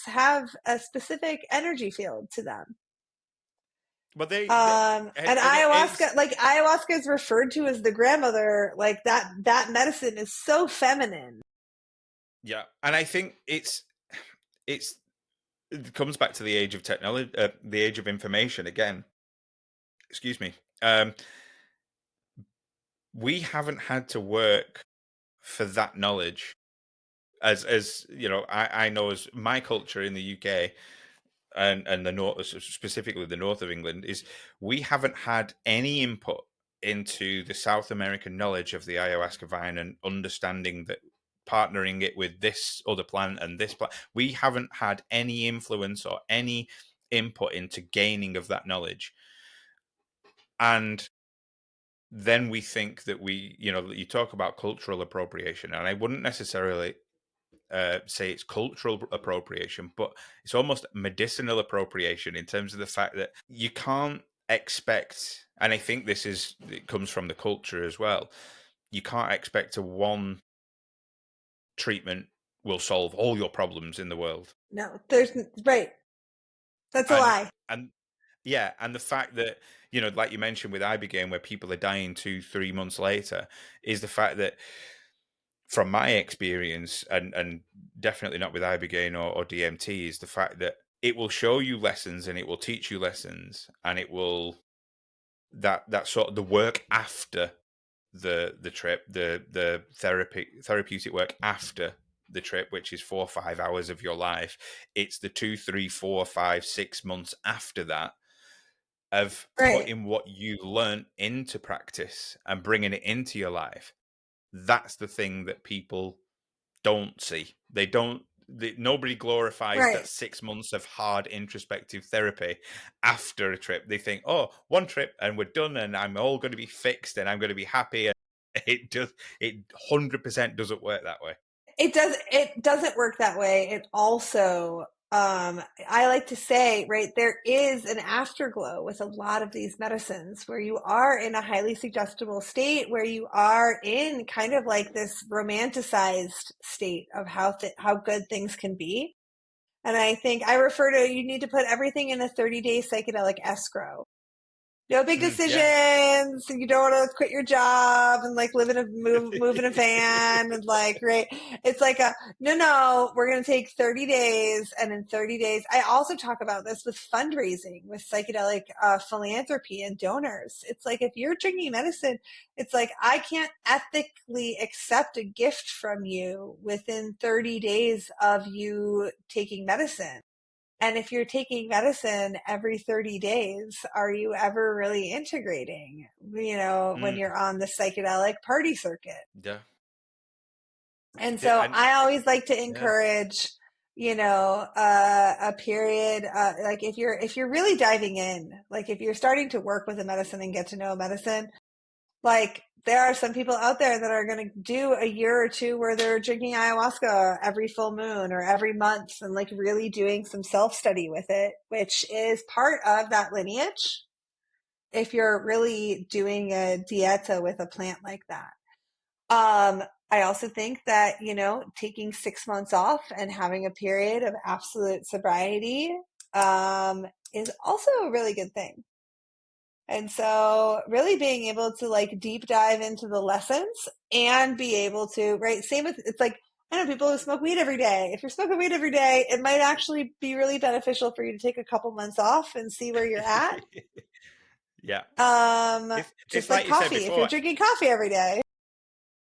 have a specific energy field to them. But And and it's ayahuasca is referred to as the grandmother, like that medicine is so feminine. yeah, and I think it's it comes back to the age of technology, the age of information again. Excuse me. Um, we haven't had to work for that knowledge as I know as my culture in the UK and the north, specifically the north of England, is we haven't had any input into the South American knowledge of the ayahuasca vine and understanding that, partnering it with this other plant and this plant, we haven't had any influence or any input into gaining of that knowledge. And then we think that you talk about cultural appropriation, and I wouldn't necessarily say it's cultural appropriation, but it's almost medicinal appropriation in terms of the fact that you can't expect, and I think it comes from the culture as well. You can't expect a one treatment will solve all your problems in the world, No, there's right. That's a and lie. and yeah, and the fact that like you mentioned with ibogaine, where people are dying 2-3 months later, is the fact that from my experience, and definitely not with ibogaine or DMT, is the fact that it will show you lessons and it will teach you lessons, and it will that sort of the work after the trip, the therapeutic work after the trip, which is 4 or 5 hours of your life. It's the 2, 3, 4, 5, 6 months after that of Right. putting what you learn into practice and bringing it into your life. That's the thing that people don't see. They don't. Nobody glorifies that Right. 6 months of hard introspective therapy after a trip. They think, "Oh, one trip and we're done, and I'm all going to be fixed, and I'm going to be happy." And it 100% doesn't work that way. It doesn't work that way. It also, I like to say, right, there is an afterglow with a lot of these medicines where you are in a highly suggestible state, where you are in kind of like this romanticized state of how good things can be. And I think I refer to, you need to put everything in a 30-day psychedelic escrow. No big Yeah. decisions. You don't want to quit your job and like move in a van and like, right. It's like no, we're going to take 30 days. And in 30 days, I also talk about this with fundraising, with psychedelic philanthropy and donors. It's like, if you're drinking medicine, it's like, I can't ethically accept a gift from you within 30 days of you taking medicine. And if you're taking medicine every 30 days, are you ever really integrating, when Mm, you're on the psychedelic party circuit? yeah. And Yeah. so And I always like to yeah. encourage, a period, like if you're really diving in, like if you're starting to work with a medicine and get to know medicine, like there are some people out there that are going to do a year or two where they're drinking ayahuasca every full moon or every month and like really doing some self study with it, which is part of that lineage. If you're really doing a dieta with a plant like that. I also think that, taking 6 months off and having a period of absolute sobriety, is also a really good thing. And so really being able to like deep dive into the lessons and be able to, right? Same with, it's like, I know people who smoke weed every day. If you're smoking weed every day, it might actually be really beneficial for you to take a couple months off and see where you're at. Yeah. It's Just like like you said coffee, if you're before, drinking coffee every day.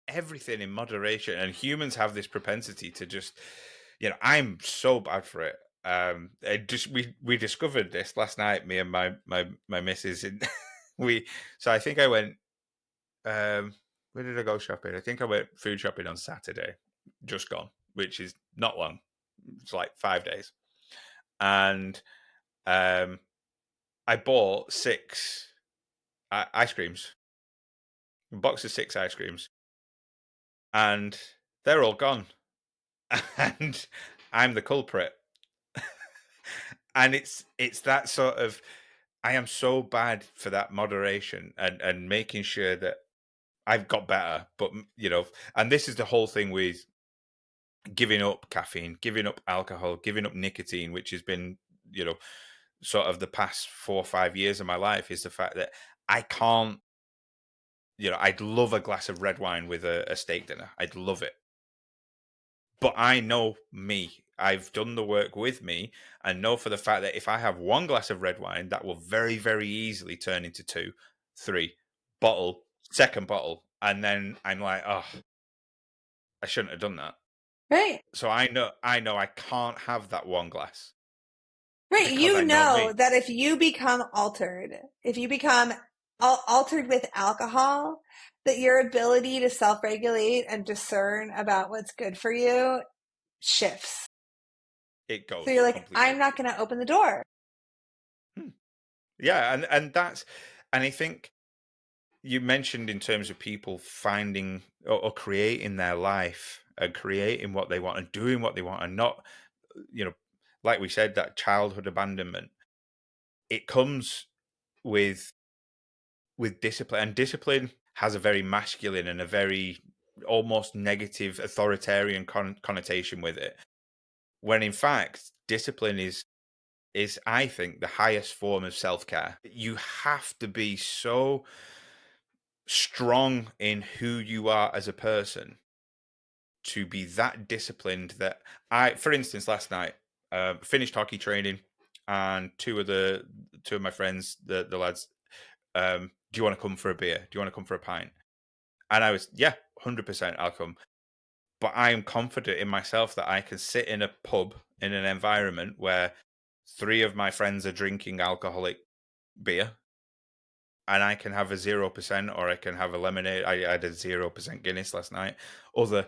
everything in moderation, and humans have this propensity to just, I'm so bad for it. We discovered this last night, me and my missus, and we so I think I went, where did I go shopping? I think I went food shopping on Saturday, just gone, which is not long. It's like 5 days. And um I bought six ice creams, a box of six ice creams, and they're all gone. And I'm the culprit. And it's that sort of, I am so bad for that moderation and making sure that I've got better. But and this is the whole thing with giving up caffeine, giving up alcohol, giving up nicotine, which has been, you know, sort of the past 4 or 5 years of my life, is the fact that I can't, I'd love a glass of red wine with a steak dinner. I'd love it. But I know me. I've done the work with me and know for the fact that if I have one glass of red wine, that will very, very easily turn into two, three, bottle, second bottle. And then I'm like, oh, I shouldn't have done that. Right. So I know I can't have that one glass Right. because You I know know me. that if you become altered, if you become altered with alcohol, that your ability to self regulate and discern about what's good for you shifts. It So you're goes like, completely. I'm not going to open the door. Hmm. Yeah, and I think you mentioned in terms of people finding or creating their life and creating what they want and doing what they want and not, you know, like we said, that childhood abandonment. It comes with discipline, and discipline has a very masculine and a very almost negative authoritarian connotation with it. When in fact, discipline is I think the highest form of self care. You have to be so strong in who you are as a person to be that disciplined that for instance, last night, finished hockey training, and two of my friends, the lads, do you want to come for a beer? Do you want to come for a pint? And I was, yeah, 100%, I'll come. but I am confident in myself that I can sit in a pub in an environment where three of my friends are drinking alcoholic beer, and I can have a 0%, or I can have a lemonade. I had a 0% Guinness last night. Other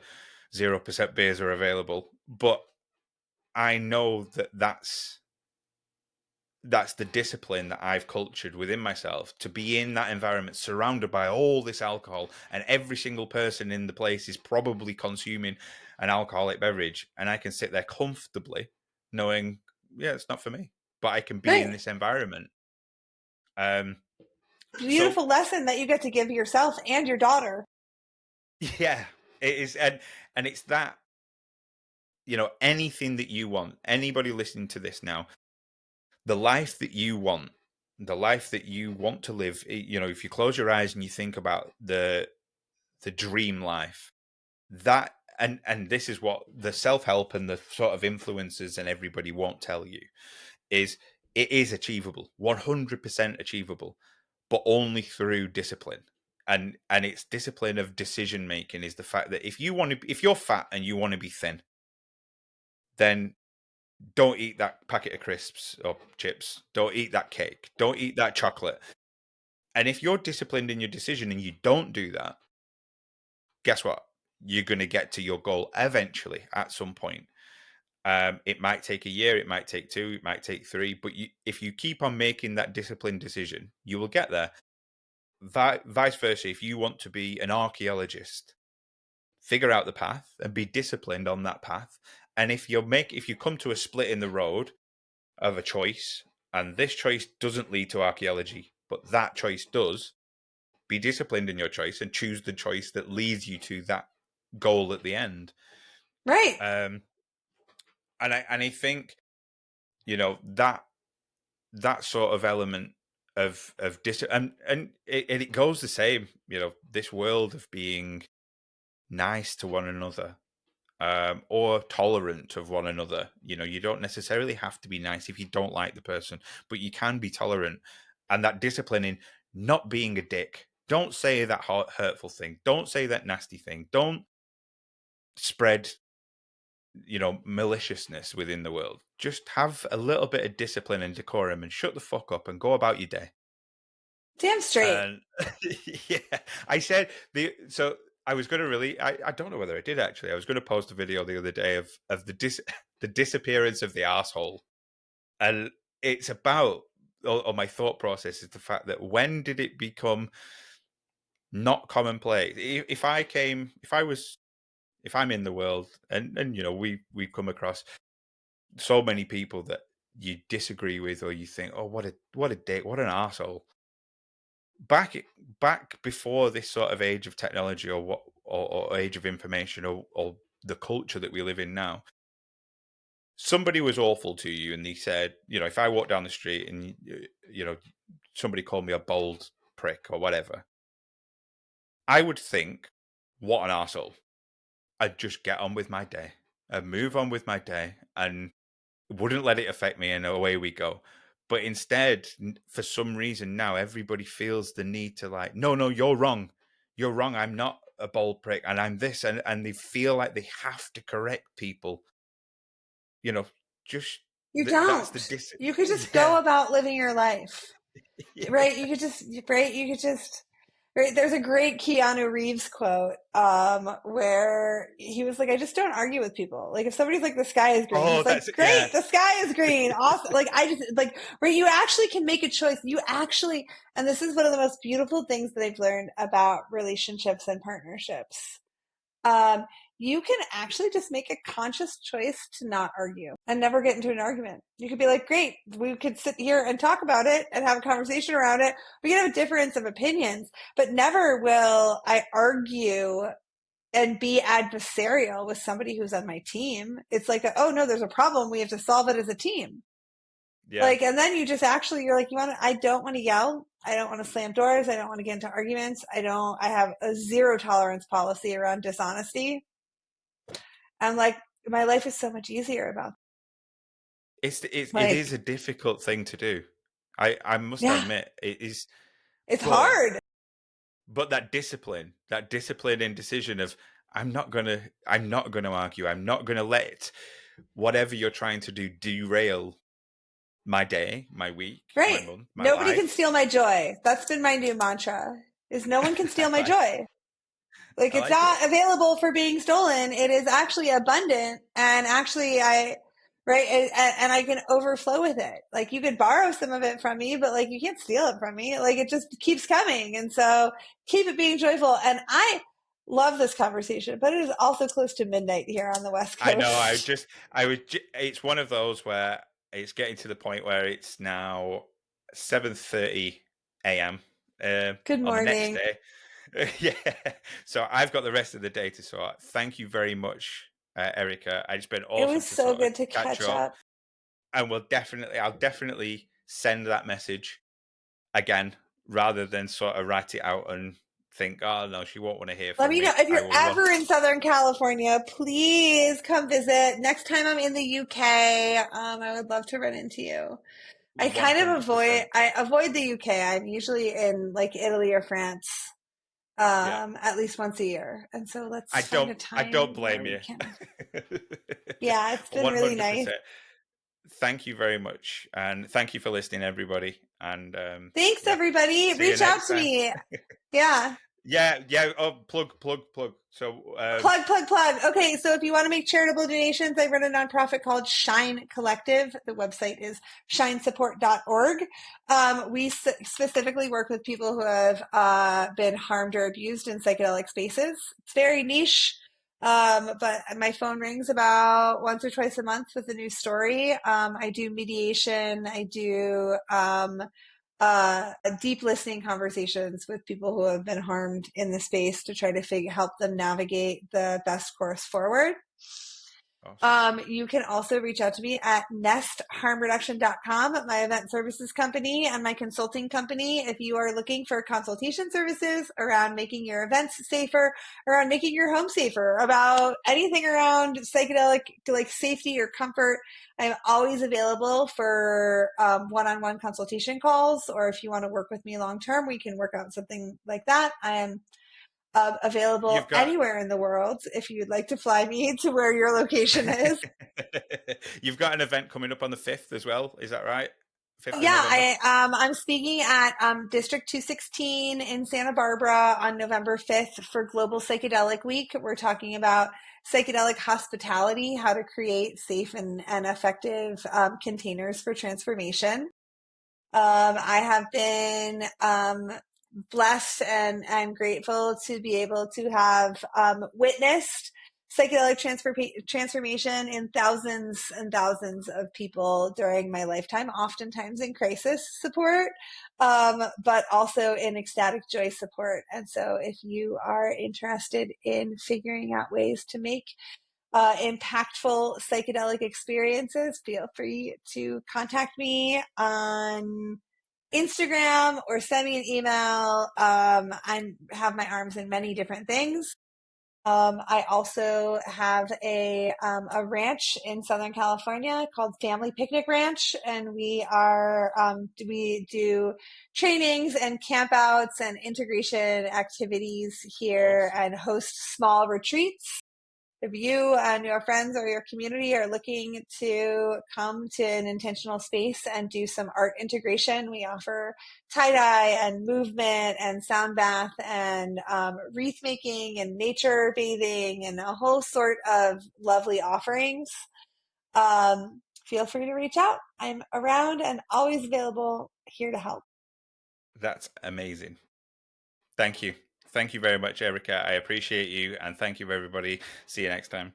0% beers are available, but I know that that's the discipline that I've cultured within myself, to be in that environment surrounded by all this alcohol, and every single person in the place is probably consuming an alcoholic beverage, and I can sit there comfortably knowing, yeah, it's not for me, but I can be in Right. this environment. um so Beautiful lesson that you get to give yourself and your daughter. yeah, it is. And it's that, anything that you want, anybody listening to this now, the life that you want, the life that you want to live, if you close your eyes and you think about the dream life, that, and this is what the self-help and the sort of influencers and everybody won't tell you, is it is achievable, 100% achievable, but only through discipline. And it's discipline of decision making, is the fact that if you're fat and you want to be thin, then don't eat that packet of crisps or chips. Don't eat that cake. Don't eat that chocolate. And if you're disciplined in your decision and you don't do that, guess what? You're going to get to your goal eventually at some point. It might take a year, it might take two, it might take three, but if you keep on making that disciplined decision, you will get there. Vice versa, if you want to be an archaeologist, figure out the path and be disciplined on that path. And if you come to a split in the road of a choice, and this choice doesn't lead to archaeology, but that choice does, be disciplined in your choice and choose the choice that leads you to that goal at the end. Right. Um, and I think, that sort of element of and it goes the same. This world of being nice to one another, or tolerant of one another. You don't necessarily have to be nice if you don't like the person, but you can be tolerant. And that discipline in not being a dick. Don't say that hurtful thing. Don't say that nasty thing. Don't spread, maliciousness within the world. Just have a little bit of discipline and decorum and shut the fuck up and go about your day. Damn straight. And yeah, I said so I was going to I don't know whether I did actually. I was going to post a video the other day of the disappearance of the asshole. And it's about, or my thought process is the fact that, when did it become not commonplace? If I'm in the world, and we've come across so many people that you disagree with, or you think, oh, what a dick, what an asshole. Back before this sort of age of technology, or age of information, or the culture that we live in now, somebody was awful to you and they said, if I walk down the street and somebody called me a bold prick or whatever, I would think, what an arsehole. I'd just get on with my day and move on with my day, and wouldn't let it affect me, and away we go. But instead, for some reason now, everybody feels the need to, like, no, you're wrong. You're wrong. I'm not a bold prick, and I'm this, and they feel like they have to correct people. You know, just You that's the don't. You could just go yeah. about living your life. Right. Yeah. You could just, right. There's a great Keanu Reeves quote, where he was like, I just don't argue with people. Like if somebody's like, the sky is green, Oh, he's like, that's yeah. great, the sky is green. Awesome. Like I just like, right. You actually can make a choice. And this is one of the most beautiful things that I've learned about relationships and partnerships. um, you can actually just make a conscious choice to not argue and never get into an argument. You could be like, great, we could sit here and talk about it and have a conversation around it. We can have a difference of opinions, but never will I argue and be adversarial with somebody who's on my team. It's like, oh no, there's a problem. We have to solve it as a team. Yeah. Like, and then you're like, I don't want to yell. I don't want to slam doors. I don't want to get into arguments. I have a zero tolerance policy around dishonesty. I'm like, my life is so much easier about It like, is a difficult thing to do. I must yeah, admit it is, it's but hard. that discipline in decision of, I'm not gonna argue. I'm not gonna let whatever you're trying to do derail my day, my week, my Right. month, my Nobody can life. steal my joy. That's been my new mantra, is no one can I steal my like joy. Like I it's like it. not available for being stolen. It is actually abundant, and actually right, and I can overflow with it. Like you could borrow some of it from me, but like you can't steal it from me. Like it just keeps coming. And so keep it being joyful. And I love this conversation, but it is also close to midnight here on the West I know. Coast. It's one of those where it's getting to the point where it's now 7:30 a.m. Good On the next morning. day. Yeah. So I've got the rest of the day to sort. Thank you very much, Erica. It's been It awesome was to so sort of good to catch catch up, up. and I'll definitely send that message again rather than sort of write it out and think, oh no, she won't want to hear Let from me know me. if I you're will ever in Southern California. Please come visit. Next time I'm in the UK, I would love to run into you. one hundred percent. I avoid the UK. I'm usually in like Italy or France, Yeah. at least once a year. And so let's I find don't a I time don't where blame we you. can. Yeah, it's been really nice. 100%. Thank you very much. And thank you for listening, everybody. And Thanks, yeah, everybody. see you Reach out next to time. me. Yeah. Yeah, yeah. Oh, plug. So Plug. Okay, so if you want to make charitable donations, I run a nonprofit called Shine Collective. The website is shinesupport.org. We specifically work with people who have been harmed or abused in psychedelic spaces. It's very niche, but my phone rings about once or twice a month with a new story. I do mediation. I do deep listening conversations with people who have been harmed in the space to try to help them navigate the best course forward. awesome. You can also reach out to me at nestharmreduction.com, my event services company and my consulting company. If you are looking for consultation services around making your events safer, around making your home safer, about anything around psychedelic, like safety or comfort, I'm always available for one-on-one consultation calls. Or if you want to work with me long-term, we can work out something like that. I am available You've got anywhere in the world if you'd like to fly me to where your location is. you've got an event coming up on the 5th as well. Is that right? 5th of Yeah, November. I'm speaking at District 216 in Santa Barbara on November 5th for Global Psychedelic Week. We're talking about psychedelic hospitality, how to create safe and effective containers for transformation. I have been blessed and grateful to be able to have witnessed psychedelic transformation in thousands and thousands of people during my lifetime, oftentimes in crisis support, but also in ecstatic joy support. And so if you are interested in figuring out ways to make impactful psychedelic experiences, feel free to contact me on Instagram or send me an email. I have my arms in many different things. I also have a ranch in Southern California called Family Picnic Ranch, and we do trainings and campouts and integration activities here Awesome. and host small retreats. If you and your friends or your community are looking to come to an intentional space and do some art integration, we offer tie-dye and movement and sound bath and wreath making and nature bathing and a whole sort of lovely offerings. Feel free to reach out. I'm around and always available, here to help. That's amazing. Thank you. Thank you very much, Erica. I appreciate you, and thank you, everybody. See you next time.